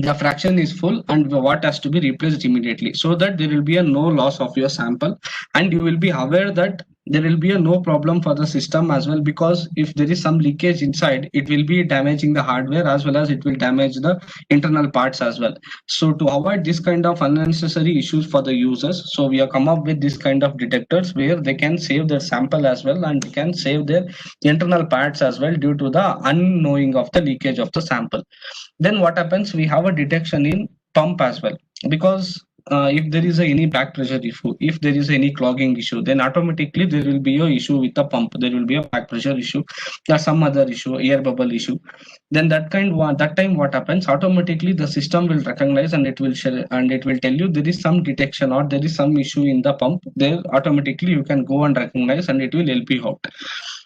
Speaker 8: the fraction is full and what has to be replaced immediately, so that there will be a no loss of your sample, and you will be aware that there will be a no problem for the system as well, because if there is some leakage inside, it will be damaging the hardware as well as it will damage the internal parts as well. So to avoid this kind of unnecessary issues for the users, so we have come up with this kind of detectors where they can save their sample as well and they can save their internal parts as well due to the unknowing of the leakage of the sample. Then what happens, we have a detection in pump as well, because if there is any back pressure issue, if there is any clogging issue, then automatically there will be a issue with the pump. There will be a back pressure issue or some other issue, air bubble issue. Then that time what happens, automatically the system will recognize and it will share, and it will tell you there is some detection or there is some issue in the pump. There automatically you can go and recognize and it will help you out.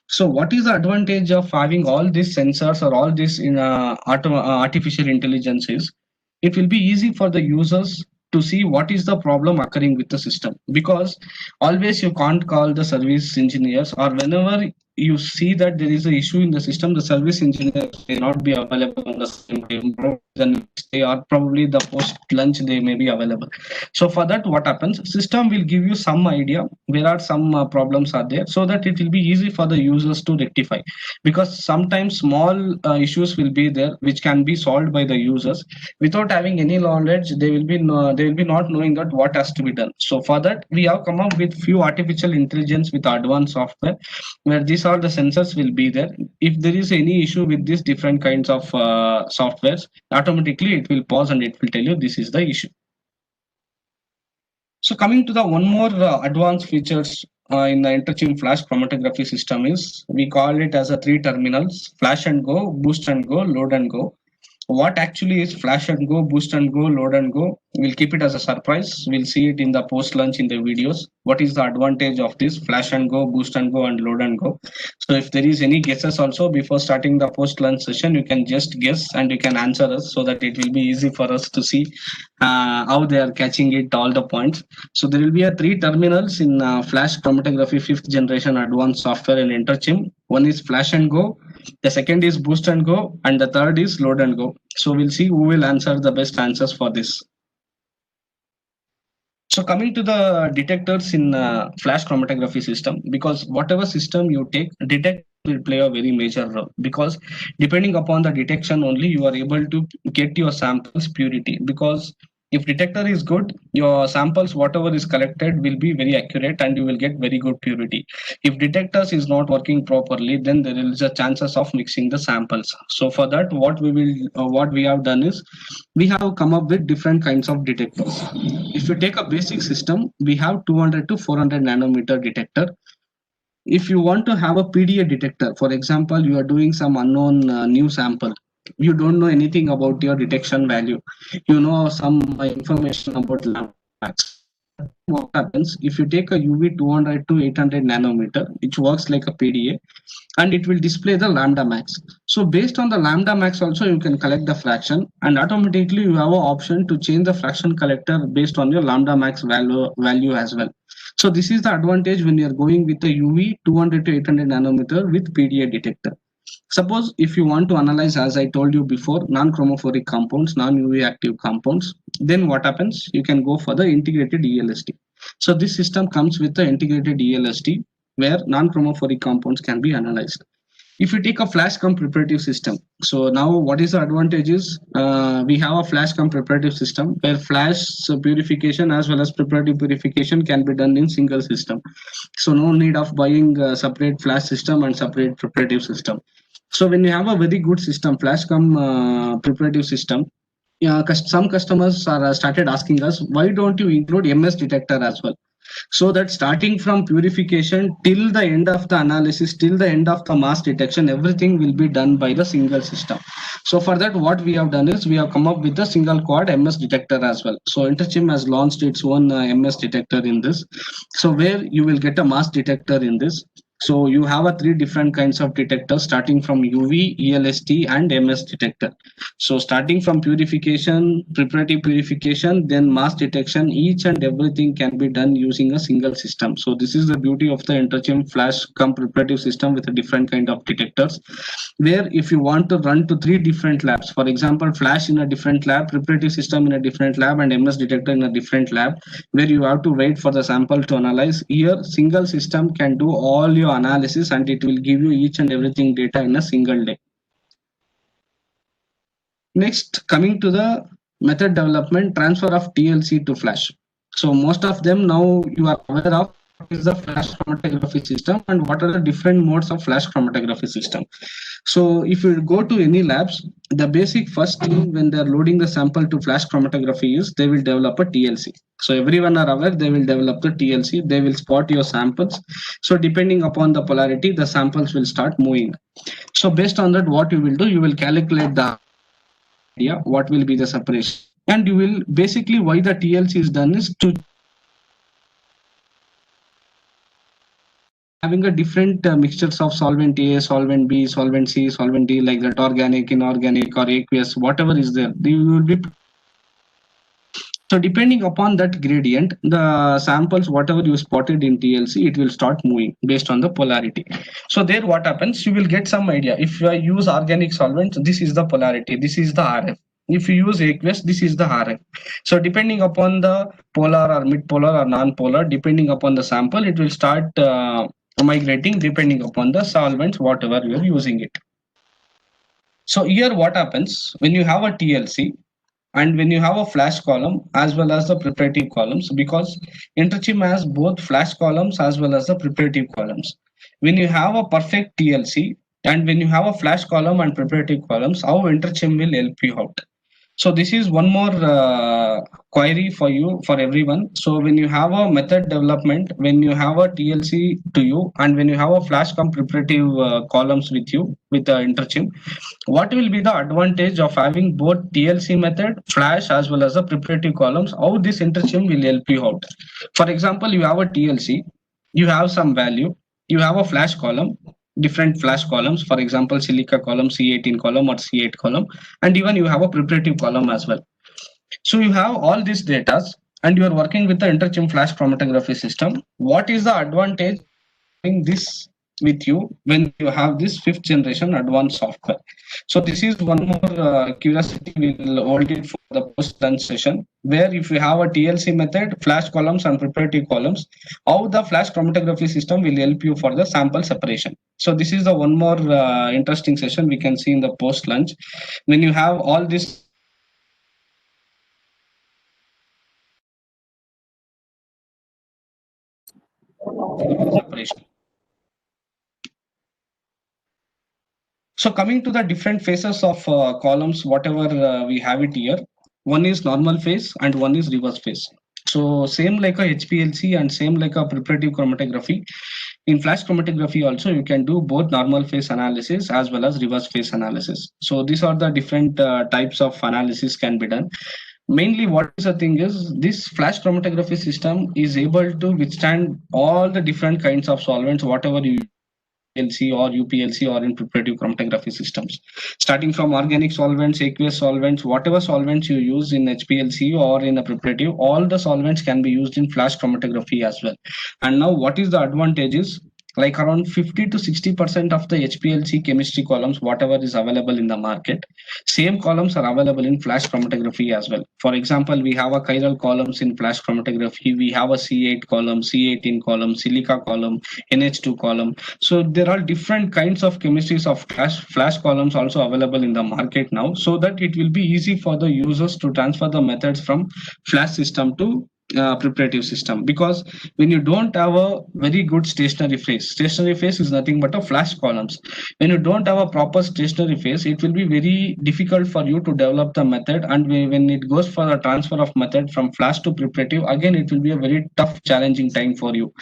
Speaker 8: So what is the advantage of having all these sensors or all this in artificial intelligence is, it will be easy for the users to see what is the problem occurring with the system, because always you can't call the service engineers, or whenever you see that there is an issue in the system, the service engineers may not be available on the same day, or probably the post lunch they may be available. So for that what happens, system will give you some idea where are some problems are there, so that it will be easy for the users to rectify, because sometimes small issues will be there which can be solved by the users without having any knowledge. They will be not knowing that what has to be done. So for that we have come up with few artificial intelligence with advanced software, where these are the sensors will be there. If there is any issue with these different kinds of softwares, automatically it will pause and it will tell you this is the issue. So coming to the one more advanced features in the Interchim flash chromatography system is, we call it as a 3 terminals: flash and go, boost and go, load and go. What actually is flash and go, boost and go, load and go? We'll keep it as a surprise. We'll see it in the post lunch in the videos. What is the advantage of this flash and go, boost and go, and load and go? So if there is any guesses also before starting the post lunch session, you can just guess and you can answer us, so that it will be easy for us to see how they are catching it, all the points. So there will be a 3 terminals in flash chromatography 5th generation advanced software in Interchim. One is flash and go, the second is boost and go, and the third is load and go. So we'll see who will answer the best answers for this. So coming to the detectors in flash chromatography system, because whatever system you take, detect will play a very major role, because depending upon the detection only you are able to get your samples purity. Because if detector is good, your samples whatever is collected will be very accurate and you will get very good purity. If detectors is not working properly, then there is a chances of mixing the samples. So for that what we have done is, we have come up with different kinds of detectors. If you take a basic system, we have 200 to 400 nanometer detector. If you want to have a PDA detector, for example, you are doing some unknown new sample, you don't know anything about your detection value, you know some information about lambda max. What happens, if you take a UV 200 to 800 nanometer, which works like a PDA, and it will display the lambda max. So based on the lambda max also you can collect the fraction, and automatically you have an option to change the fraction collector based on your lambda max value as well. So this is the advantage when you are going with the UV 200 to 800 nanometer with PDA detector. Suppose if you want to analyze, as I told you before, non-chromophoric compounds, non-UV active compounds, then what happens? You can go for the integrated ELST. So this system comes with the integrated ELST where non-chromophoric compounds can be analyzed. If you take a flash cum preparative system, so now what is the advantage is we have a flash cum preparative system where flash purification as well as preparative purification can be done in single system. So no need of buying a separate flash system and separate preparative system. So when you have a very good system, flash cum preparative system, some customers are started asking us, why don't you include MS detector as well? So that starting from purification till the end of the analysis, till the end of the mass detection, everything will be done by the single system. So for that, what we have done is we have come up with a single quad MS detector as well. So Interchim has launched its own MS detector in this. So where you will get a mass detector in this. So you have a 3 different kinds of detectors starting from UV, ELST and MS detector. So starting from purification, preparative purification, then mass detection, each and everything can be done using a single system. So this is the beauty of the Interchim flash cum preparative system with a different kind of detectors, where if you want to run to 3 different labs, for example, flash in a different lab, preparative system in a different lab and MS detector in a different lab, where you have to wait for the sample to analyze, here single system can do all your analysis and it will give you each and everything data in a single day. Next, coming to the method development, transfer of TLC to flash. So most of them now you are aware of what is the flash chromatography system and what are the different modes of flash chromatography system. So if you go to any labs, the basic first thing when they are loading the sample to flash chromatography is they will develop a TLC. So everyone are aware they will develop the TLC, they will spot your samples. So depending upon the polarity, the samples will start moving. So based on that, what you will do, you will calculate the idea, what will be the separation. And you will basically why the TLC is done is to having a different mixtures of solvent A, solvent B, solvent C, solvent D, like that organic, inorganic or aqueous, whatever is there, you will be. So depending upon that gradient, the samples, whatever you spotted in TLC, it will start moving based on the polarity. So there what happens, you will get some idea. If you use organic solvents, this is the polarity, this is the RF. If you use aqueous, this is the RF. So depending upon the polar or mid-polar or non-polar, depending upon the sample, it will start migrating depending upon the solvents, whatever you are using it. So here what happens, when you have a TLC, and when you have a flash column as well as the preparative columns, because Interchim has both flash columns as well as the preparative columns. When you have a perfect TLC and when you have a flash column and preparative columns, how Interchim will help you out. So this is one more query for you, for everyone. So when you have a method development, when you have a TLC to you, and when you have a flash cum preparative columns with you with the Interchim, what will be the advantage of having both TLC method, flash as well as the preparative columns? How this Interchim will help you out? For example, you have a TLC, you have some value, you have a flash column, different flash columns, for example, silica column, C18 column or C8 column, and even you have a preparative column as well. So you have all these data and you are working with the Interchim flash chromatography system. What is the advantage in this with you when you have this 5th generation advanced software? So this is one more curiosity we will hold it for the post-lunch session, where if you have a TLC method, flash columns and preparative columns, how the flash chromatography system will help you for the sample separation. So this is the one more interesting session we can see in the post-lunch. When you have all this separation. So coming to the different phases of columns, whatever we have it here, one is normal phase and one is reverse phase. So same like a HPLC and same like a preparative chromatography. In flash chromatography also you can do both normal phase analysis as well as reverse phase analysis. So these are the different types of analysis can be done. Mainly what is the thing is this flash chromatography system is able to withstand all the different kinds of solvents, whatever you LC or UPLC or in preparative chromatography systems. Starting from organic solvents, aqueous solvents, whatever solvents you use in HPLC or in a preparative, all the solvents can be used in flash chromatography as well. And now what is the advantage is like around 50 to 60% of the HPLC chemistry columns, whatever is available in the market, same columns are available in flash chromatography as well. For example, we have a chiral columns in flash chromatography, we have a C8 column, C18 column, silica column, NH2 column. So there are different kinds of chemistries of flash columns also available in the market now, so that it will be easy for the users to transfer the methods from flash system to preparative system. Because when you don't have a very good stationary phase is nothing but a flash columns. When you don't have a proper stationary phase, it will be very difficult for you to develop the method, and when it goes for the transfer of method from flash to preparative, again it will be a very tough challenging time for you.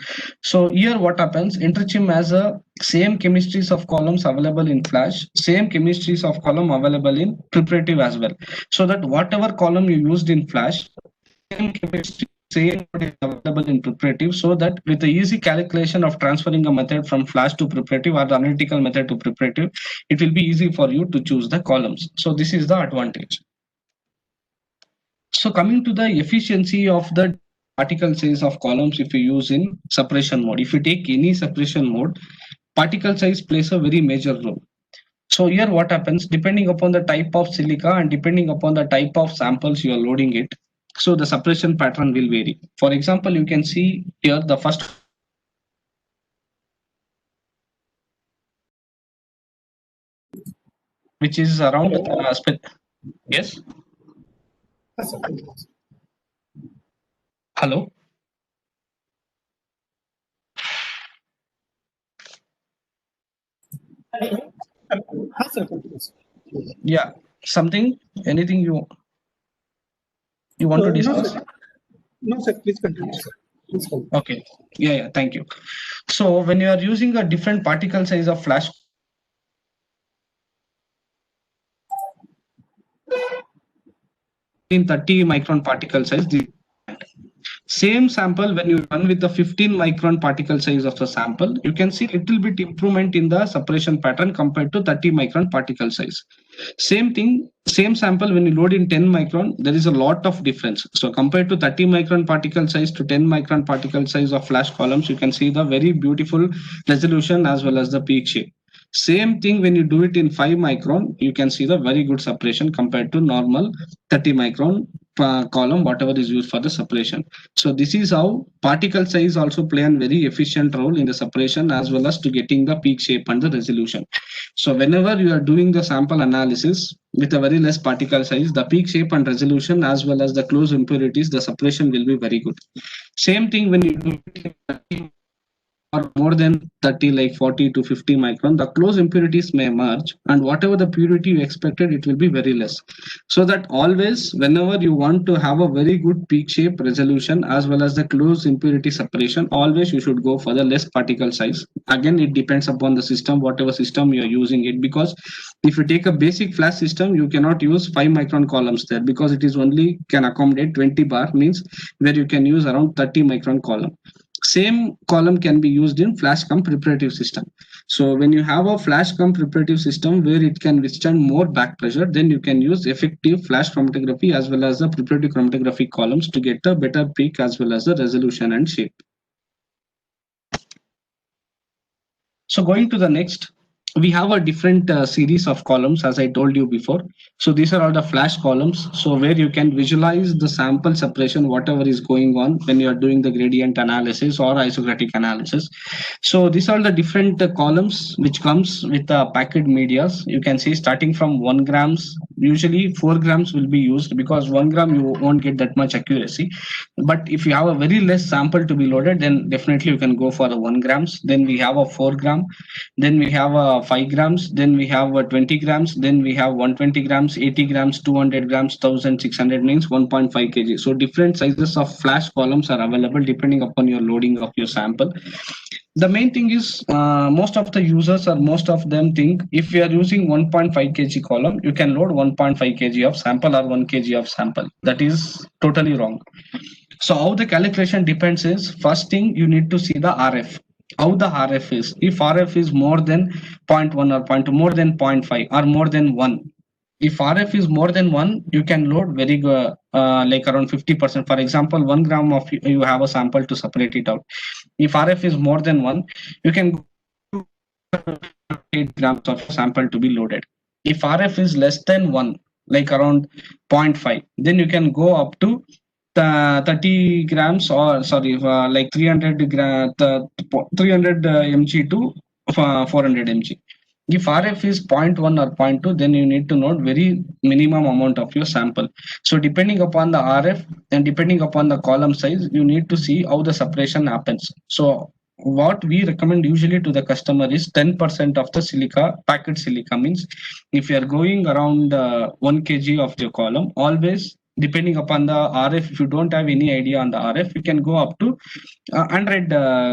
Speaker 8: So here what happens, Interchim has a same chemistries of columns available in flash, same chemistries of column available in preparative as well, so that whatever column you used in flash, same chemistry same what is available in preparative, so that with the easy calculation of transferring a method from flash to preparative or the analytical method to preparative, it will be easy for you to choose the columns. So this is the advantage. So coming to the efficiency of the particle size of columns, if you use in separation mode, if you take any separation mode, particle size plays a very major role. So here what happens, depending upon the type of silica and depending upon the type of samples you are loading it, so the separation pattern will vary. For example, you can see here the first, which is around yes. Hello. Yeah, something, anything you want to discuss?
Speaker 6: No, sir, please continue.
Speaker 8: Okay, yeah, thank you. So when you are using a different particle size of flash, in 30 micron particle size, the same sample, when you run with the 15 micron particle size of the sample, you can see little bit improvement in the separation pattern compared to 30 micron particle size. Same thing, same sample, when you load in 10 micron, there is a lot of difference. So compared to 30 micron particle size to 10 micron particle size of flash columns, you can see the very beautiful resolution as well as the peak shape. Same thing when you do it in 5 micron, you can see the very good separation compared to normal 30 micron column, whatever is used for the separation. So this is how particle size also play a very efficient role in the separation as well as to getting the peak shape and the resolution. So whenever you are doing the sample analysis with a very less particle size, the peak shape and resolution as well as the close impurities, the separation will be very good. Same thing when you do it or more than 30, like 40 to 50 micron, the close impurities may emerge, and whatever the purity you expected, it will be very less. So that always, whenever you want to have a very good peak shape resolution as well as the close impurity separation, always you should go for the less particle size. Again, it depends upon the system, whatever system you are using it, because if you take a basic flash system, you cannot use 5 micron columns there, because it is only can accommodate 20 bar, means where you can use around 30 micron column. Same column can be used in flash cum preparative system. So when you have a flash cum preparative system where it can withstand more back pressure, then you can use effective flash chromatography as well as the preparative chromatography columns to get a better peak as well as the resolution and shape. So going to the next, we have a different series of columns, as I told you before. So these are all the flash columns. So where you can visualize the sample separation, whatever is going on when you are doing the gradient analysis or isocratic analysis. So these are the different columns which comes with the packed medias. You can see starting from 1 grams, usually 4 grams will be used, because 1 gram you won't get that much accuracy. But if you have a very less sample to be loaded, then definitely you can go for the 1 grams. Then we have a 4 gram. Then we have a 5 grams, then we have 20 grams, then we have 120 grams, 80 grams, 200 grams, 1600 means 1.5 kg. So different sizes of flash columns are available depending upon your loading of your sample. The main thing is most of the users or most of them think if you are using 1.5 kg column, you can load 1.5 kg of sample or 1 kg of sample. That is totally wrong. So how the calculation depends is, first thing you need to see the RF. How the RF is. If RF is more than 0.1 or more than 0.5 or more than 1, If RF is more than 1, you can load very good, like around 50%. For example, 1 gram of you have a sample to separate it out. If RF is more than 1, you can go 8 grams of sample to be loaded. If RF is less than 1, like around 0.5, then you can go up to 30 grams, or sorry, like 300 mg to 400 mg. If RF is 0.1 or 0.2, then you need to note very minimum amount of your sample. So depending upon the RF and depending upon the column size, you need to see how the separation happens. So what we recommend usually to the customer is 10% of the silica, packet silica. Means if you are going around 1 kg of your column, always depending upon the RF, if you don't have any idea on the RF, you can go up to 100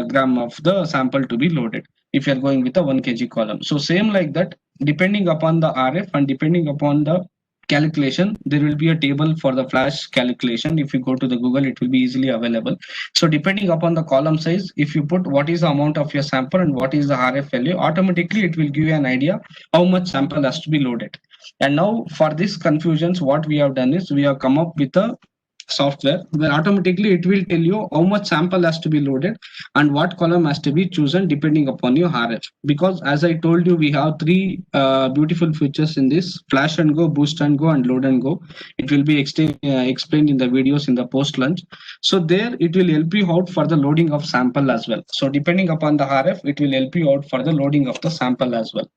Speaker 8: gram of the sample to be loaded if you are going with a 1 kg column. So same like that, depending upon the RF and depending upon the calculation, there will be a table for the flash calculation. If you go to the Google, it will be easily available. So depending upon the column size, if you put what is the amount of your sample and what is the RF value, automatically it will give you an idea how much sample has to be loaded. And now for this confusions, what we have done is we have come up with a software where automatically it will tell you how much sample has to be loaded and what column has to be chosen depending upon your RF. Because as I told you, we have 3 beautiful features in this: flash and go, boost and go, and load and go. It will be explained in the videos in the post lunch. So there it will help you out for the loading of sample as well. So depending upon the RF, it will help you out for the loading of the sample as well.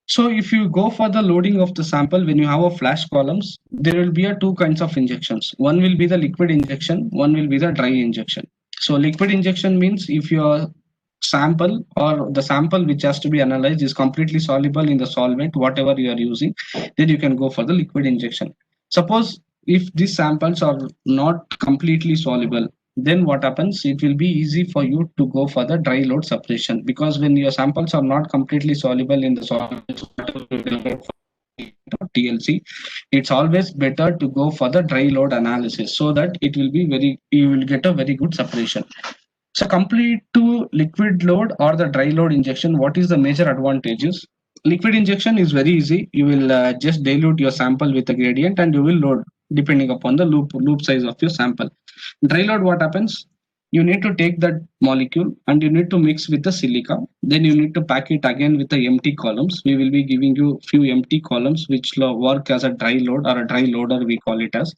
Speaker 8: So if you go for the loading of the sample, when you have a flash columns, there will be 2 kinds of injections. One will be the liquid injection, one will be the dry injection. So liquid injection means if your sample or the sample which has to be analyzed is completely soluble in the solvent, whatever you are using, then you can go for the liquid injection. Suppose if these samples are not completely soluble, then what happens? It will be easy for you to go for the dry load separation, because when your samples are not completely soluble in the solvents, TLC, it's always better to go for the dry load analysis, so that it will be you will get a very good separation. So complete to liquid load or the dry load injection, what is the major advantages? Liquid injection is very easy. You will just dilute your sample with a gradient and you will load depending upon the loop size of your sample. Dry load, what happens? You need to take that molecule and you need to mix with the silica. Then you need to pack it again with the empty columns. We will be giving you few empty columns which work as a dry load or a dry loader, we call it as.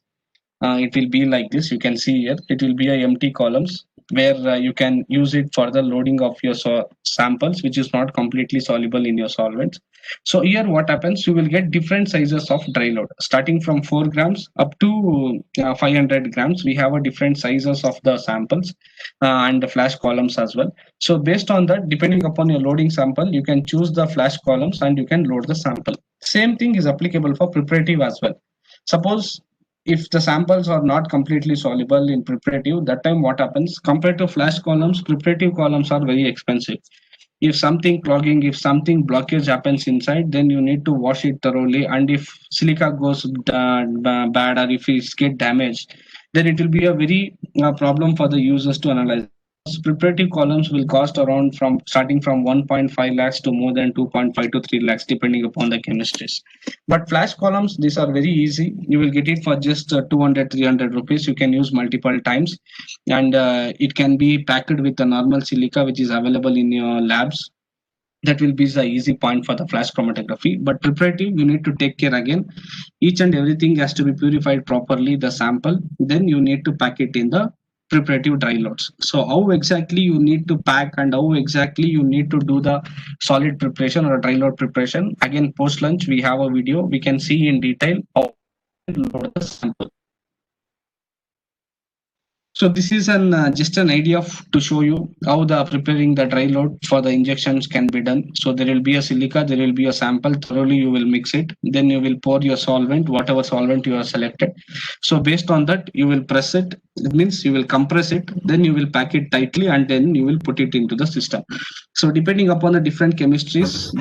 Speaker 8: It will be like this. You can see here, it will be a empty columns where you can use it for the loading of your samples which is not completely soluble in your solvents. So here what happens, you will get different sizes of dry load starting from 4 grams up to 500 grams. We have a different sizes of the samples and the flash columns as well. So based on that, depending upon your loading sample, you can choose the flash columns and you can load the sample. Same thing is applicable for preparative as well. Suppose if the samples are not completely soluble in preparative, that time what happens? Compared to flash columns, preparative columns are very expensive. If something clogging, if something blockage happens inside, then you need to wash it thoroughly. And if silica goes bad or if it get damaged, then it will be a very problem for the users to analyze. Preparative columns will cost around starting from 1.5 lakhs to more than 2.5 to 3 lakhs depending upon the chemistries. But flash columns, these are very easy. You will get it for just 200-300 rupees. You can use multiple times, and it can be packed with the normal silica which is available in your labs. That will be the easy point for the flash chromatography. But preparative, you need to take care again. Each and everything has to be purified properly, the sample. Then you need to pack it in the preparative dry loads. So how exactly you need to pack and how exactly you need to do the solid preparation or dry load preparation, again post lunch we have a video, we can see in detail how to load the sample. So this is just an idea to show you how the preparing the dry load for the injections can be done. So there will be a silica, there will be a sample, thoroughly you will mix it. Then you will pour your solvent, whatever solvent you have selected. So based on that, you will press it. It means you will compress it, then you will pack it tightly and then you will put it into the system. So depending upon the different chemistries,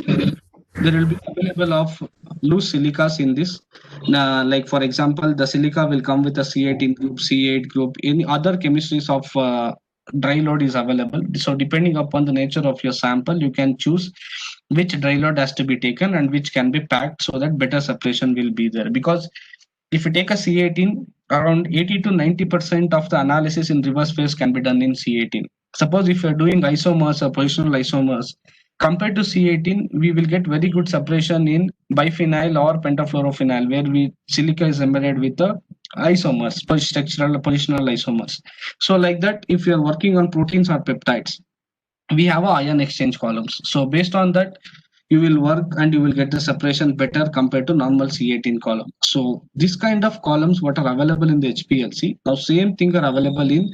Speaker 8: there will be available of loose silicas in this. Like for example, the silica will come with a C18 group, C8 group. Any other chemistries of dry load is available. So depending upon the nature of your sample, you can choose which dry load has to be taken and which can be packed so that better separation will be there. Because if you take a C18, around 80 to 90% of the analysis in reverse phase can be done in C18. Suppose if you're doing isomers or positional isomers, compared to C18, we will get very good separation in biphenyl or pentafluorophenyl, where silica is embedded with the isomers, structural positional isomers. So like that, if you're working on proteins or peptides, we have a ion exchange columns. So based on that, you will work and you will get the separation better compared to normal C18 column. So this kind of columns what are available in the HPLC, now same thing are available in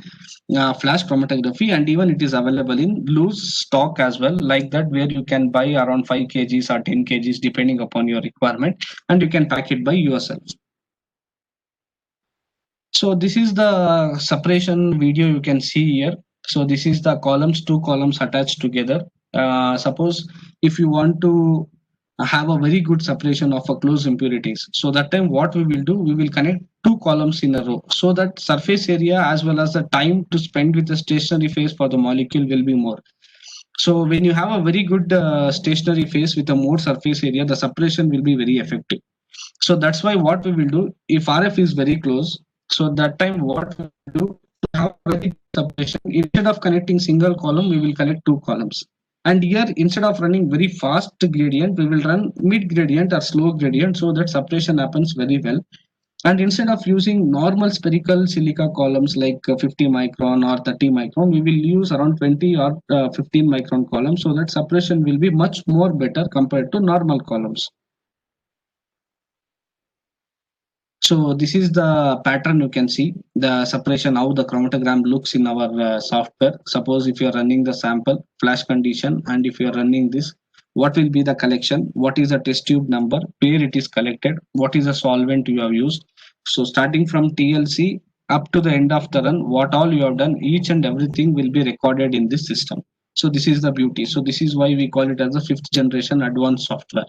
Speaker 8: flash chromatography, and even it is available in loose stock as well, like that, where you can buy around 5 kgs or 10 kgs depending upon your requirement, and you can pack it by yourself. So this is the separation video you can see here. So this is the columns, 2 columns attached together. Suppose if you want to have a very good separation of a close impurities, so that time what we will do, we will connect 2 columns in a row, so that surface area as well as the time to spend with the stationary phase for the molecule will be more. So when you have a very good stationary phase with a more surface area, the separation will be very effective. So that's why what we will do, if RF is very close, so that time what we will do, to have very separation, instead of connecting single column, we will connect 2 columns. And here, instead of running very fast gradient, we will run mid gradient or slow gradient, so that separation happens very well. And instead of using normal spherical silica columns like 50 micron or 30 micron, we will use around 20 or 15 micron columns, so that separation will be much more better compared to normal columns. So this is the pattern you can see, the separation, how the chromatogram looks in our software. Suppose if you are running the sample, flash condition, and if you are running this, what will be the collection, what is the test tube number, where it is collected, what is the solvent you have used. So starting from TLC up to the end of the run, what all you have done, each and everything will be recorded in this system. So this is the beauty. So this is why we call it as a 5th generation advanced software.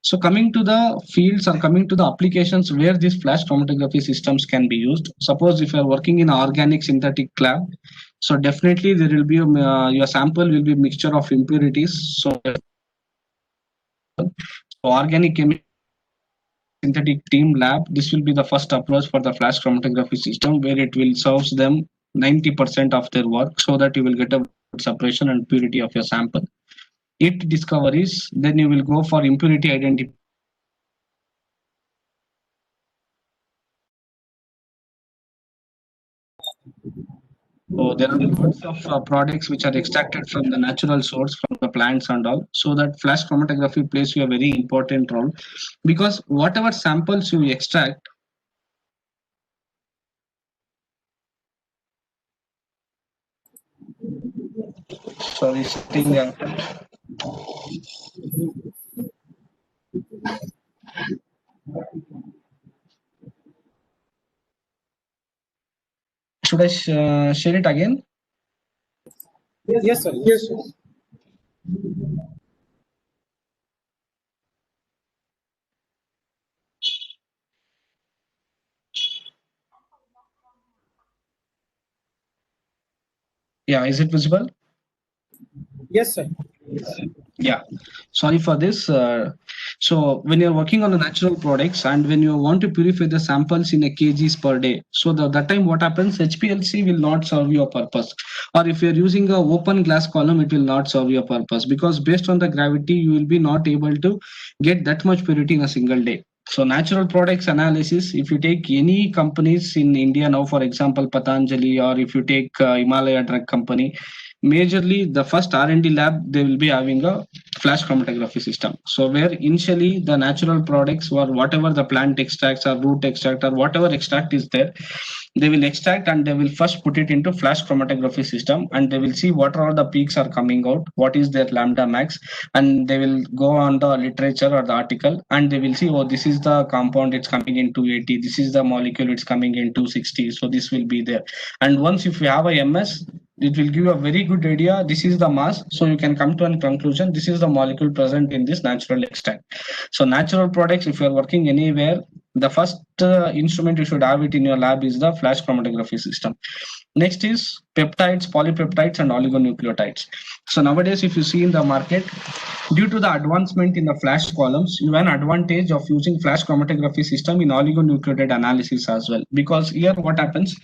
Speaker 8: So coming to the fields or coming to the applications where these flash chromatography systems can be used. Suppose if you are working in an organic synthetic lab, so definitely there will be your sample will be a mixture of impurities. So organic chemical synthetic team lab, this will be the first approach for the flash chromatography system, where it will serve them 90% of their work, so that you will get a separation and purity of your sample. It discoveries, then you will go for impurity identification. So there are lots of products which are extracted from the natural source, from the plants and all. So that flash chromatography plays a very important role, because whatever samples you extract, sorry, sitting should I share it again?
Speaker 2: Yes, sir.
Speaker 6: Yes, sir.
Speaker 8: Yeah, is it visible?
Speaker 2: Yes, sir.
Speaker 8: Yeah, sorry for this. So when you're working on the natural products and when you want to purify the samples in a kgs per day, so that time what happens, HPLC will not serve your purpose. Or if you're using a open glass column, it will not serve your purpose, because based on the gravity, you will be not able to get that much purity in a single day. So natural products analysis, if you take any companies in India now, for example, Patanjali, or if you take Himalaya Drug Company, majorly the first R&D lab, they will be having a flash chromatography system. So where initially the natural products or whatever the plant extracts or root extract or whatever extract is there, they will extract and they will first put it into flash chromatography system, and they will see what are the peaks are coming out, what is their lambda max, and they will go on the literature or the article, and they will see, oh, this is the compound, it's coming in 280, this is the molecule, it's coming in 260, so this will be there. And once if you have a MS, it will give you a very good idea, this is the mass, so you can come to a conclusion, this is the molecule present in this natural extract. So natural products, if you are working anywhere, The first instrument you should have it in your lab is the flash chromatography system. Next is peptides, polypeptides, and oligonucleotides. So nowadays, if you see in the market, due to the advancement in the flash columns, you have an advantage of using flash chromatography system in oligonucleotide analysis as well. Because here what happens,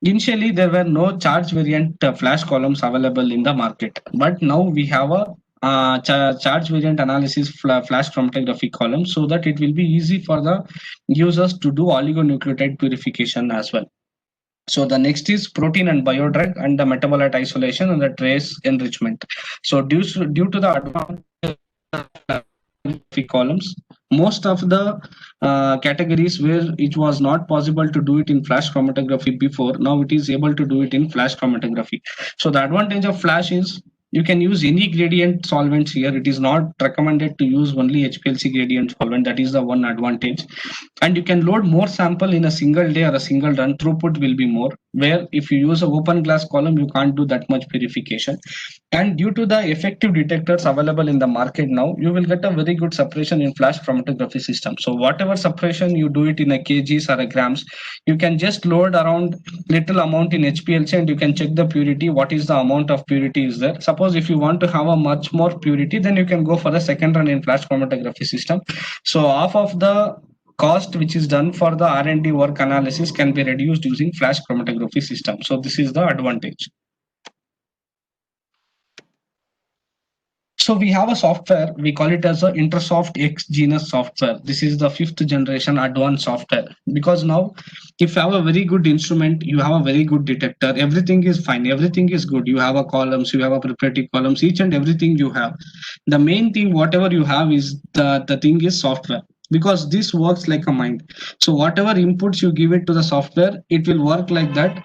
Speaker 8: initially there were no charge variant flash columns available in the market, but now we have a charge variant analysis flash chromatography column, so that it will be easy for the users to do oligonucleotide purification as well. So the next is protein and biodrug and the metabolite isolation and the trace enrichment. So due to the advanced columns, most of the categories where it was not possible to do it in flash chromatography before, now it is able to do it in flash chromatography. So the advantage of flash is you can use any gradient solvents here. It is not recommended to use only HPLC gradient solvent. That is the one advantage. And you can load more sample in a single day or a single run. Throughput will be more, where if you use an open glass column, you can't do that much purification. And due to the effective detectors available in the market now, you will get a very good separation in flash chromatography system. So whatever separation you do it in a kgs or a grams, you can just load around little amount in HPLC and you can check the purity, what is the amount of purity is there. Suppose if you want to have a much more purity, then you can go for the second run in flash chromatography system. So half of the cost which is done for the R&D work analysis can be reduced using flash chromatography system. So this is the advantage. So we have a software, we call it as a Intersoft X genus software. This is the 5th generation advanced software, because now if you have a very good instrument, you have a very good detector, everything is fine, everything is good. You have a columns, you have a preparative columns, each and everything you have. The main thing, whatever you have is the thing is software, because this works like a mind. So whatever inputs you give it to the software, it will work like that.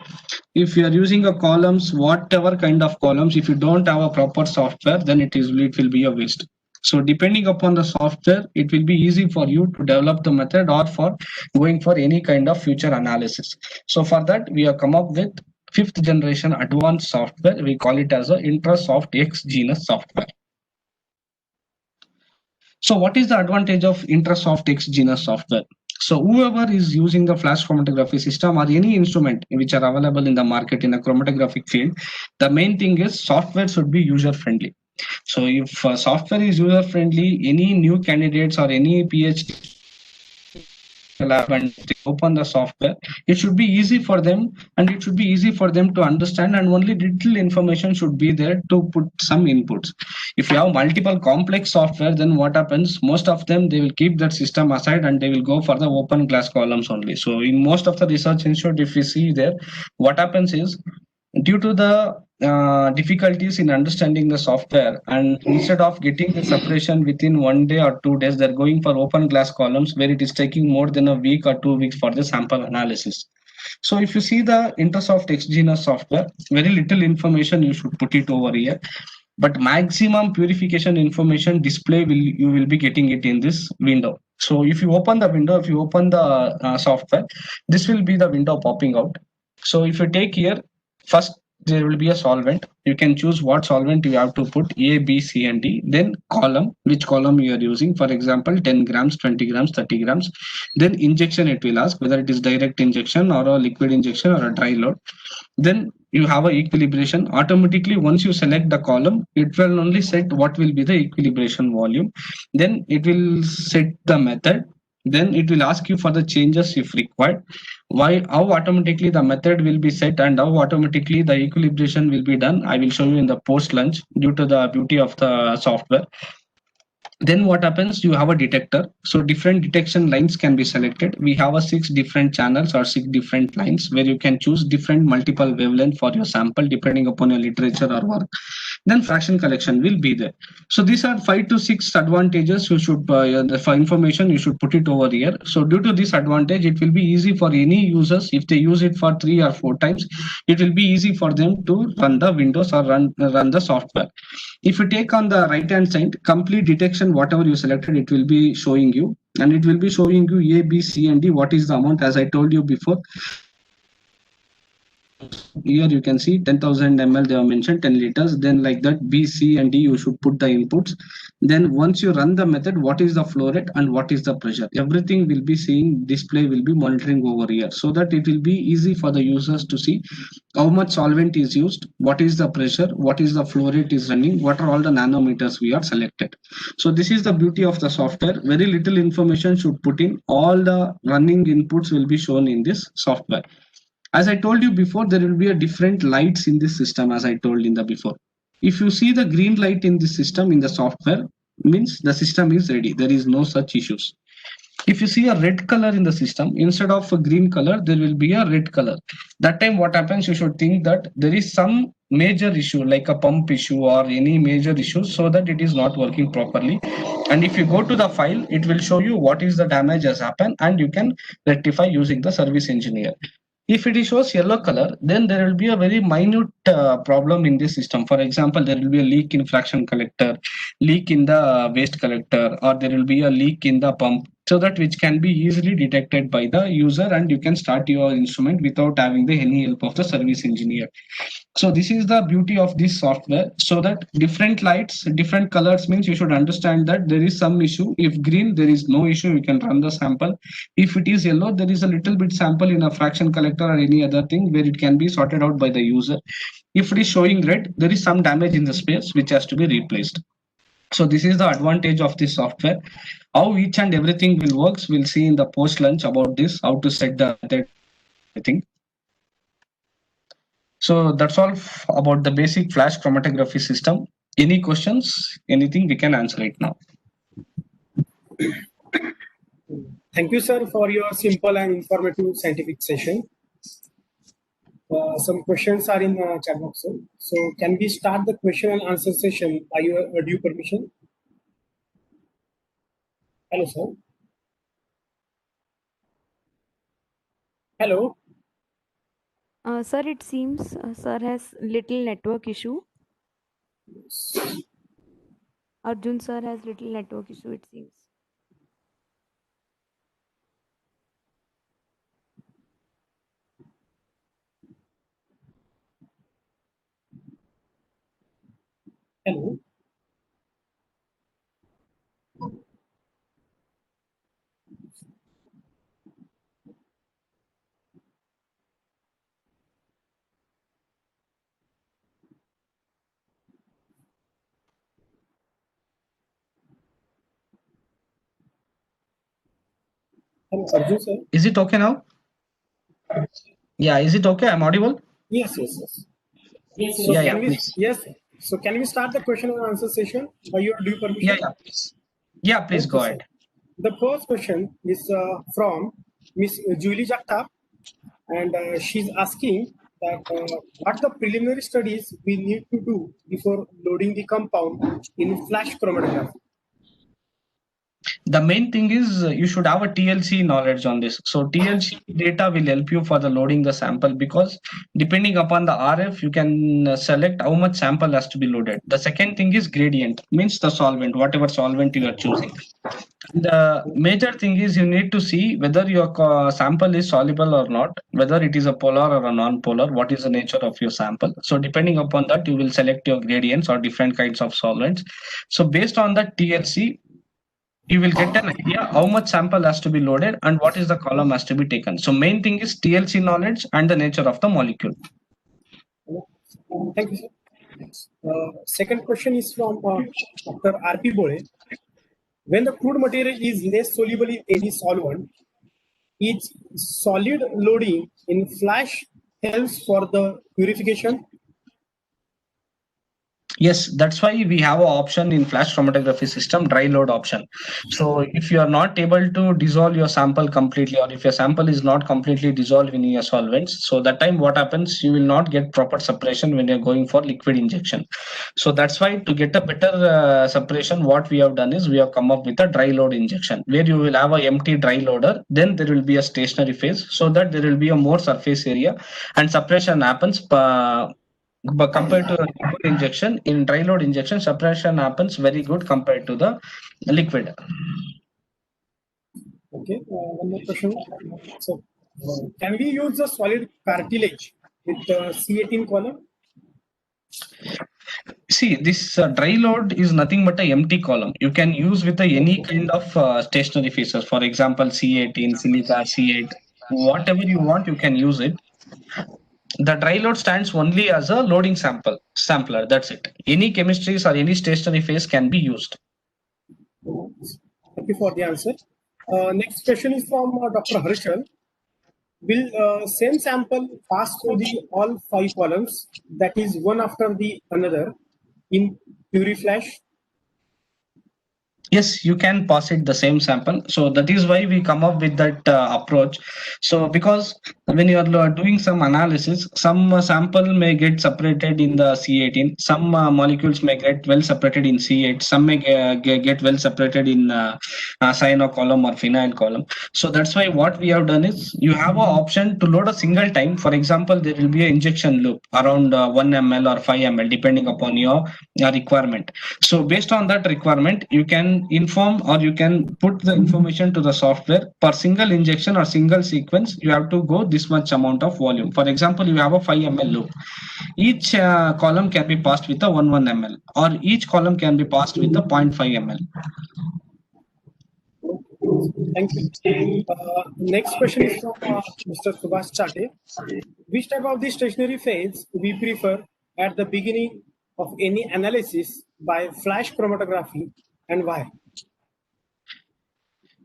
Speaker 8: If you are using a columns, whatever kind of columns, if you don't have a proper software, then it will be a waste. So depending upon the software, it will be easy for you to develop the method or for going for any kind of future analysis. So for that, we have come up with 5th generation advanced software. We call it as a Intersoft X genus software. So what is the advantage of Intersoft X genus software? So whoever is using the flash chromatography system or any instrument which are available in the market in a chromatographic field, the main thing is software should be user friendly. So if software is user friendly, any new candidates or any PhD lab and they open the software, it should be easy for them, and it should be easy for them to understand, and only little information should be there to put some inputs. If you have multiple complex software, then what happens, most of them they will keep that system aside and they will go for the open glass columns only. So in most of the research institute, if we see there, what happens is, due to the difficulties in understanding the software, and instead of getting the separation within 1 day or 2 days, they're going for open glass columns where it is taking more than a week or 2 weeks for the sample analysis. So if you see the Intersoft X genus software, very little information you should put it over here, but maximum purification information display you will be getting it in this window. So if you open the window, if you open the software, this will be the window popping out. So if you take here, first there will be a solvent. You can choose what solvent you have to put, A, B, C, and D. Then column, which column you are using. For example, 10 grams, 20 grams, 30 grams. Then injection, it will ask whether it is direct injection or a liquid injection or a dry load. Then you have a equilibration. Automatically, once you select the column, it will only set what will be the equilibration volume. Then it will set the method. Then it will ask you for the changes if required. How automatically the method will be set and how automatically the equilibration will be done, I will show you in the post lunch, due to the beauty of the software. Then what happens, you have a detector. So different detection lines can be selected. We have a 6 different channels or 6 different lines where you can choose different multiple wavelength for your sample depending upon your literature or work. Then fraction collection will be there. So these are 5 to 6 advantages you should, for information you should put it over here. So due to this advantage, it will be easy for any users. If they use it for 3 or 4 times, it will be easy for them to run the Windows or run the software. If you take on the right hand side, complete detection, whatever you selected, it will be showing you, and it will be showing you A, B, C, and D, what is the amount, as I told you before. Here you can see 10,000 ml they have mentioned 10 liters. Then like that B, C and D you should put the inputs. Then once you run the method, what is the flow rate and what is the pressure? Everything will be seeing, display will be monitoring over here, so that it will be easy for the users to see how much solvent is used, what is the pressure, what is the flow rate is running, what are all the nanometers we are selected. So this is the beauty of the software. Very little information should put in. All the running inputs will be shown in this software. As I told you before, there will be a different lights in this system, as I told in the before. If you see the green light in this system in the software, means the system is ready. There is no such issues. If you see a red color in the system, instead of a green color, there will be a red color. That time what happens, you should think that there is some major issue like a pump issue or any major issue, so that it is not working properly. And if you go to the file, it will show you what is the damage has happened and you can rectify using the service engineer. If it shows yellow color, then there will be a very minute problem in this system. For example, there will be a leak in fraction collector, leak in the waste collector, or there will be a leak in the pump, so that which can be easily detected by the user and you can start your instrument without having the any help of the service engineer. So this is the beauty of this software, so that different lights, different colors means you should understand that there is some issue. If green, there is no issue, you can run the sample. If it is yellow, there is a little bit sample in a fraction collector or any other thing where it can be sorted out by the user. If it is showing red, there is some damage in the space which has to be replaced. So this is the advantage of this software. How each and everything will works, we'll see in the post lunch about this, how to set the thing. So that's all about the basic flash chromatography system. Any questions, anything we can answer it now.
Speaker 2: Thank you, sir, for your simple and informative scientific session. Some questions are in chat box, sir. So can we start the question and answer session by your due permission? Hello, sir. Hello.
Speaker 9: Sir, it seems sir has little network issue. Arjun sir has little network issue, it seems.
Speaker 2: Hello. Hello, Arjun, sir.
Speaker 8: Is it okay now? Yeah, is it okay? I'm audible?
Speaker 2: Yes, yes, yes.
Speaker 3: Yes,
Speaker 2: So
Speaker 8: Yeah,
Speaker 2: can
Speaker 8: yeah,
Speaker 2: we?
Speaker 8: please.
Speaker 2: Yes. So can we start the question and answer session by your due permission?
Speaker 8: Yeah, yeah, please. Yeah, please
Speaker 2: Okay,
Speaker 8: go
Speaker 2: sir.
Speaker 8: ahead.
Speaker 2: The first question is from Miss Julie Jagtap, and she's asking that what the preliminary studies we need to do before loading the compound in flash chromatography.
Speaker 8: The main thing is you should have a TLC knowledge on this. So TLC data will help you for the loading the sample, because depending upon the RF, you can select how much sample has to be loaded. The second thing is gradient, means the solvent, whatever solvent you are choosing. The major thing is you need to see whether your sample is soluble or not, whether it is a polar or a non-polar, what is the nature of your sample. So depending upon that, you will select your gradients or different kinds of solvents. So based on that TLC, you will get an idea how much sample has to be loaded and what is the column has to be taken. So main thing is TLC knowledge and the nature of the molecule.
Speaker 2: Thank you, sir. Second question is from Dr. R.P. Bole. When the crude material is less soluble in any solvent, its solid loading in flash helps for the purification.
Speaker 8: Yes, that's why we have an option in flash chromatography system, dry load option. So if you are not able to dissolve your sample completely, or if your sample is not completely dissolved in your solvents, so that time what happens, you will not get proper separation when you're going for liquid injection. So that's why to get a better separation, what we have done is we have come up with a dry load injection, where you will have an empty dry loader, then there will be a stationary phase, so that there will be a more surface area and separation happens. But compared to a liquid injection, in dry load injection, separation happens very good compared to the liquid.
Speaker 2: Okay, one more question. So, can we use the solid cartilage with the C18 column?
Speaker 8: See, this dry load is nothing but a empty column. You can use with any kind of stationary phases. For example, C18, silica, C8, whatever you want, you can use it. The dry load stands only as a loading sampler. That's it. Any chemistries or any stationary phase can be used.
Speaker 2: Thank you for the answer. Next question is from Dr. Harshal. Will same sample pass through the all 5 columns, that is one after the another, in PureFlash?
Speaker 8: Yes, you can pass it the same sample. So that is why we come up with that approach. So because when you are doing some analysis, some sample may get separated in the C18, some molecules may get well separated in C8, some may get well separated in cyano column or phenyl column. So that's why what we have done is you have an option to load a single time. For example, there will be an injection loop around 1 ml or 5 ml depending upon your requirement. So based on that requirement, you can inform or you can put the information to the software. Per single injection or single sequence, you have to go this much amount of volume. For example, you have a 5 ml loop. Each column can be passed with a 1 ml, or each column can be passed with a 0.5 ml.
Speaker 2: Thank you. Next question is from Mr. Subhash Chate. Which type of the stationary phase we prefer at the beginning of any analysis by flash chromatography, and why?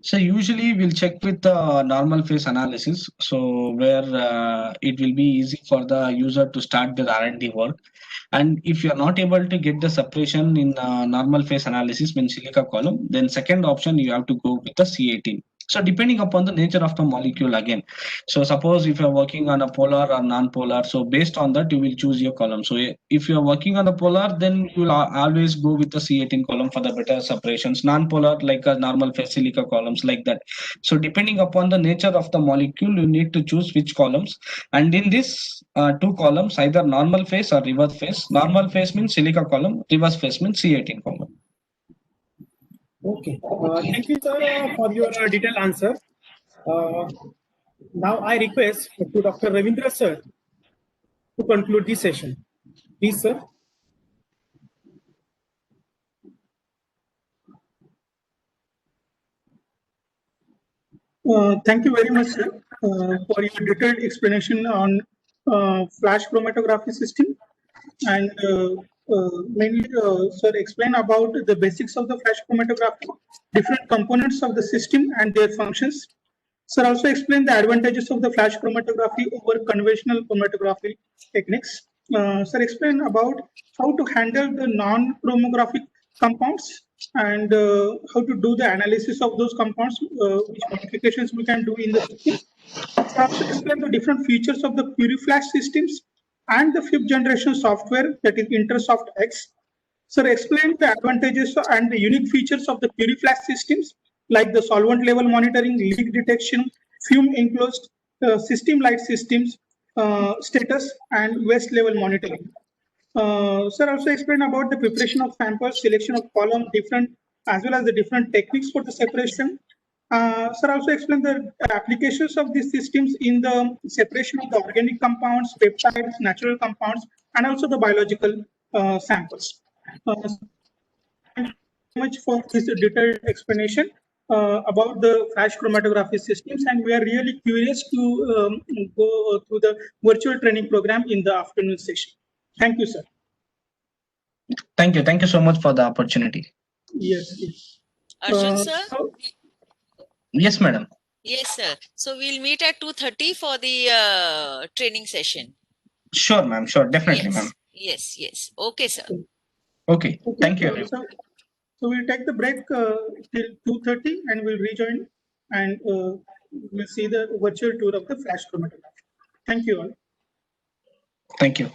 Speaker 8: So usually we'll check with the normal phase analysis. So where it will be easy for the user to start their R&D work. And if you are not able to get the separation in normal phase analysis, means silica column, then second option you have to go with the C18. So depending upon the nature of the molecule again. So suppose if you are working on a polar or non-polar, so based on that you will choose your column. So if you are working on a polar, then you will always go with the C18 column for the better separations. Non-polar like a normal phase silica columns like that. So depending upon the nature of the molecule, you need to choose which columns. And in this 2 columns, either normal phase or reverse phase. Normal phase means silica column, reverse phase means C18 column.
Speaker 2: Okay. Thank you, sir, for your detailed answer. Now I request to Dr. Ravindra sir to conclude the session. Please, sir.
Speaker 6: Thank you very much, sir, for your detailed explanation on flash chromatography system, and mainly, sir, explain about the basics of the flash chromatography, different components of the system and their functions. Sir also explain the advantages of the flash chromatography over conventional chromatography techniques. Sir explain about how to handle the non-chromographic compounds and how to do the analysis of those compounds, which modifications we can do in the system. Sir also explain the different features of the PureFlash systems and the fifth generation software, that is Intersoft X. Sir explain the advantages and the unique features of the PureFlash systems, like the solvent level monitoring, leak detection, fume enclosed, system light systems, status, and waste level monitoring. Sir also explain about the preparation of samples, selection of column, different as well as the different techniques for the separation. Sir also explain the applications of these systems in the separation of the organic compounds, peptides, natural compounds, and also the biological samples. Thank you very much for this detailed explanation about the flash chromatography systems, and we are really curious to go through the virtual training program in the afternoon session. Thank you, sir.
Speaker 8: Thank you. Thank you so much for the opportunity.
Speaker 6: Yes. Yes.
Speaker 7: Arjun sir?
Speaker 8: Yes, madam.
Speaker 7: Yes, sir. So we'll meet at 2:30 for the training session.
Speaker 8: Sure, ma'am. Sure. Definitely,
Speaker 7: Yes.
Speaker 8: ma'am.
Speaker 7: Yes, yes. Okay, sir.
Speaker 8: Okay.
Speaker 6: Okay.
Speaker 8: Thank you, everyone.
Speaker 6: So we'll take the break till 2:30 and we'll rejoin, and we'll see the virtual tour of the flash chromatography. Thank you all.
Speaker 8: Thank you.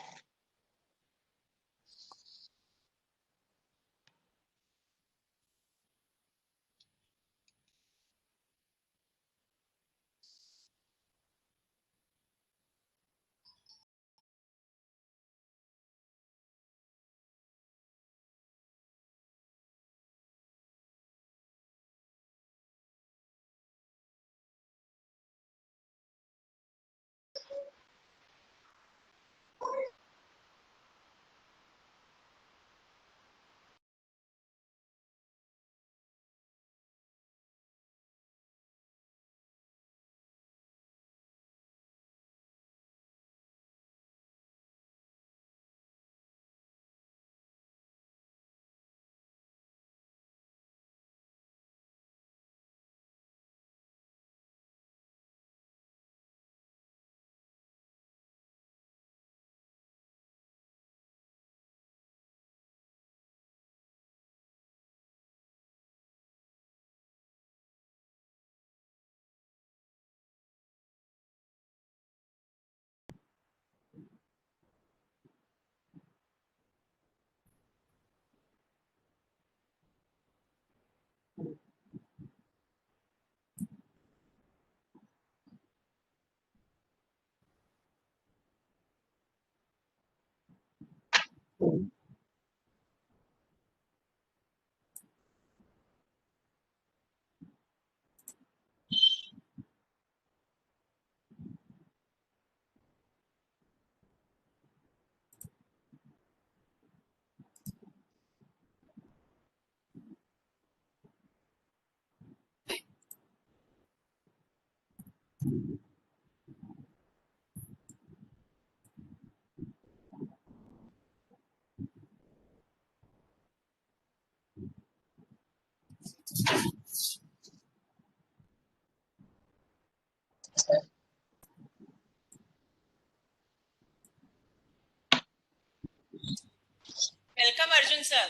Speaker 7: Welcome, Arjun sir.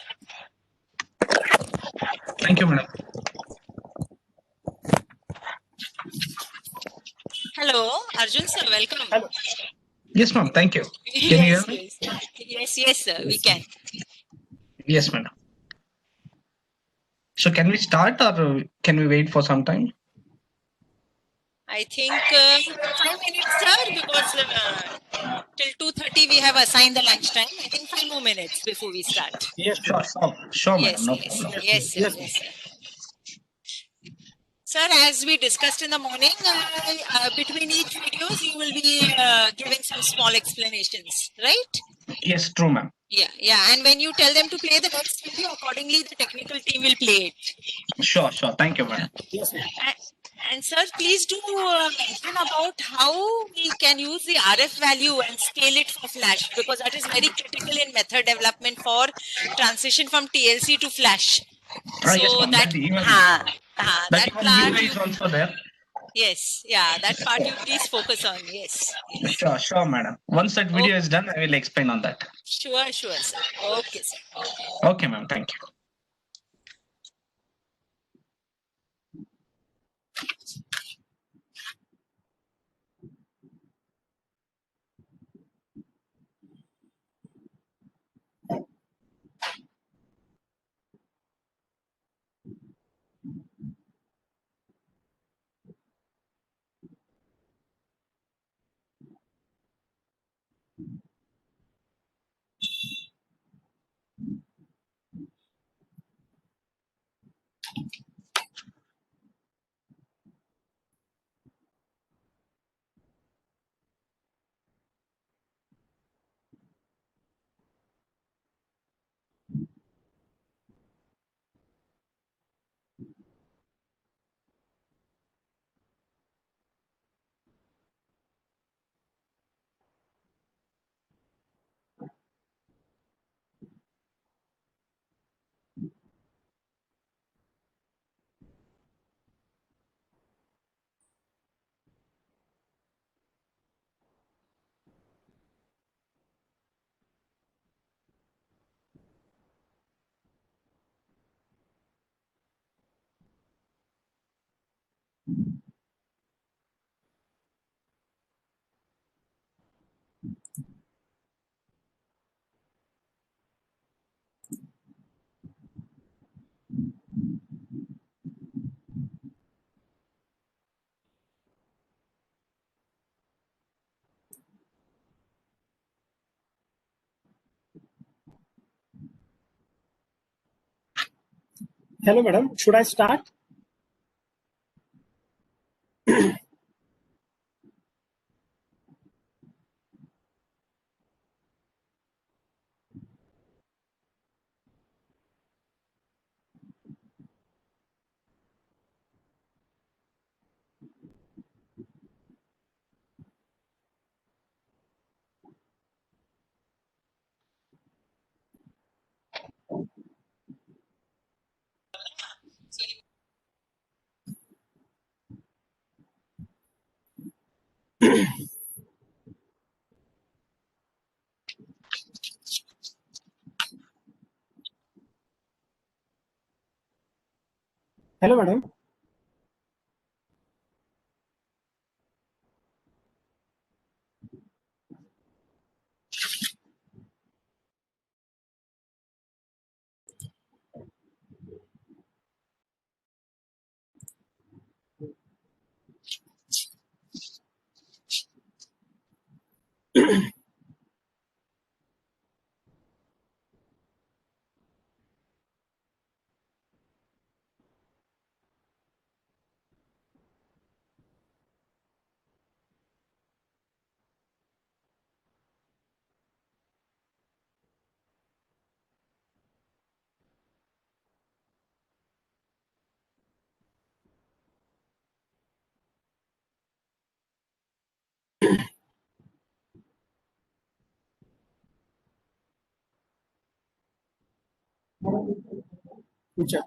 Speaker 8: Thank you, madam.
Speaker 7: Hello, Arjun sir. Welcome.
Speaker 8: Yes, ma'am. Thank you. Can you hear
Speaker 7: Yes,
Speaker 8: me?
Speaker 7: yes, sir. We can.
Speaker 8: Yes, madam. So can we start or can we wait for some time?
Speaker 7: I think 5 minutes, sir, because till 2:30 we have assigned the lunch time. I think 5 more minutes before we start.
Speaker 2: Yes,
Speaker 8: Sure, sure, madam.
Speaker 7: Yes,
Speaker 8: No
Speaker 7: yes,
Speaker 8: problem.
Speaker 7: yes, sir.
Speaker 2: Yes,
Speaker 7: Yes, sir. Sir, as we discussed in the morning, between each videos you will be giving some small explanations, right?
Speaker 8: Yes, true, ma'am.
Speaker 7: Yeah. And when you tell them to play the next video, accordingly the technical team will play it.
Speaker 8: Sure. Thank you, madam.
Speaker 2: yes, ma'am.
Speaker 7: And sir, please do mention about how we can use the RF value and scale it for flash, because that is very critical in method development for transition from TLC to flash.
Speaker 8: Yes,
Speaker 7: So
Speaker 8: ma'am.
Speaker 7: that
Speaker 8: That even
Speaker 7: part
Speaker 8: giveaway
Speaker 7: you,
Speaker 8: is also there.
Speaker 7: yes, yeah, that part you please focus on. Yes.
Speaker 8: Sure, madam. Once that video is done, I will explain on that.
Speaker 7: Sure, sir. Okay, sir.
Speaker 8: Okay, ma'am. Thank you.
Speaker 2: Hello, madam. Should I start? Hello, madam. Pucha.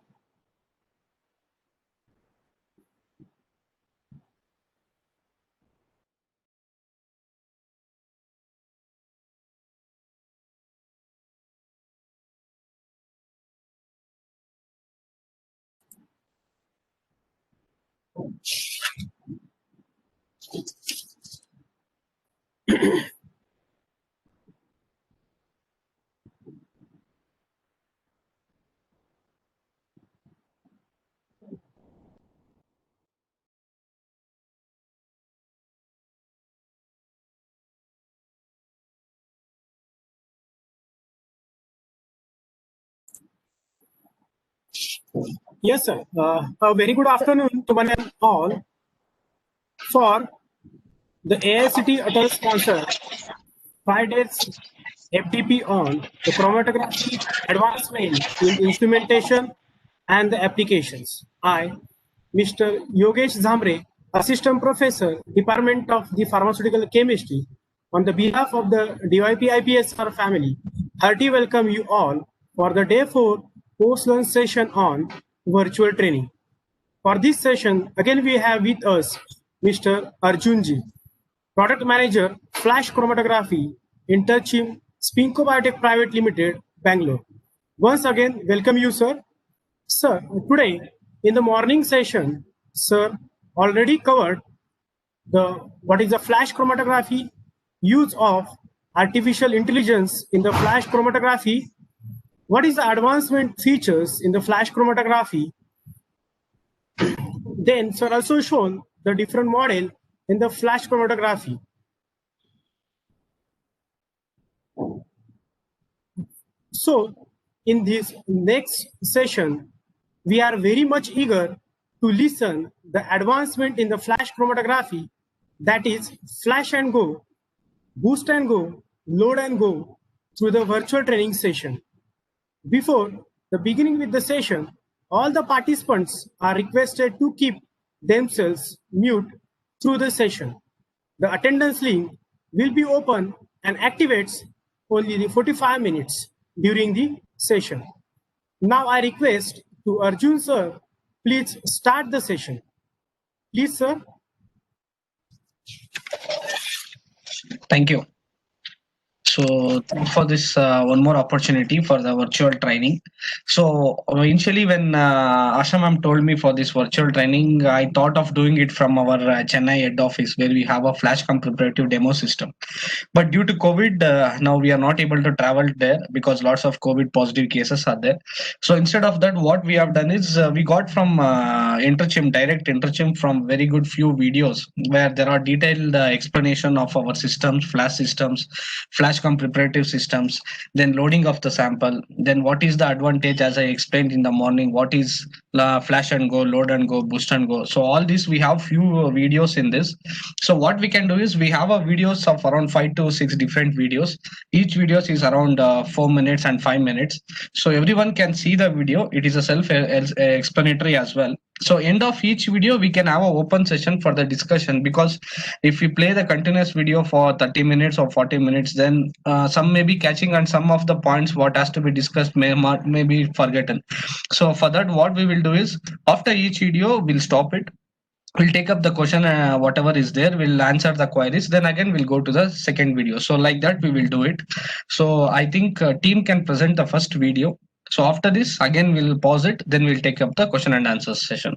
Speaker 2: Yes, sir. A very good afternoon to one and all. For the AICTE ATAL sponsor 5 days FDP on the chromatography advancement in instrumentation and the applications. I, Mr. Yogesh Zamre, Assistant Professor, Department of the Pharmaceutical Chemistry, on the behalf of the DYP IPSR family, hearty welcome you all for the day 4 post-lunch session on virtual training. For this session, again we have with us Mr. Arjunji, Product Manager, Flash Chromatography, Interchim, Spinco Biotech Private Limited, Bangalore. Once again, welcome you, sir. Sir, today in the morning session, sir already covered what is the flash chromatography, use of artificial intelligence in the flash chromatography, what is the advancement features in the flash chromatography. Then sir also shown the different model in the flash chromatography. So in this next session, we are very much eager to listen the advancement in the flash chromatography, that is flash and go, boost and go, load and go through the virtual training session. Before the beginning with the session, all the participants are requested to keep themselves mute through the session. The attendance link will be open and activates only the 45 minutes during the session. Now I request to Arjun sir, please start the session. Please, sir.
Speaker 8: Thank you. So thanks for this one more opportunity for the virtual training. So initially when Asha ma'am told me for this virtual training, I thought of doing it from our Chennai head office where we have a flash preparative demo system. But due to COVID, now we are not able to travel there because lots of COVID positive cases are there. So instead of that, what we have done is we got from Interchim, direct Interchim from very good few videos where there are detailed explanation of our systems, flash preparative systems, then loading of the sample, then what is the advantage as I explained in the morning, what is flash and go, load and go, boost and go. So all this we have few videos in this. So what we can do is we have a videos of around 5 to 6 different videos. Each videos is around 4 minutes and 5 minutes. So everyone can see the video. It is a self-explanatory as well. So end of each video, we can have an open session for the discussion, because if we play the continuous video for 30 minutes or 40 minutes, then some may be catching and some of the points what has to be discussed may be forgotten. So for that, what we will do is after each video, we'll stop it. We'll take up the question, whatever is there, we'll answer the queries. Then again, we'll go to the second video. So like that, we will do it. So I think team can present the first video. So after this, again, we'll pause it. Then we'll take up the question and answer session.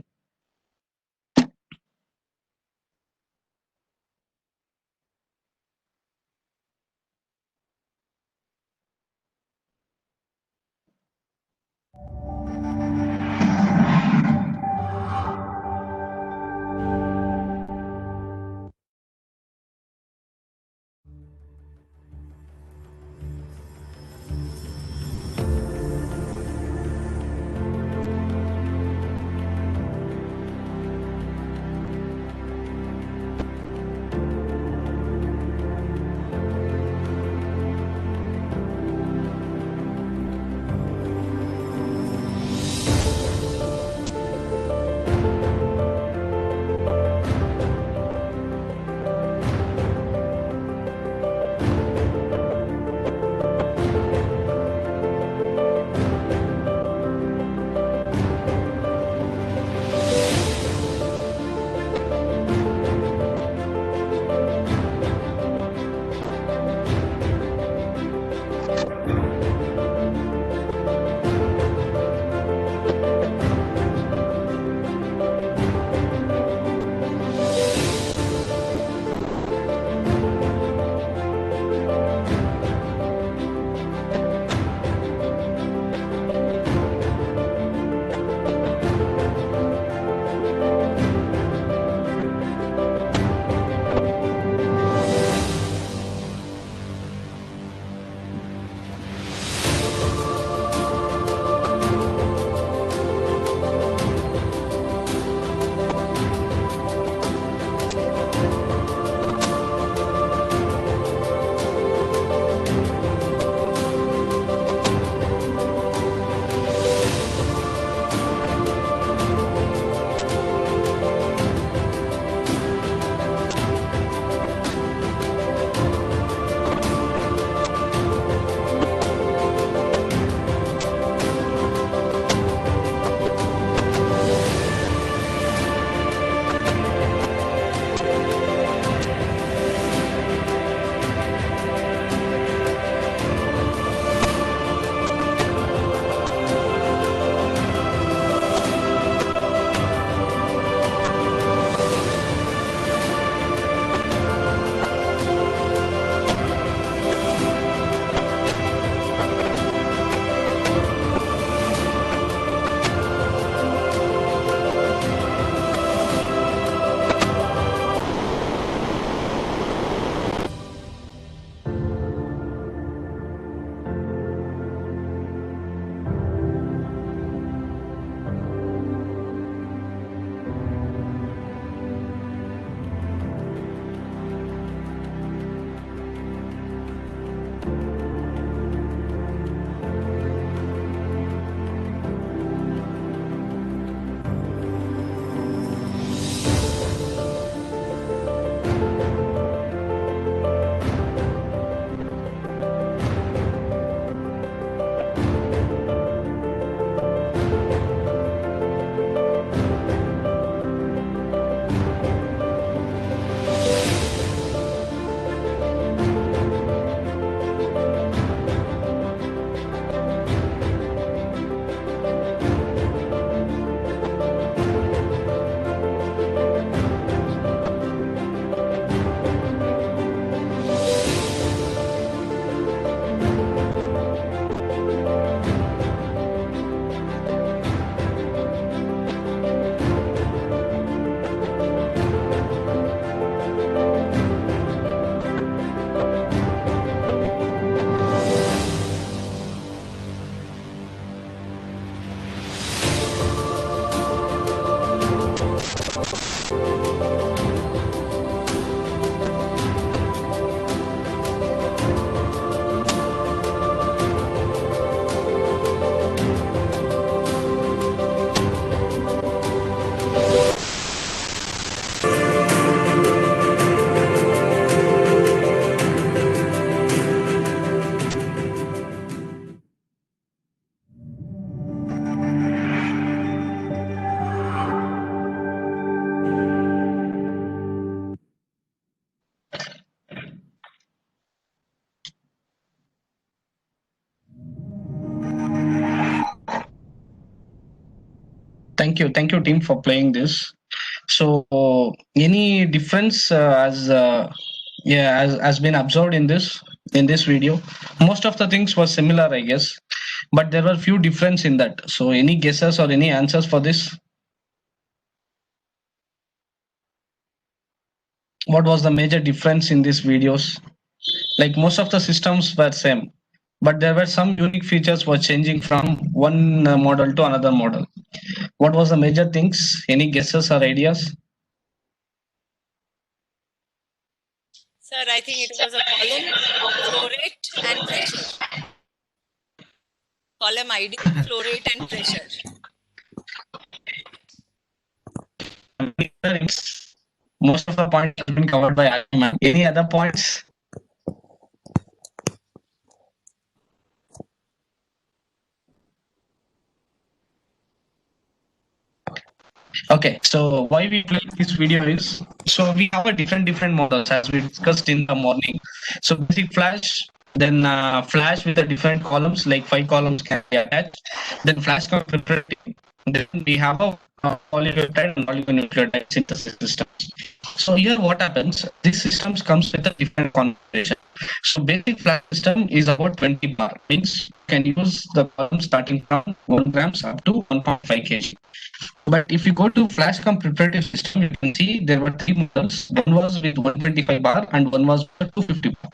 Speaker 8: Thank you, team, for playing this. So, any difference has been observed in this video? Most of the things were similar, I guess, but there were few difference in that. So, any guesses or any answers for this? What was the major difference in these videos? Like most of the systems were same, but there were some unique features were changing from one model to another model. What was the major things? Any guesses or ideas?
Speaker 7: Sir, I think it was a column, flow rate, and pressure. Column ID, flow rate, and pressure.
Speaker 8: Most of the points have been covered by ARJUN. Any other points? Okay, so why we play this video is, so we have a different models as we discussed in the morning. So basic flash, then flash with the different columns, like 5 columns can be attached, then flash preparative, then we have a polypeptide and oligonucleotide synthesis system. So here what happens, these systems comes with a different configuration. So basic flash system is about 20 bar, means you can use the column starting from 1 grams up to 1.5 kg. But if you go to Flashcom preparative system, you can see there were 3 models. One was with 125 bar and one was with 250 bar,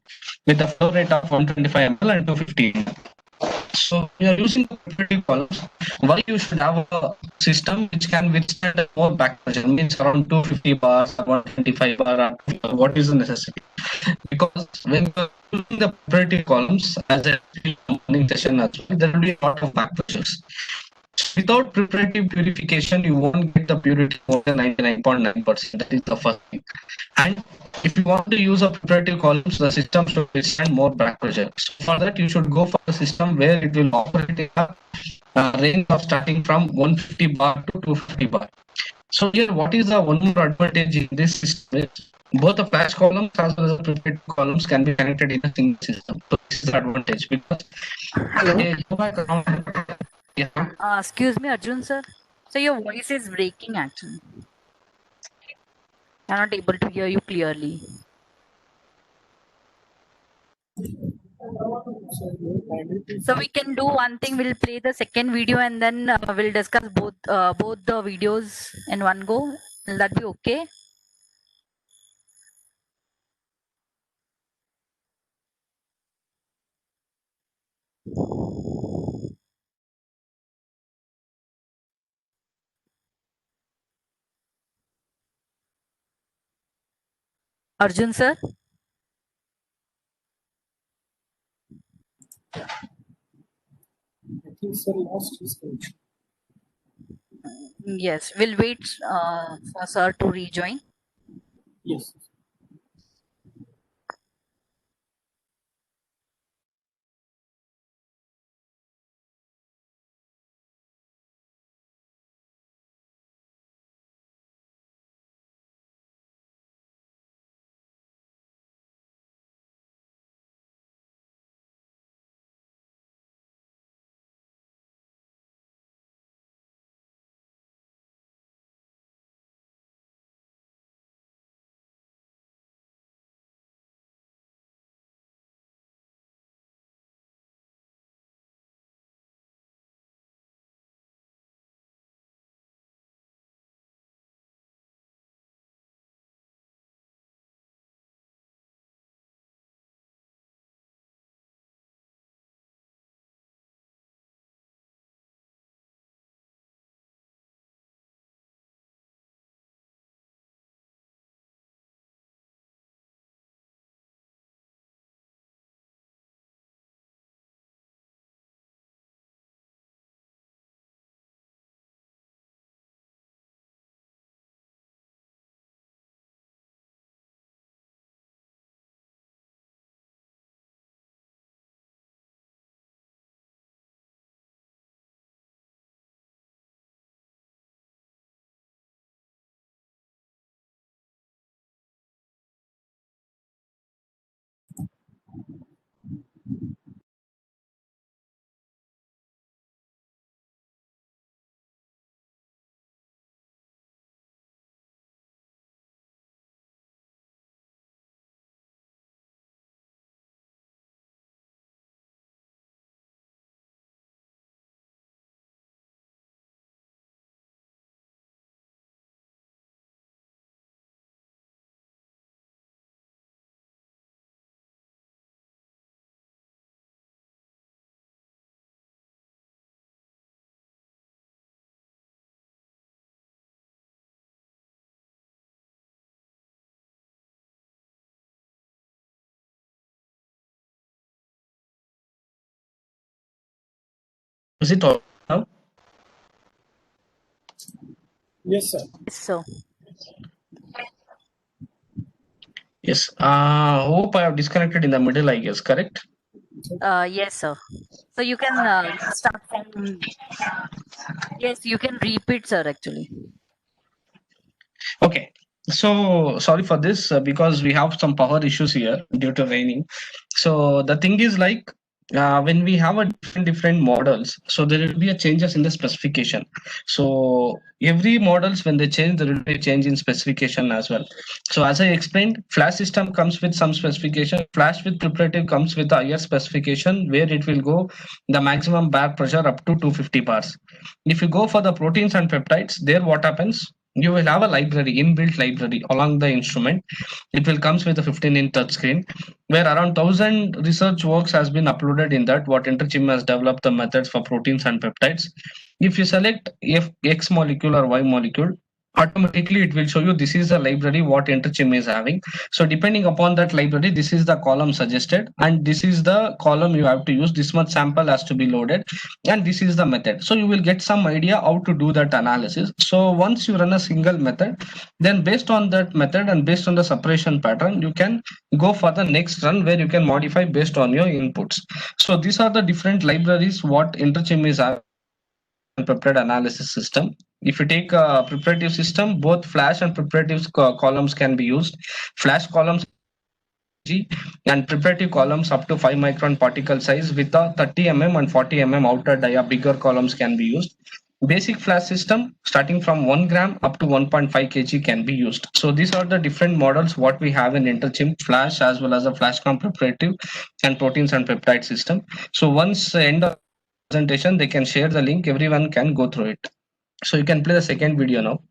Speaker 8: with a flow rate of 125 ml and 250 ml. So we are using the preparative columns. Why you should have a system which can withstand more back pressure, means around 250 bars, 125 bar, or what is the necessity? Because when you are using the preparative columns, as a morning session as well, there will be a lot of back pressures. Without preparative purification, you won't get the purity more than 99.9%. That is the first thing. And if you want to use a preparative columns, the system should withstand more back pressure. So for that, you should go for a system where it will operate in a range of starting from 150 bar to 250 bar. So here, what is the one more advantage in this system? Both the flash columns as well as the preparative columns can be connected in a single system. So this is the advantage because
Speaker 10: Hello.
Speaker 8: they go back around. Yeah.
Speaker 10: Excuse me, Arjun sir. So your voice is breaking actually. I'm not able to hear you clearly. So we can do one thing. We'll play the second video and then we'll discuss both the videos in one go. Will that be okay? Arjun sir.
Speaker 2: I think sir lost his connection.
Speaker 10: Yes, we'll wait for sir to rejoin.
Speaker 2: Yes.
Speaker 8: Is it all now?
Speaker 2: Yes, sir.
Speaker 10: So,
Speaker 8: Yes. Hope I have disconnected in the middle, I guess, correct?
Speaker 10: yes, sir. So you can start from. Yes, you can repeat, sir. Actually.
Speaker 8: Okay. So sorry for this because we have some power issues here due to raining. So the thing is like when we have a different models, so there will be a changes in the specification. So every models when they change, there will be a change in specification as well. So as I explained, flash system comes with some specification. Flash with preparative comes with a higher specification where it will go the maximum bar pressure up to 250 bars. If you go for the proteins and peptides, there what happens? You will have a library, inbuilt library along the instrument. It will comes with a 15-inch touchscreen where around 1000 research works has been uploaded in that. What Interchim has developed the methods for proteins and peptides. If you select X molecule or Y molecule, automatically it will show you this is the library what Interchim is having. So depending upon that library, this is the column suggested and this is the column you have to use. This much sample has to be loaded and this is the method. So you will get some idea how to do that analysis. So once you run a single method, then based on that method and based on the separation pattern, you can go for the next run where you can modify based on your inputs. So these are the different libraries what Interchim is having preparative analysis system. If you take a preparative system, both flash and preparative columns can be used. Flash columns and preparative columns up to 5 micron particle size with a 30 mm and 40 mm outer dia, bigger columns can be used. Basic flash system starting from 1 gram up to 1.5 kg can be used. So these are the different models what we have in Interchim flash as well as a flashcom preparative and proteins and peptide system. So once end of presentation, they can share the link, everyone can go through it. So you can play the second video now.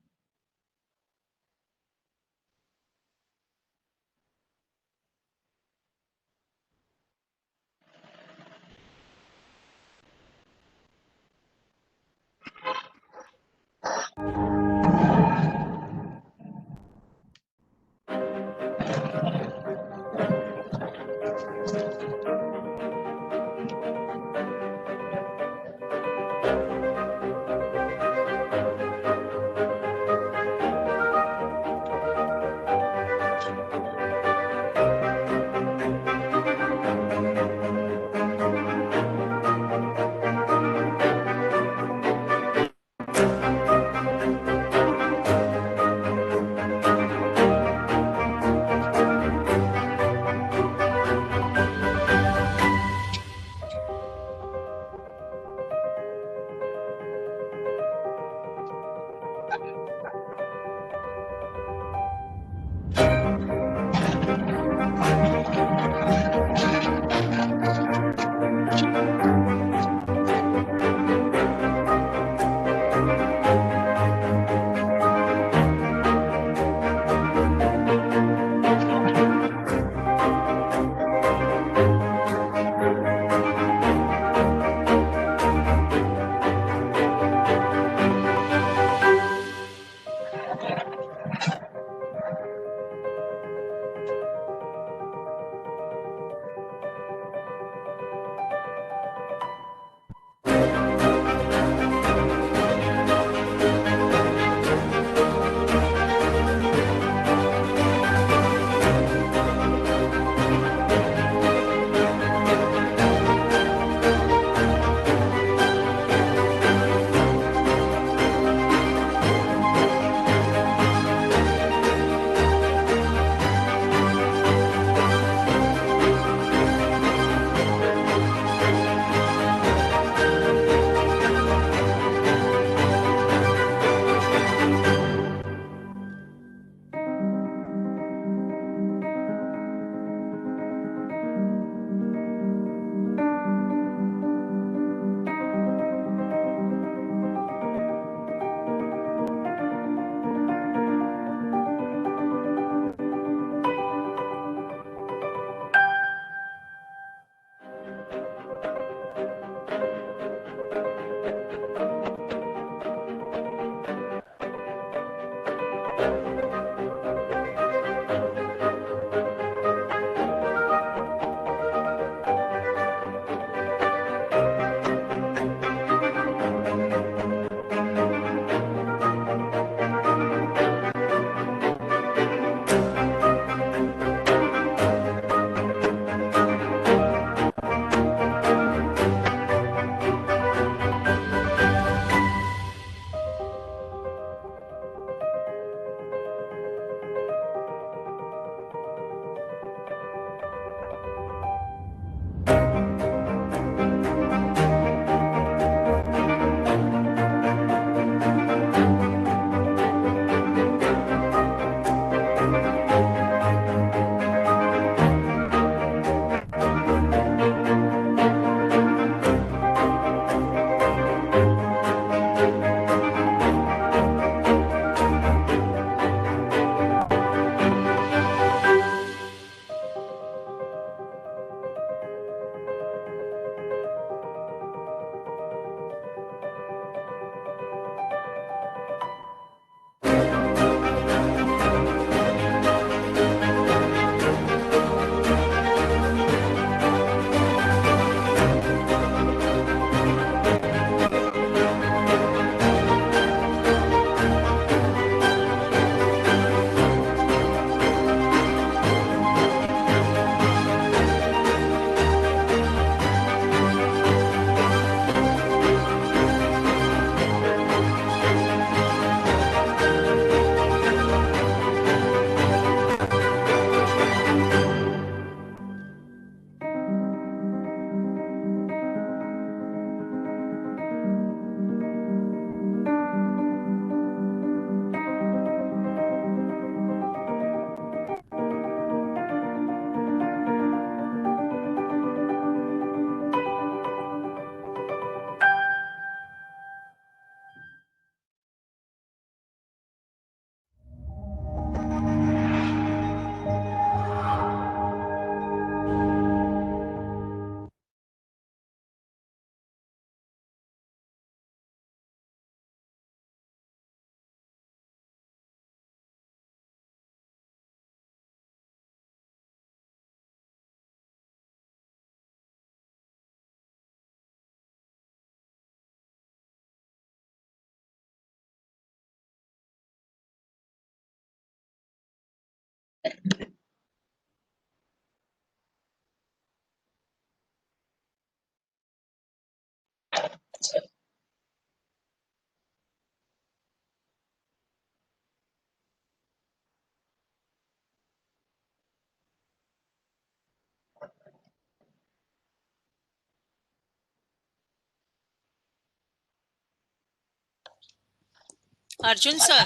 Speaker 7: Arjun sir,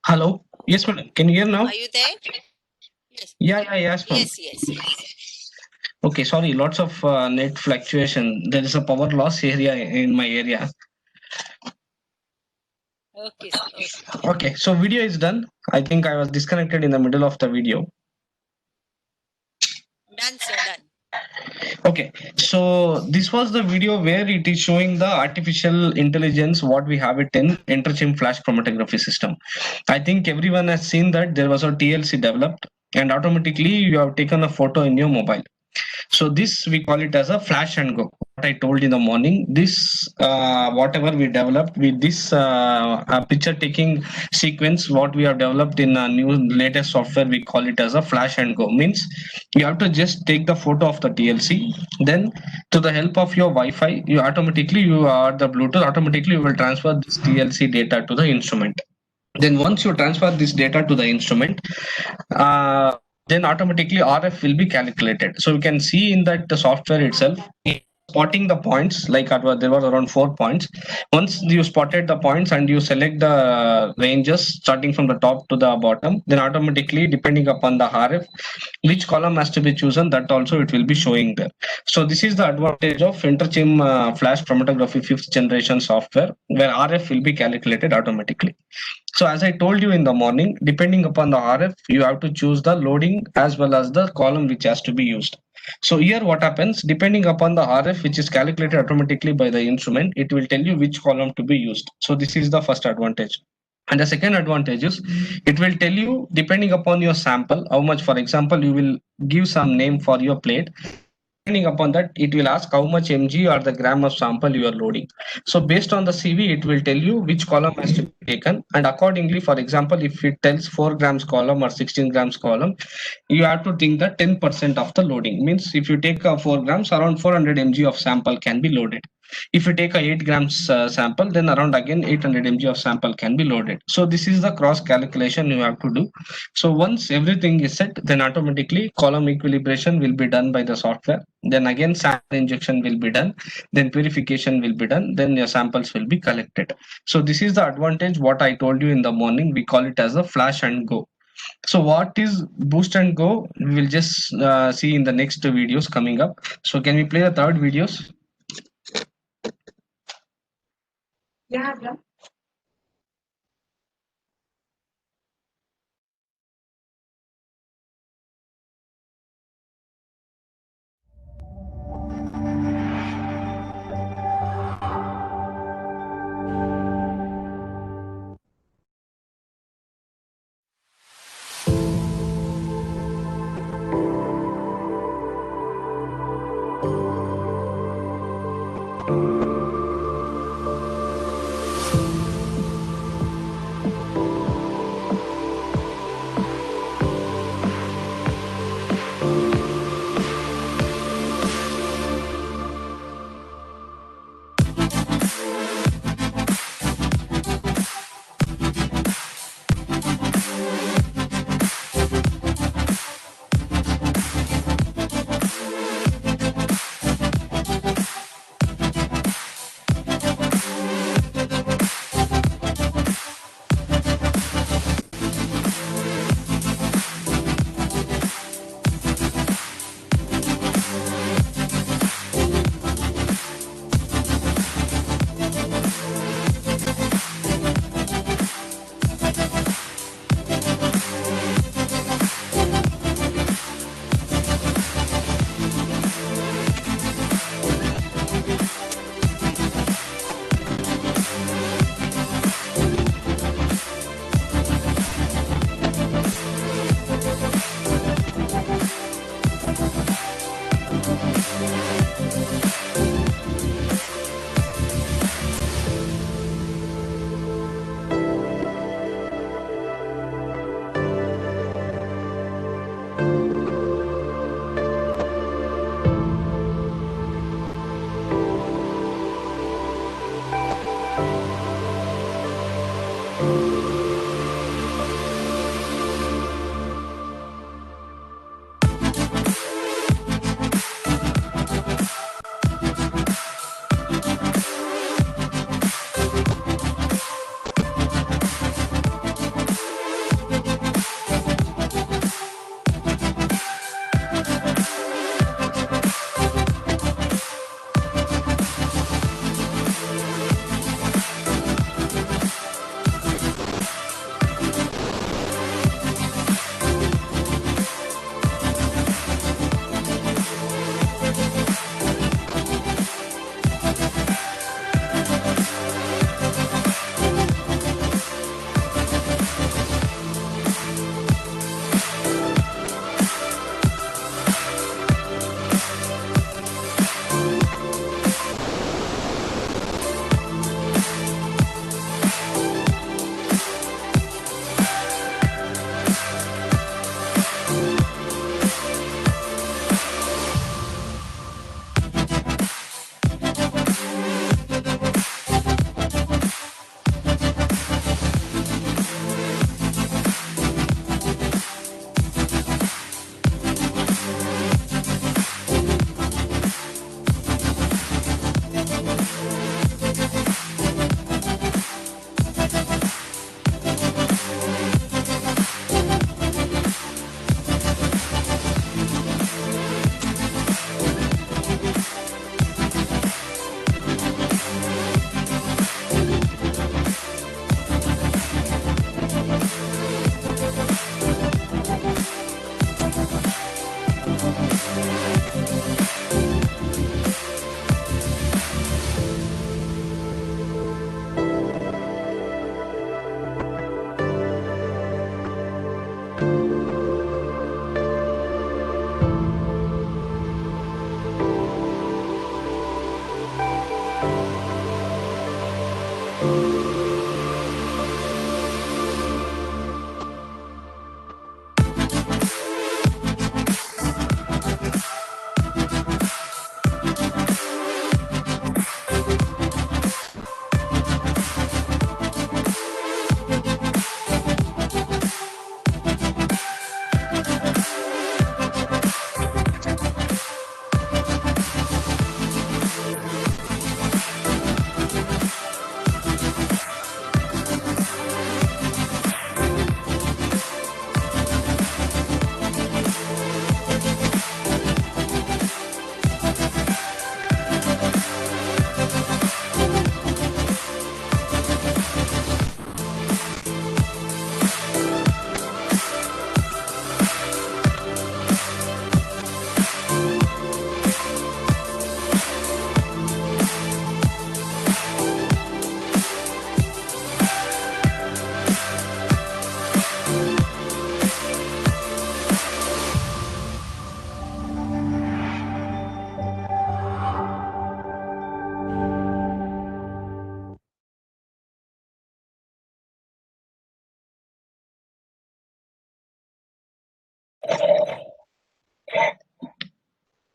Speaker 8: Hello. Yes, madam. Can you hear now?
Speaker 7: are you there? Yes.
Speaker 8: Yes, ma'am.
Speaker 7: Yes.
Speaker 8: Okay, sorry. Lots of net fluctuation. There is a power loss area in my area.
Speaker 7: Okay, sir. Okay.
Speaker 8: Okay, so video is done. I think I was disconnected in the middle of the video.
Speaker 7: Done, sir. Done.
Speaker 8: Okay, so this was the video where it is showing the artificial intelligence what we have it in Interchim flash chromatography system. I think everyone has seen that there was a TLC developed and automatically you have taken a photo in your mobile. So this we call it as a flash and go. What I told in the morning, this whatever we developed with this picture taking sequence, what we have developed in a new latest software, we call it as a flash and go. Means you have to just take the photo of the TLC, then to the help of your Wi-Fi, you are the Bluetooth automatically you will transfer this TLC data to the instrument. Then once you transfer this data to the instrument, then automatically RF will be calculated. So you can see in that the software itself spotting the points like there were around 4 points. Once you spotted the points and you select the ranges starting from the top to the bottom, then automatically depending upon the RF which column has to be chosen, that also it will be showing there. So this is the advantage of Interchim flash chromatography 5th generation software where RF will be calculated automatically. So as I told you in the morning, depending upon the RF, you have to choose the loading as well as the column which has to be used. So here what happens, depending upon the RF which is calculated automatically by the instrument, it will tell you which column to be used. So this is the first advantage. And the second advantage is it will tell you depending upon your sample, how much, for example, you will give some name for your plate. Depending upon that, it will ask how much mg or the gram of sample you are loading. So based on the CV, it will tell you which column has to be taken. And accordingly, for example, if it tells 4 grams column or 16 grams column, you have to think that 10% of the loading. Means if you take 4 grams, around 400 mg of sample can be loaded. If you take a 8 grams sample, then around again 800 mg of sample can be loaded. So this is the cross calculation you have to do. So once everything is set, then automatically column equilibration will be done by the software. Then again sample injection will be done. Then purification will be done. Then your samples will be collected. So this is the advantage what I told you in the morning. We call it as a flash and go. So what is boost and go? We will just see in the next videos coming up. So can we play the third videos?
Speaker 11: Yeah.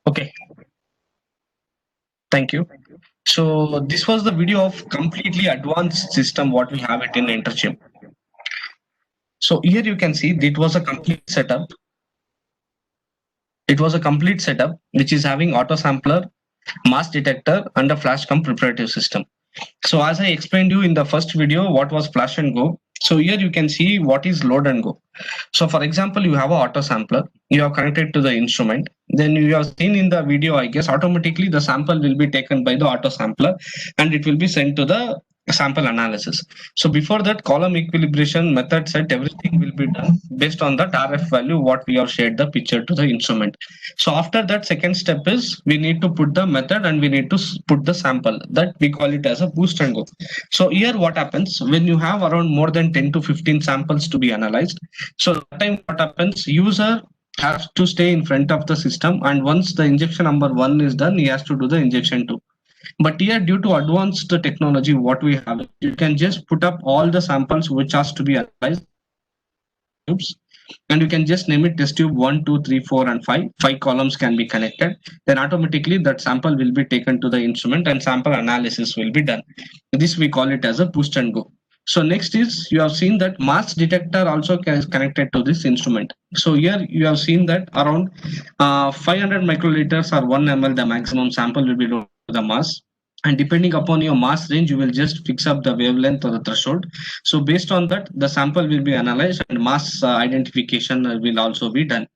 Speaker 8: Okay, thank you. So this was the video of completely advanced system what we have it in Interchim. So here you can see it was a complete setup. It was a complete setup which is having auto sampler, mass detector, and a flash cum preparative system. So as I explained you in the first video what was flash and go. So here you can see what is load and go. So for example, you have an auto sampler, you have connected to the instrument, then you have seen in the video, I guess automatically the sample will be taken by the auto sampler and it will be sent to the sample analysis. So before that, column equilibration method set, everything will be done based on that RF value what we have shared the picture to the instrument. So after that, second step is we need to put the method and we need to put the sample, that we call it as a boost and go. So here what happens when you have around more than 10 to 15 samples to be analyzed. So that time what happens, user has to stay in front of the system, and once the injection number 1 is done, he has to do the injection 2. But here, due to advanced technology what we have, you can just put up all the samples which has to be analyzed, and you can just name it test tube 1, 2, 3, 4 and 5. 5 columns can be connected. Then automatically that sample will be taken to the instrument and sample analysis will be done. This we call it as a boost and go. So next is you have seen that mass detector also is connected to this instrument. So here you have seen that around 500 microliters or 1 ml the maximum sample will be loaded to the mass. And depending upon your mass range, you will just fix up the wavelength or the threshold. So based on that, the sample will be analyzed and mass identification will also be done.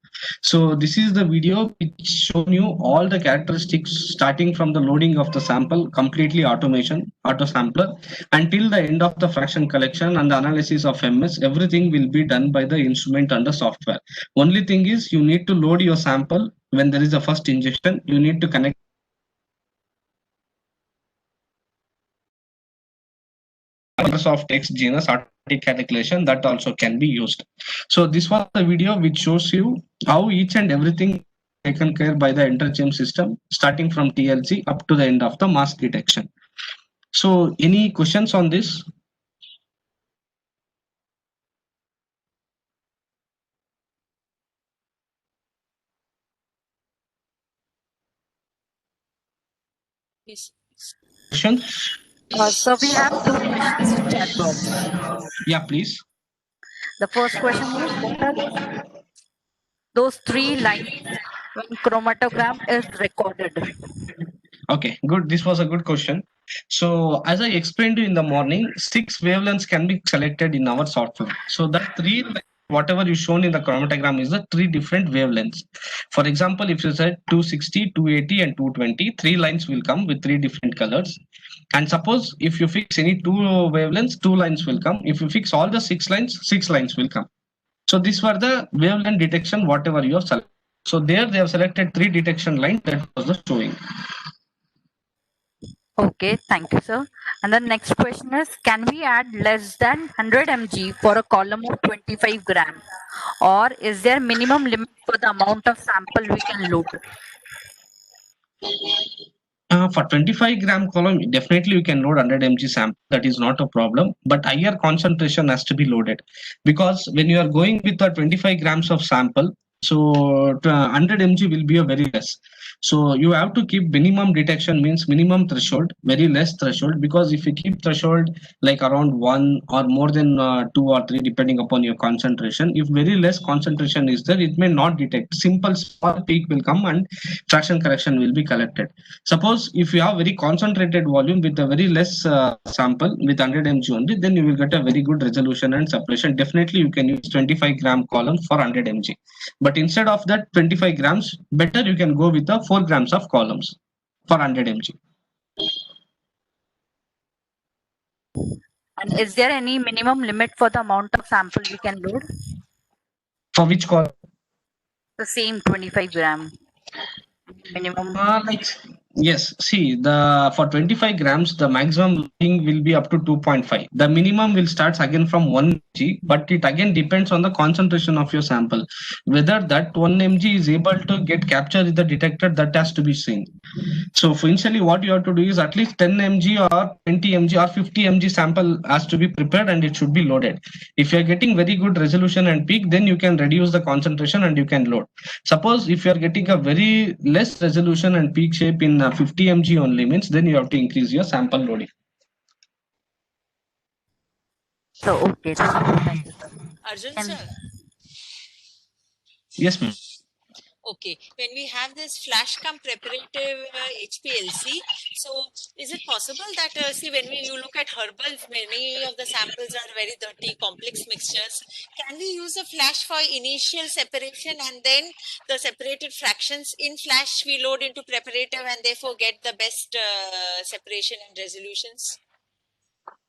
Speaker 8: So this is the video which shown you all the characteristics starting from the loading of the sample, completely automation, auto sampler, until the end of the fraction collection and the analysis of MS. Everything will be done by the instrument and the software. Only thing is you need to load your sample when there is a first injection. You need to connect Microsoft X genus automatic calculation that also can be used. So this was the video which shows you how each and everything taken care by the Interchim system starting from TLC up to the end of the mass detection. So any questions on this?
Speaker 7: Yes.
Speaker 8: Questions?
Speaker 10: So we have two questions in chat box.
Speaker 8: Yeah, please.
Speaker 10: The first question is, what are those 3 lines when chromatogram is recorded?
Speaker 8: Okay, good. This was a good question. So as I explained to you in the morning, 6 wavelengths can be selected in our software. So that 3, whatever you shown in the chromatogram is the 3 different wavelengths. For example, if you said 260, 280 and 220, 3 lines will come with 3 different colors. And suppose if you fix any 2 wavelengths, 2 lines will come. If you fix all the 6 lines, 6 lines will come. So these were the wavelength detection, whatever you have selected. So there they have selected 3 detection lines, that was the showing.
Speaker 10: Okay, thank you, sir. And the next question is, can we add less than 100 mg for a column of 25 gram? Or is there minimum limit for the amount of sample we can load?
Speaker 8: For 25 gram column, definitely you can load 100 mg sample. That is not a problem. But higher concentration has to be loaded, because when you are going with the 25 grams of sample, so 100 mg will be a very less. So you have to keep minimum detection, means minimum threshold, very less threshold, because if you keep threshold like around 1 or more than 2 or 3 depending upon your concentration, if very less concentration is there, it may not detect. Simple small peak will come and fraction correction will be collected. Suppose if you have very concentrated volume with a very less sample with 100 mg only, then you will get a very good resolution and separation. Definitely you can use 25 gram column for 100 mg. But instead of that 25 grams, better you can go with the 4 grams of columns for 100 mg.
Speaker 10: And is there any minimum limit for the amount of sample we can load?
Speaker 8: For which column?
Speaker 10: The same 25 gram minimum.
Speaker 8: Yes, see, the for 25 grams, the maximum loading will be up to 2.5. The minimum will start again from 1 mg, but it again depends on the concentration of your sample. Whether that 1 mg is able to get captured in the detector, that has to be seen. So for initially what you have to do is at least 10 mg or 20 mg or 50 mg sample has to be prepared and it should be loaded. If you are getting very good resolution and peak, then you can reduce the concentration and you can load. Suppose if you are getting a very less resolution and peak shape in 50 mg only, means then you have to increase your sample loading.
Speaker 10: So okay, thank you, sir.
Speaker 7: Arjun
Speaker 10: And
Speaker 7: sir.
Speaker 8: Yes, ma'am.
Speaker 7: Okay, when we have this flash cum preparative HPLC, so is it possible that see when you look at herbals, many of the samples are very dirty, complex mixtures. Can we use a flash for initial separation and then the separated fractions in flash we load into preparative and therefore get the best separation and resolutions?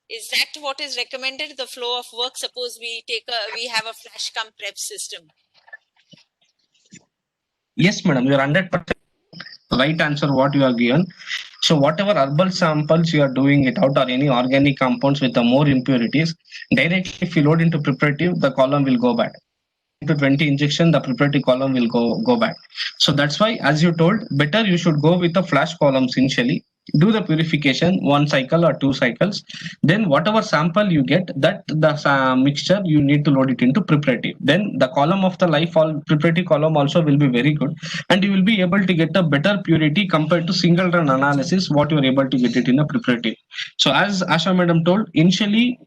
Speaker 7: Is that what is recommended? The flow of work. Suppose we have a flash cum prep system.
Speaker 8: Yes, madam, you are 100% right answer what you have given. So whatever herbal samples you are doing it out or any organic compounds with the more impurities, directly if you load into preparative, the column will go back. To 20 injection, the preparative column will go back. So that's why, as you told, better you should go with the flash columns initially. Do the purification 1 cycle or 2 cycles. Then whatever sample you get, that the mixture you need to load it into preparative. Then the column of the life all preparative column also will be very good, and you will be able to get a better purity compared to single run analysis what you are able to get it in a preparative. So as Asha madam told, initially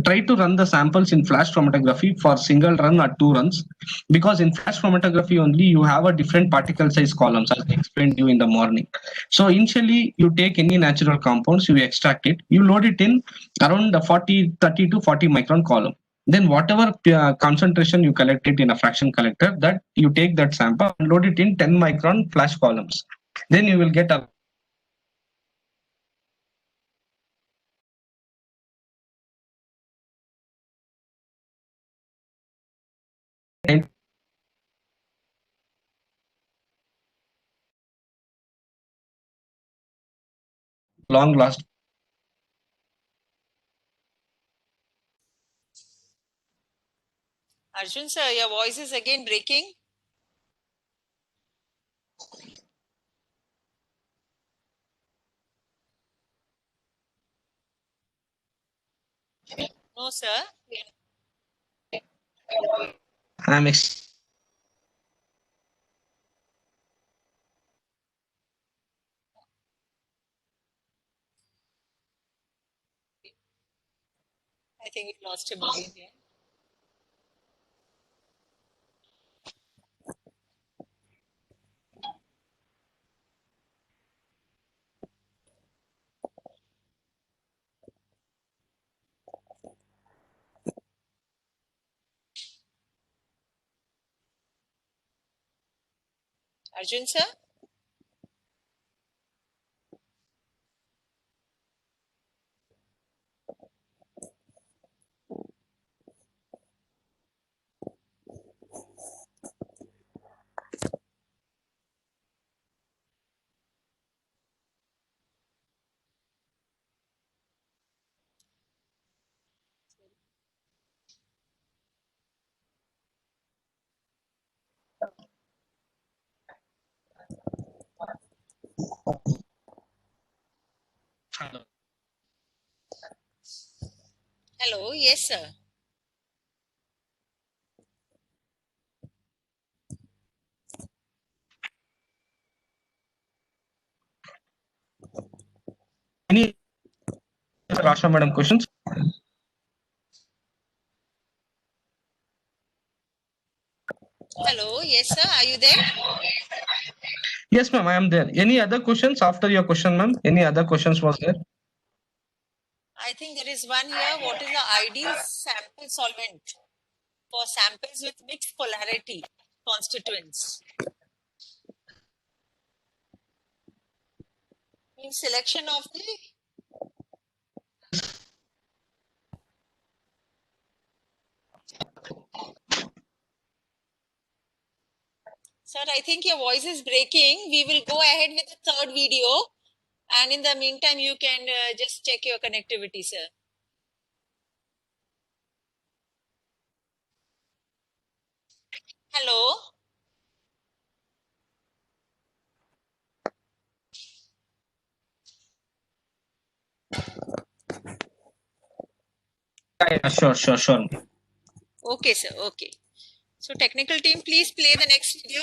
Speaker 8: try to run the samples in flash chromatography for single run or 2 runs, because in flash chromatography only you have a different particle size columns as I explained you in the morning. So initially you take any natural compounds, you extract it, you load it in around the 30 to 40 micron column. Then whatever concentration you collect it in a fraction collector, that you take that sample and load it in 10 micron flash columns. Then you will get a long last.
Speaker 7: Arjun sir, your voice is again breaking. No, sir.
Speaker 8: I'm
Speaker 7: I think we lost him again here. Arjun sir? Hello, yes sir.
Speaker 8: any Rasha madam questions?
Speaker 7: Hello, yes sir, are you there?
Speaker 8: Yes, ma'am, I am there. Any other questions after your question, ma'am? Any other questions was there?
Speaker 7: I think there is one here. What is the ideal sample solvent for samples with mixed polarity constituents? In selection of the Sir, I think your voice is breaking. We will go ahead with the third video. And in the meantime, you can just check your connectivity, sir. Hello?
Speaker 8: Yeah, sure.
Speaker 7: Okay, sir. Okay. So technical team, please play the next video.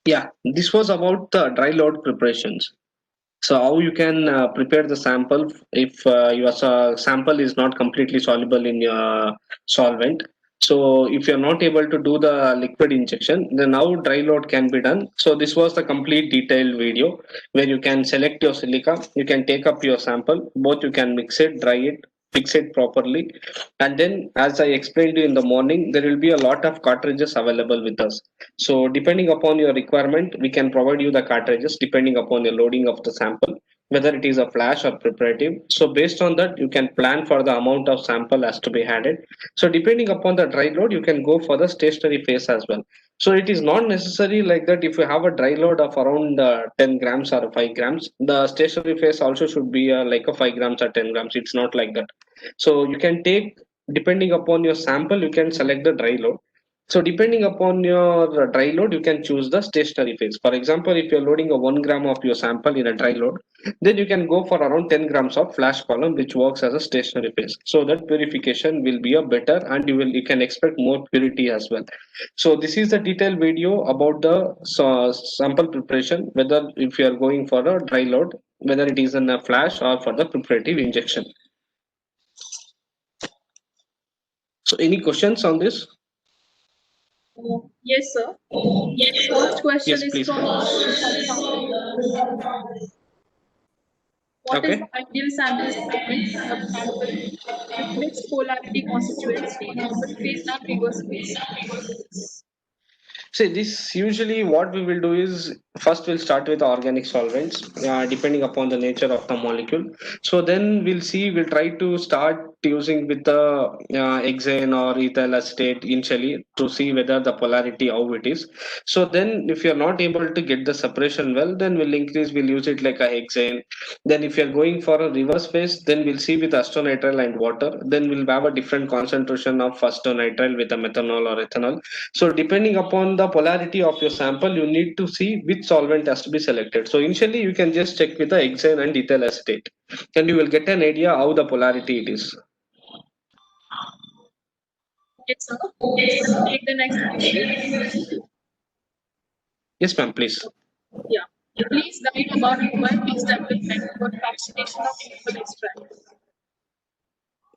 Speaker 8: Yeah, this was about the dry load preparations. So how you can prepare the sample if your sample is not completely soluble in your solvent. So if you're not able to do the liquid injection, then how dry load can be done. So this was the complete detailed video where you can select your silica, you can take up your sample, both you can mix it, dry it, fix it properly. And then as I explained to you in the morning, there will be a lot of cartridges available with us. So depending upon your requirement, we can provide you the cartridges depending upon your loading of the sample, whether it is a flash or preparative. So based on that, you can plan for the amount of sample has to be added. So depending upon the dry load, you can go for the stationary phase as well. So it is not necessary like that. If you have a dry load of around 10 grams or 5 grams, the stationary phase also should be like a 5 grams or 10 grams. It's not like that. So you can take, depending upon your sample, you can select the dry load. So depending upon your dry load, you can choose the stationary phase. For example, if you're loading a 1 gram of your sample in a dry load, then you can go for around 10 grams of flash column, which works as a stationary phase. So that purification will be a better, and you can expect more purity as well. So this is the detailed video about the sample preparation, whether if you are going for a dry load, whether it is in a flash or for the preparative injection. So any questions on this?
Speaker 5: Yes, sir. First question
Speaker 8: Yes,
Speaker 5: is
Speaker 8: please.
Speaker 5: from What is the ideal sample sequence for sample with mixed polarity constituents, normal phase and reverse phase?
Speaker 8: See, this usually what we will do is first we'll start with organic solvents, depending upon the nature of the molecule. So then we'll try to start using with the hexane or ethyl acetate initially to see whether the polarity how it is. So then if you're not able to get the separation well, then we'll use it like a hexane. Then if you're going for a reverse phase, then we'll see with acetonitrile and water. Then we'll have a different concentration of acetonitrile with a methanol or ethanol. So depending upon the polarity of your sample, you need to see which solvent has to be selected. So initially you can just check with the hexane and ethyl acetate, and you will get an idea how the polarity it is.
Speaker 5: Yes, sir. Let's take the next question.
Speaker 8: Yes, ma'am, please.
Speaker 5: Yeah. Please guide about varieties development for fractionation of chemical extracts.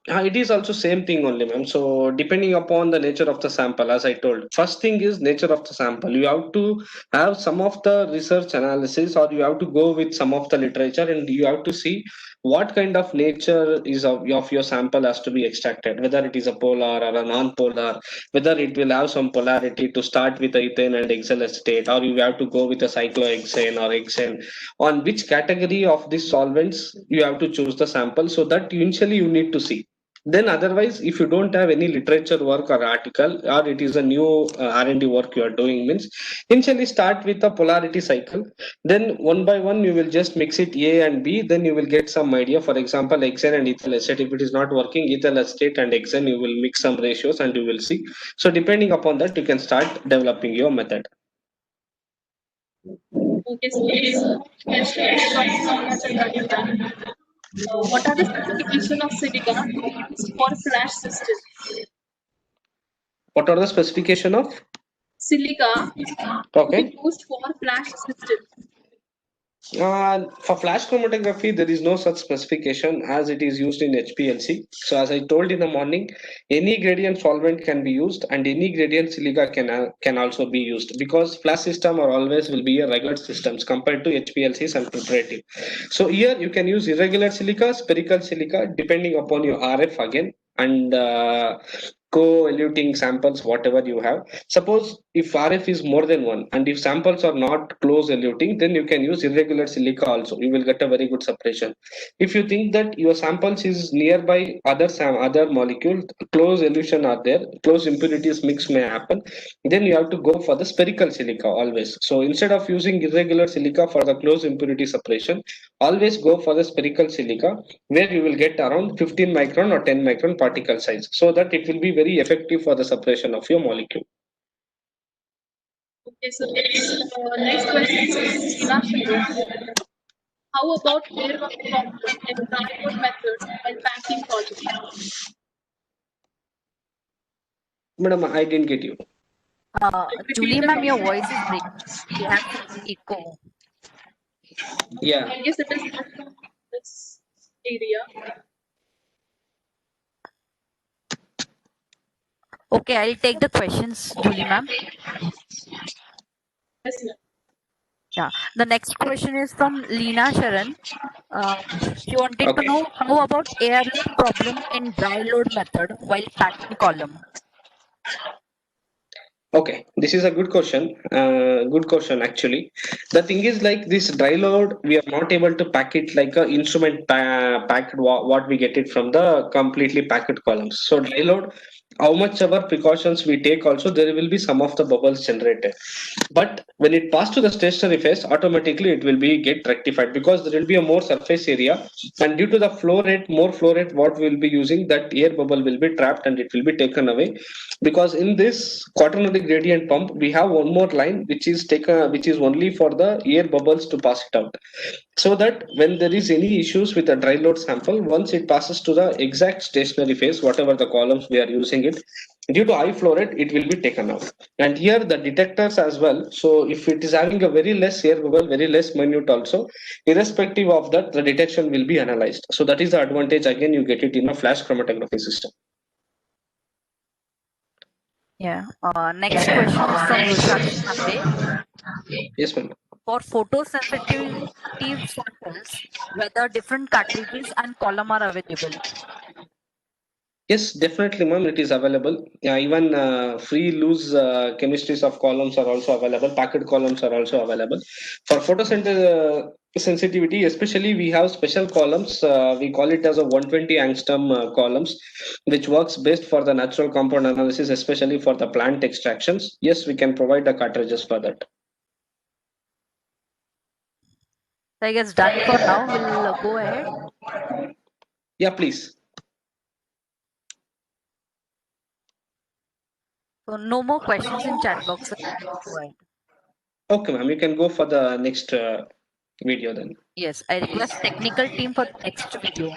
Speaker 8: It is also same thing only, ma'am. So depending upon the nature of the sample, as I told, first thing is nature of the sample. You have to have some of the research analysis, or you have to go with some of the literature, and you have to see what kind of nature is of your sample has to be extracted, whether it is a polar or a non-polar, whether it will have some polarity to start with ethane and hexyl acetate, or you have to go with a cyclohexane or hexane. On which category of these solvents you have to choose the sample, so that initially you need to see. Then otherwise, if you don't have any literature work or article, or it is a new R&D work you are doing, means initially start with the polarity cycle. Then one by one you will just mix it A and B, then you will get some idea. For example, hexane and ethyl acetate, if it is not working, ethyl acetate and hexane, you will mix some ratios and you will see. So depending upon that, you can start developing your method.
Speaker 5: Okay, so next question is from Soumya. What are the specifications of silica to be used for flash system?
Speaker 8: What are the specification of
Speaker 5: Silica to be used for flash system.
Speaker 8: For flash chromatography, there is no such specification as it is used in HPLC. So as I told in the morning, any gradient solvent can be used, and any gradient silica can also be used, because flash system are always will be a regular systems compared to HPLCs and preparative. So here you can use irregular silica, spherical silica, depending upon your RF again, and co-eluting samples, whatever you have. Suppose if RF is more than one, and if samples are not close eluting, then you can use irregular silica also. You will get a very good separation. If you think that your samples is nearby other molecule, close elution are there, close impurities mix may happen, then you have to go for the spherical silica always. So instead of using irregular silica for the close impurity separation, always go for the spherical silica, where you will get around 15 micron or 10 micron particle size, so that it will be very effective for the separation of your molecule.
Speaker 5: Okay, so next question is from Sheena. How about air bubble problem and dry load methods while packing solvent?
Speaker 8: Madam, I didn't get you.
Speaker 10: Julie ma'am, your voice is breaking. You have some echo.
Speaker 8: Yeah.
Speaker 5: I guess it is not from this area.
Speaker 10: Okay, I'll take the questions, Julie ma'am.
Speaker 5: Yes, ma'am.
Speaker 10: Yeah. The next question is from Leena Sharan. She wanted to know how about air load problem in dry load method while packing column.
Speaker 8: Okay, this is a good question. Good question actually. The thing is like this dry load, we are not able to pack it like a instrument packed what we get it from the completely packed columns. So dry load, how much ever precautions we take, also there will be some of the bubbles generated. But when it passes to the stationary phase, automatically it will be get rectified because there will be a more surface area, and due to the flow rate, more flow rate, what we will be using, that air bubble will be trapped and it will be taken away. Because in this quaternary gradient pump, we have one more line which is taken, which is only for the air bubbles to pass it out. So that when there is any issues with the dry load sample, once it passes to the exact stationary phase, whatever the columns we are using it, due to high flow rate, it will be taken out. And here the detectors as well. So if it is having a very less air bubble, very less minute also, irrespective of that, the detection will be analyzed. So that is the advantage. Again, you get it in a flash chromatography system.
Speaker 10: Yeah. Next question is from Roshali Sande.
Speaker 8: Yes, ma'am.
Speaker 10: For photosensitive samples, whether different cartridges and column are available.
Speaker 8: Yes, definitely, ma'am. It is available. Even free loose chemistries of columns are also available. Packed columns are also available. For sensitivity, especially we have special columns. We call it as a 120 angstrom columns, which works best for the natural compound analysis, especially for the plant extractions. Yes, we can provide the cartridges for that.
Speaker 10: So I guess done for now. We'll go ahead.
Speaker 8: Yeah, please.
Speaker 10: So no more questions in chat box. Go ahead.
Speaker 8: Okay, ma'am. You can go for the next video then.
Speaker 10: Yes, I request technical team for the next video.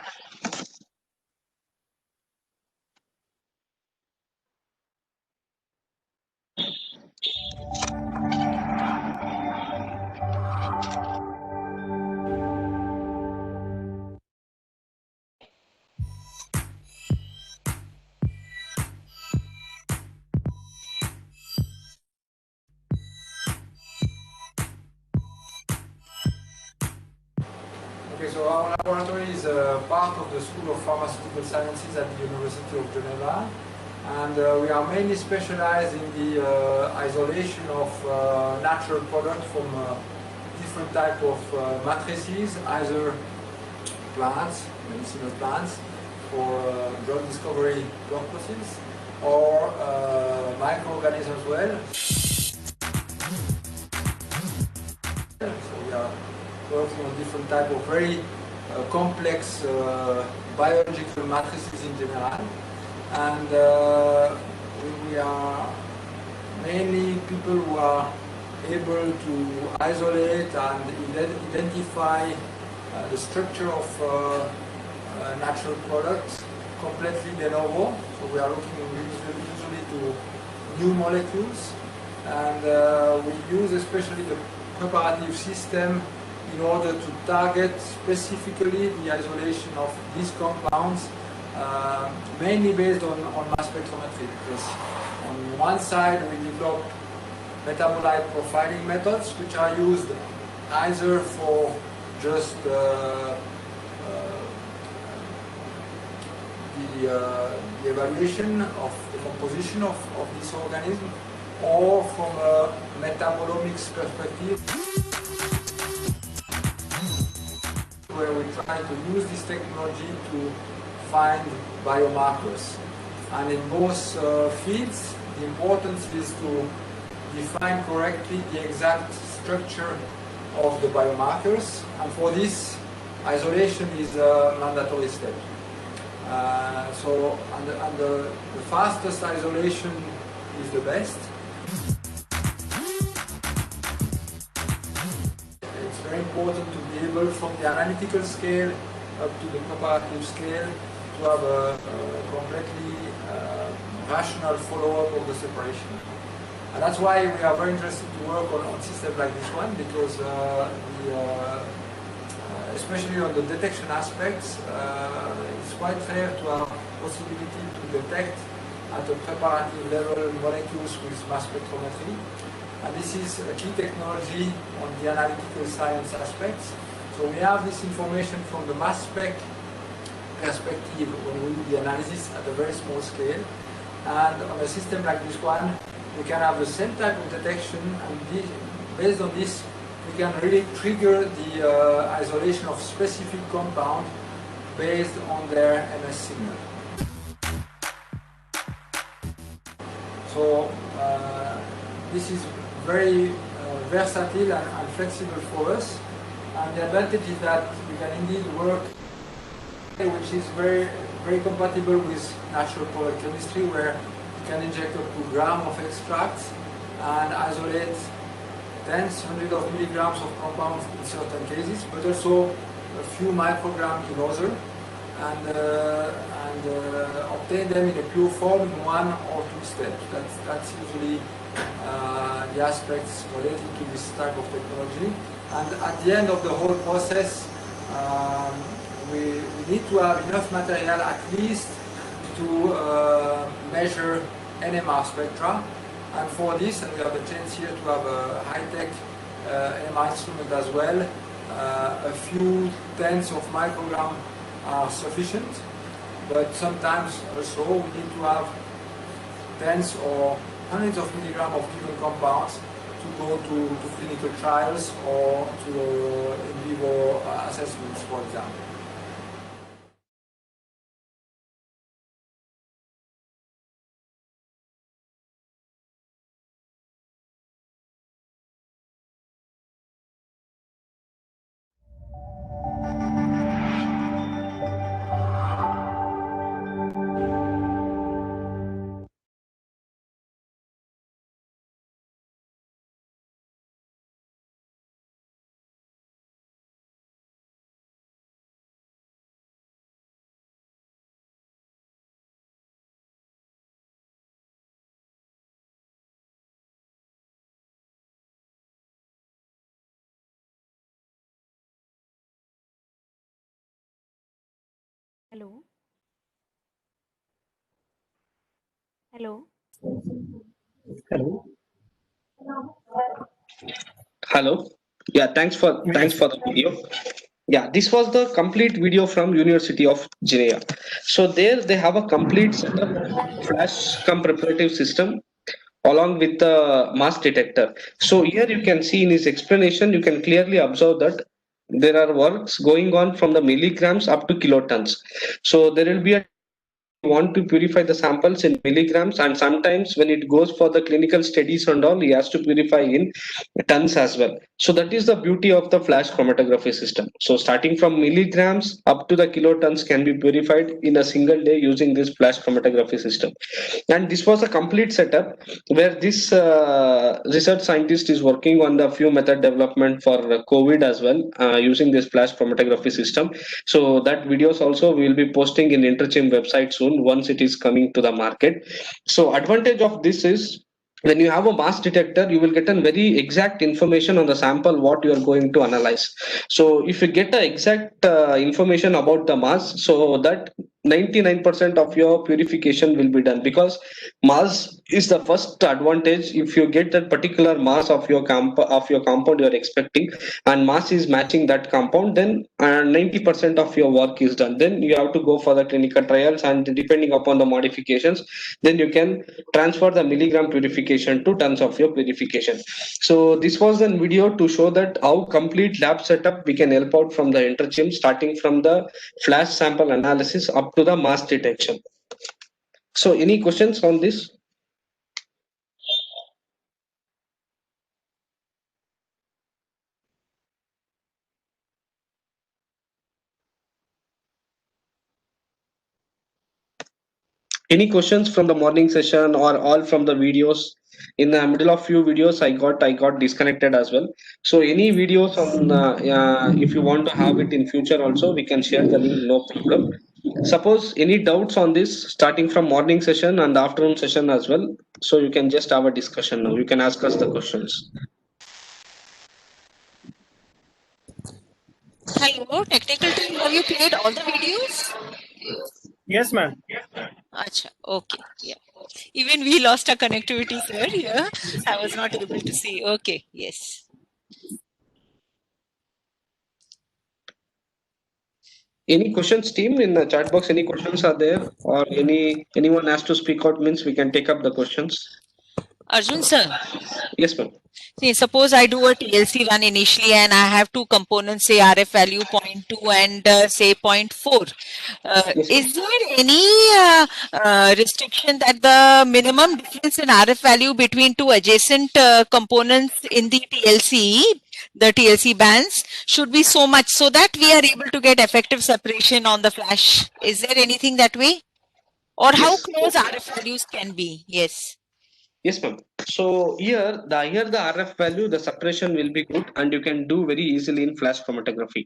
Speaker 12: Okay, so our laboratory is part of the School of Pharmaceutical Sciences at the University of Geneva, and we are mainly specialized in the isolation of natural products from different types of matrices, either plants, medicinal plants, for drug discovery purposes, or microorganisms as well. So we are working on different type of very complex biological matrices in general, and we are mainly people who are able to isolate and identify the structure of natural products completely de novo. So we are looking usually to new molecules, and we use especially the preparative system in order to target specifically the isolation of these compounds, mainly based on mass spectrometry. Because on one side we develop metabolite profiling methods, which are used either for just the evaluation of the composition of this organism, or from a metabolomics perspective, where we try to use this technology to find biomarkers. And in both fields, the importance is to define correctly the exact structure of the biomarkers, and for this, isolation is a mandatory step. And the fastest isolation is the best. It's very important to be able, from the analytical scale up to the preparative scale, to have a completely rational follow-up of the separation. And that's why we are very interested to work on systems like this one, because especially on the detection aspects, it's quite fair to have possibility to detect at a preparative level molecules with mass spectrometry. And this is a key technology on the analytical science aspects. So we have this information from the mass spec perspective when we do the analysis at a very small scale. And on a system like this one, we can have the same type of detection, and based on this, we can really trigger the isolation of specific compound based on their MS signal. So this is very versatile and flexible for us, and the advantage is that we can indeed work which is very compatible with natural product chemistry, where you can inject up to a gram of extracts and isolate tens, hundreds of milligrams of compounds in certain cases, but also a few micrograms in other, and obtain them in a pure form in 1 or 2 steps. That's usually the aspects related to this type of technology. And at the end of the whole process, we need to have enough material at least to measure NMR spectra. And for this, and we have a chance here to have a high-tech NMR instrument as well, a few tens of micrograms are sufficient, but sometimes also we need to have tens or hundreds of milligrams of given compounds to go to clinical trials or to in vivo assessments, for example.
Speaker 9: Hello. Hello.
Speaker 2: Hello.
Speaker 8: Hello. Yeah, thanks for the video. Yeah, this was the complete video from University of Geneva. So there they have a complete setup, flash cum preparative system along with the mass detector. So here you can see in his explanation, you can clearly observe that there are works going on from the milligrams up to kilotons. So there will be a want to purify the samples in milligrams, and sometimes when it goes for the clinical studies and all, he has to purify in tons as well. So that is the beauty of the flash chromatography system. So starting from milligrams up to the kilotons can be purified in a single day using this flash chromatography system. And this was a complete setup where this research scientist is working on the few method development for COVID as well, using this flash chromatography system. So that videos also we will be posting in Interchim website soon once it is coming to the market. So advantage of this is when you have a mass detector, you will get a very exact information on the sample what you are going to analyze. So if you get the exact information about the mass, so that 99% of your purification will be done, because mass is the first advantage. If you get that particular mass of your compound you are expecting, and mass is matching that compound, then 90% of your work is done. Then you have to go for the clinical trials, and depending upon the modifications, then you can transfer the milligram purification to tons of your purification. So this was a video to show that how complete lab setup we can help out from the Interchim, starting from the flash sample analysis up to the mass detection. So any questions on this? Any questions from the morning session or all from the videos? In the middle of few videos I got disconnected as well. So any videos on if you want to have it in future also, we can share the link, no problem. Suppose any doubts on this, starting from morning session and afternoon session as well. So you can just have a discussion now. You can ask us the questions.
Speaker 7: Hello, technical team. Have you played all the videos?
Speaker 2: Yes, ma'am.
Speaker 7: Acha, okay. Yeah. Even we lost our connectivity, sir. Yeah. I was not able to see. Okay. Yes.
Speaker 8: Any questions, team, in the chat box? Any questions are there, or anyone has to speak out? Means we can take up the questions.
Speaker 7: Arjun, sir.
Speaker 8: Yes, ma'am.
Speaker 7: See, suppose I do a TLC run initially and I have two components, say RF value 0.2 and say 0.4. Is there any restriction that the minimum difference in RF value between two adjacent components in the TLC bands should be so much so that we are able to get effective separation on the flash? Is there anything that way? Or how close RF values can be? Yes.
Speaker 8: Yes, ma'am. So here, the higher the RF value, the separation will be good, and you can do very easily in flash chromatography.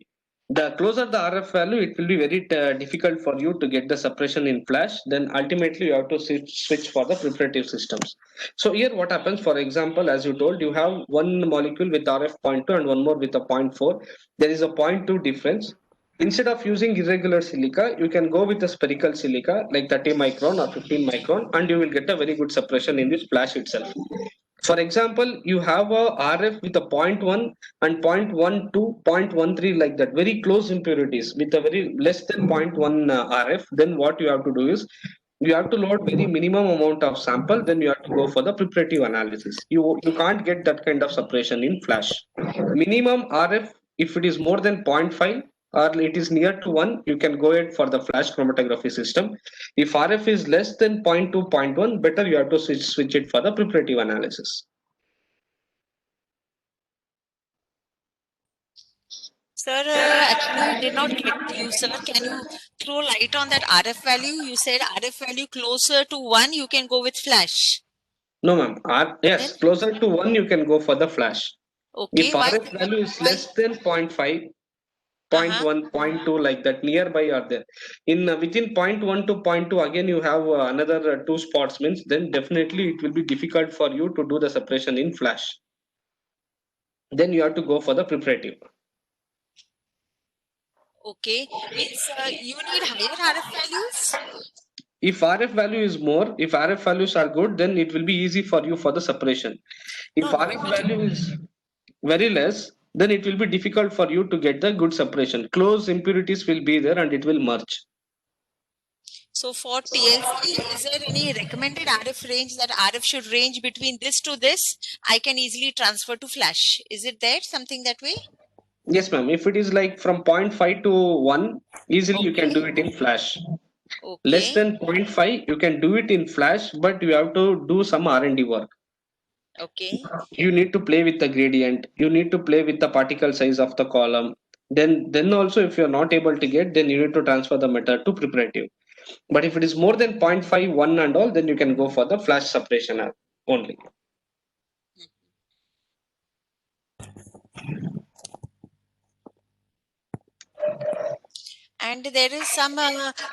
Speaker 8: The closer the RF value, it will be very difficult for you to get the separation in flash. Then ultimately you have to switch for the preparative systems. So here what happens, for example, as you told, you have one molecule with RF 0.2 and one more with a 0.4. There is a 0.2 difference. Instead of using irregular silica, you can go with a spherical silica like 30 micron or 15 micron, and you will get a very good separation in this flash itself. For example, you have a RF with a 0.1 and 0.1 to 0.13 like that, very close impurities with a very less than 0.1 RF. Then what you have to do is you have to load very minimum amount of sample. Then you have to go for the preparative analysis. You can't get that kind of separation in flash. Minimum RF, if it is more than 0.5 or it is near to 1, you can go ahead for the flash chromatography system. If RF is less than 0.2, 0.1, better you have to switch it for the preparative analysis.
Speaker 7: Sir, actually I did not get you, sir. Can you throw light on that RF value? You said RF value closer to 1, you can go with flash.
Speaker 8: No, ma'am. Yes, closer to 1, you can go for the flash.
Speaker 7: Okay,
Speaker 8: If RF value is less than 0.5, 0.1, 0.2 like that, nearby are there. In within 0.1 to 0.2, again you have another two spots, means then definitely it will be difficult for you to do the separation in flash. Then you have to go for the preparative.
Speaker 7: Okay, means you need higher RF values?
Speaker 8: If RF value is more, if RF values are good, then it will be easy for you for the separation. If RF value is very less, then it will be difficult for you to get the good separation. Close impurities will be there and it will merge.
Speaker 7: So for TLC, is there any recommended RF range that RF should range between this to this? I can easily transfer to flash. Is it there something that way?
Speaker 8: Yes, ma'am. If it is like from 0.5 to 1, easily you can do it in flash. Less than 0.5, you can do it in flash, but you have to do some R&D work.
Speaker 7: Okay.
Speaker 8: You need to play with the gradient. You need to play with the particle size of the column. Then also, if you're not able to get, then you need to transfer the method to preparative. But if it is more than 0.5, 1 and all, then you can go for the flash separation only.
Speaker 7: And there is some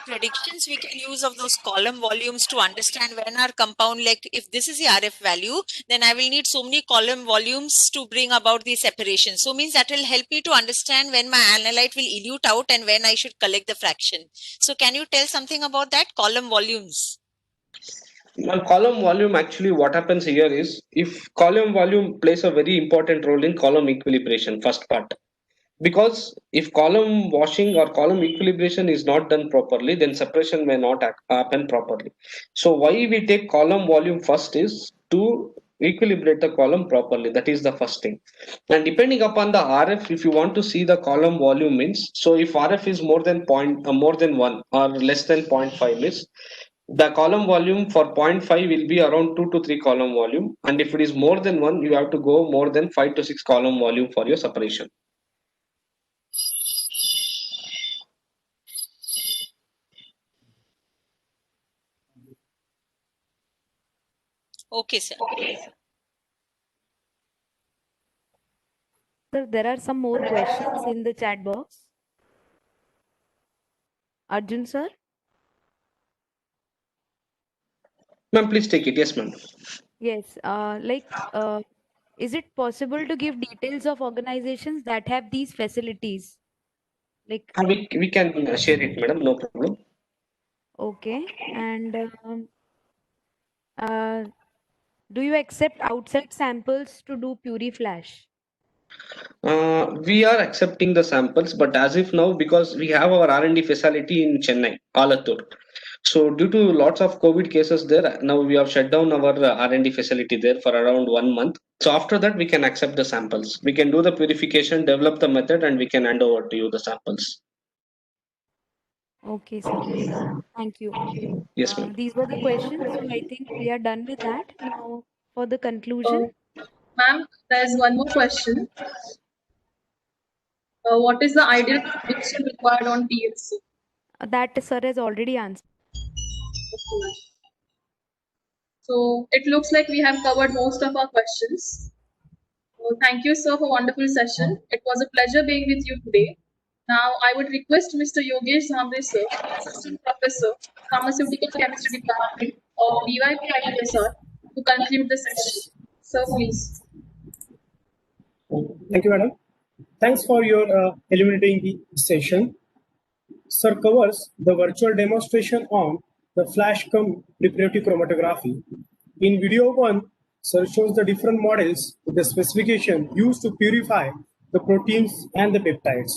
Speaker 7: predictions we can use of those column volumes to understand when our compound, like if this is the RF value, then I will need so many column volumes to bring about the separation. So means that will help me to understand when my analyte will elute out and when I should collect the fraction. So can you tell something about that, column volumes?
Speaker 8: Well, column volume, actually what happens here is, if column volume plays a very important role in column equilibration, first part. Because if column washing or column equilibration is not done properly, then separation may not happen properly. So why we take column volume first is to equilibrate the column properly. That is the first thing. And depending upon the RF, if you want to see the column volume means, so if RF is more than more than 1 or less than 0.5 means, the column volume for 0.5 will be around 2 to 3 column volume, and if it is more than 1, you have to go more than 5 to 6 column volume for your separation.
Speaker 7: Okay, sir.
Speaker 9: Sir, there are some more questions in the chat box. Arjun sir?
Speaker 8: Ma'am, please take it. Yes, ma'am.
Speaker 9: Yes. Is it possible to give details of organizations that have these facilities? Like,
Speaker 8: We can share it, madam. No problem.
Speaker 9: okay. And do you accept outside samples to do Puriflash?
Speaker 8: We are accepting the samples, but as if now, because we have our R&D facility in Chennai, Alathur. So due to lots of COVID cases there, now we have shut down our R&D facility there for around 1 month. So after that, we can accept the samples. We can do the purification, develop the method, and we can hand over to you the samples.
Speaker 9: Okay, sir. Thank you.
Speaker 8: Yes, ma'am.
Speaker 9: These were the questions. So I think we are done with that. Now, for the conclusion.
Speaker 5: Ma'am, there's one more question. What is the ideal mixture required on TLC?
Speaker 9: That sir has already answered.
Speaker 5: Okay. So it looks like we have covered most of our questions. So thank you, sir, for a wonderful session. It was a pleasure being with you today. Now I would request Mr. Yogesh Zambre, sir, Assistant Professor, Pharmaceutical Chemistry Department of BYP-ITSR, to conclude the session. Sir, please.
Speaker 2: Thank you, madam. Thanks for your illuminating the session. Sir covers the virtual demonstration on the flash preparative chromatography. In video 1, sir shows the different models with the specification used to purify the proteins and the peptides.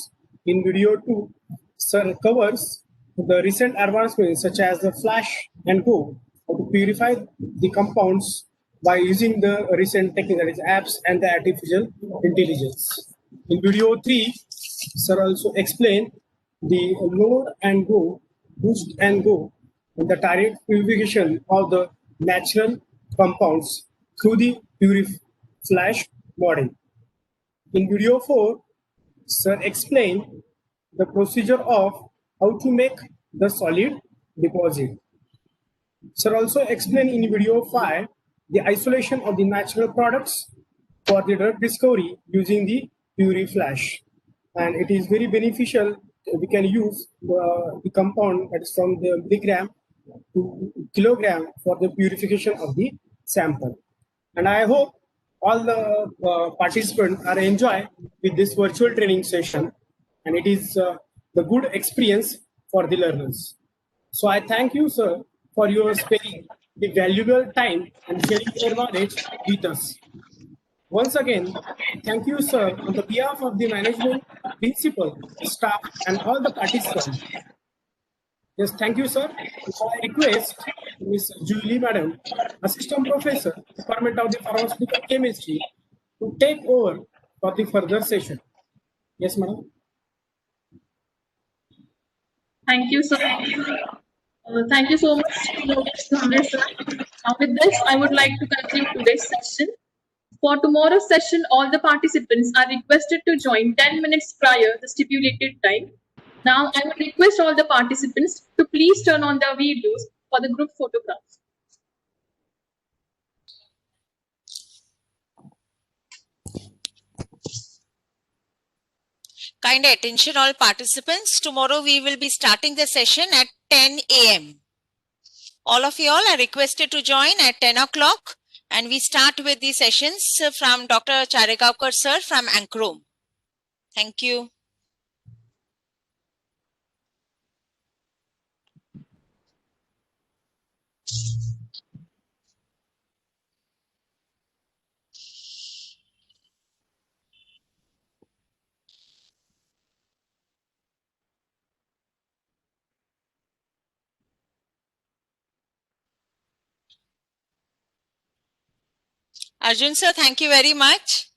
Speaker 2: In video 2, sir covers the recent advancements such as the flash and go to purify the compounds by using the recent technique, that is apps and the artificial intelligence. In video 3, sir also explain the load and go, boost and go, and the direct purification of the natural compounds through the flash model. In video 4, sir explain the procedure of how to make the solid deposit. Sir also explain in video 5 the isolation of the natural products for the drug discovery using the Puriflash, and it is very beneficial. We can use the compound that is from the milligram to kilogram for the purification of the sample. And I hope all the participants are enjoy with this virtual training session, and it is the good experience for the learners. So I thank you, sir, for your spending the valuable time and sharing your knowledge with us. Once again, thank you, sir, on the behalf of the management, principal, staff, and all the participants. Yes, thank you, sir. Now I request Ms. Julie, Madam, Assistant Professor, Department of the Pharmaceutical Chemistry, to take over for the further session. Yes, Madam.
Speaker 5: Thank you, sir. Thank you so much, Yogesh Zambre, sir. Now, with this, I would like to conclude today's session. For tomorrow's session, all the participants are requested to join 10 minutes prior the stipulated time. Now, I would request all the participants to please turn on their videos for the group photographs.
Speaker 7: Kind attention all participants. Tomorrow we will be starting the session at 10 a.m. All of you all are requested to join at 10 o'clock, and we start with the sessions from Dr. Charegaonkar sir from ANCROM. Thank you. Arjun sir, thank you very much.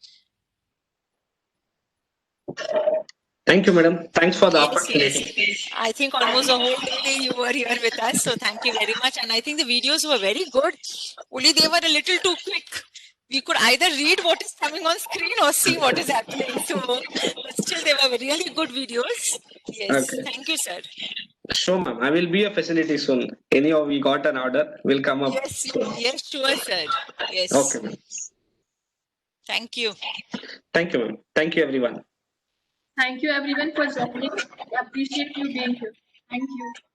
Speaker 8: Thank you, madam. Thanks for the opportunity.
Speaker 7: Yes. I think almost the whole day you were here with us, so thank you very much. And I think the videos were very good. Only they were a little too quick. We could either read what is coming on screen or see what is happening. So, but still, they were really good videos. Yes.
Speaker 8: Okay.
Speaker 7: Thank you, sir.
Speaker 8: Sure, ma'am. I will be a facility soon. Anyhow, we got an order. We'll come up.
Speaker 7: Yes, yes, sure, sir. Yes.
Speaker 8: Okay, ma'am.
Speaker 7: Thank you.
Speaker 8: Thank you, ma'am. Thank you, everyone.
Speaker 5: Thank you, everyone, for joining. I appreciate you being here. Thank you.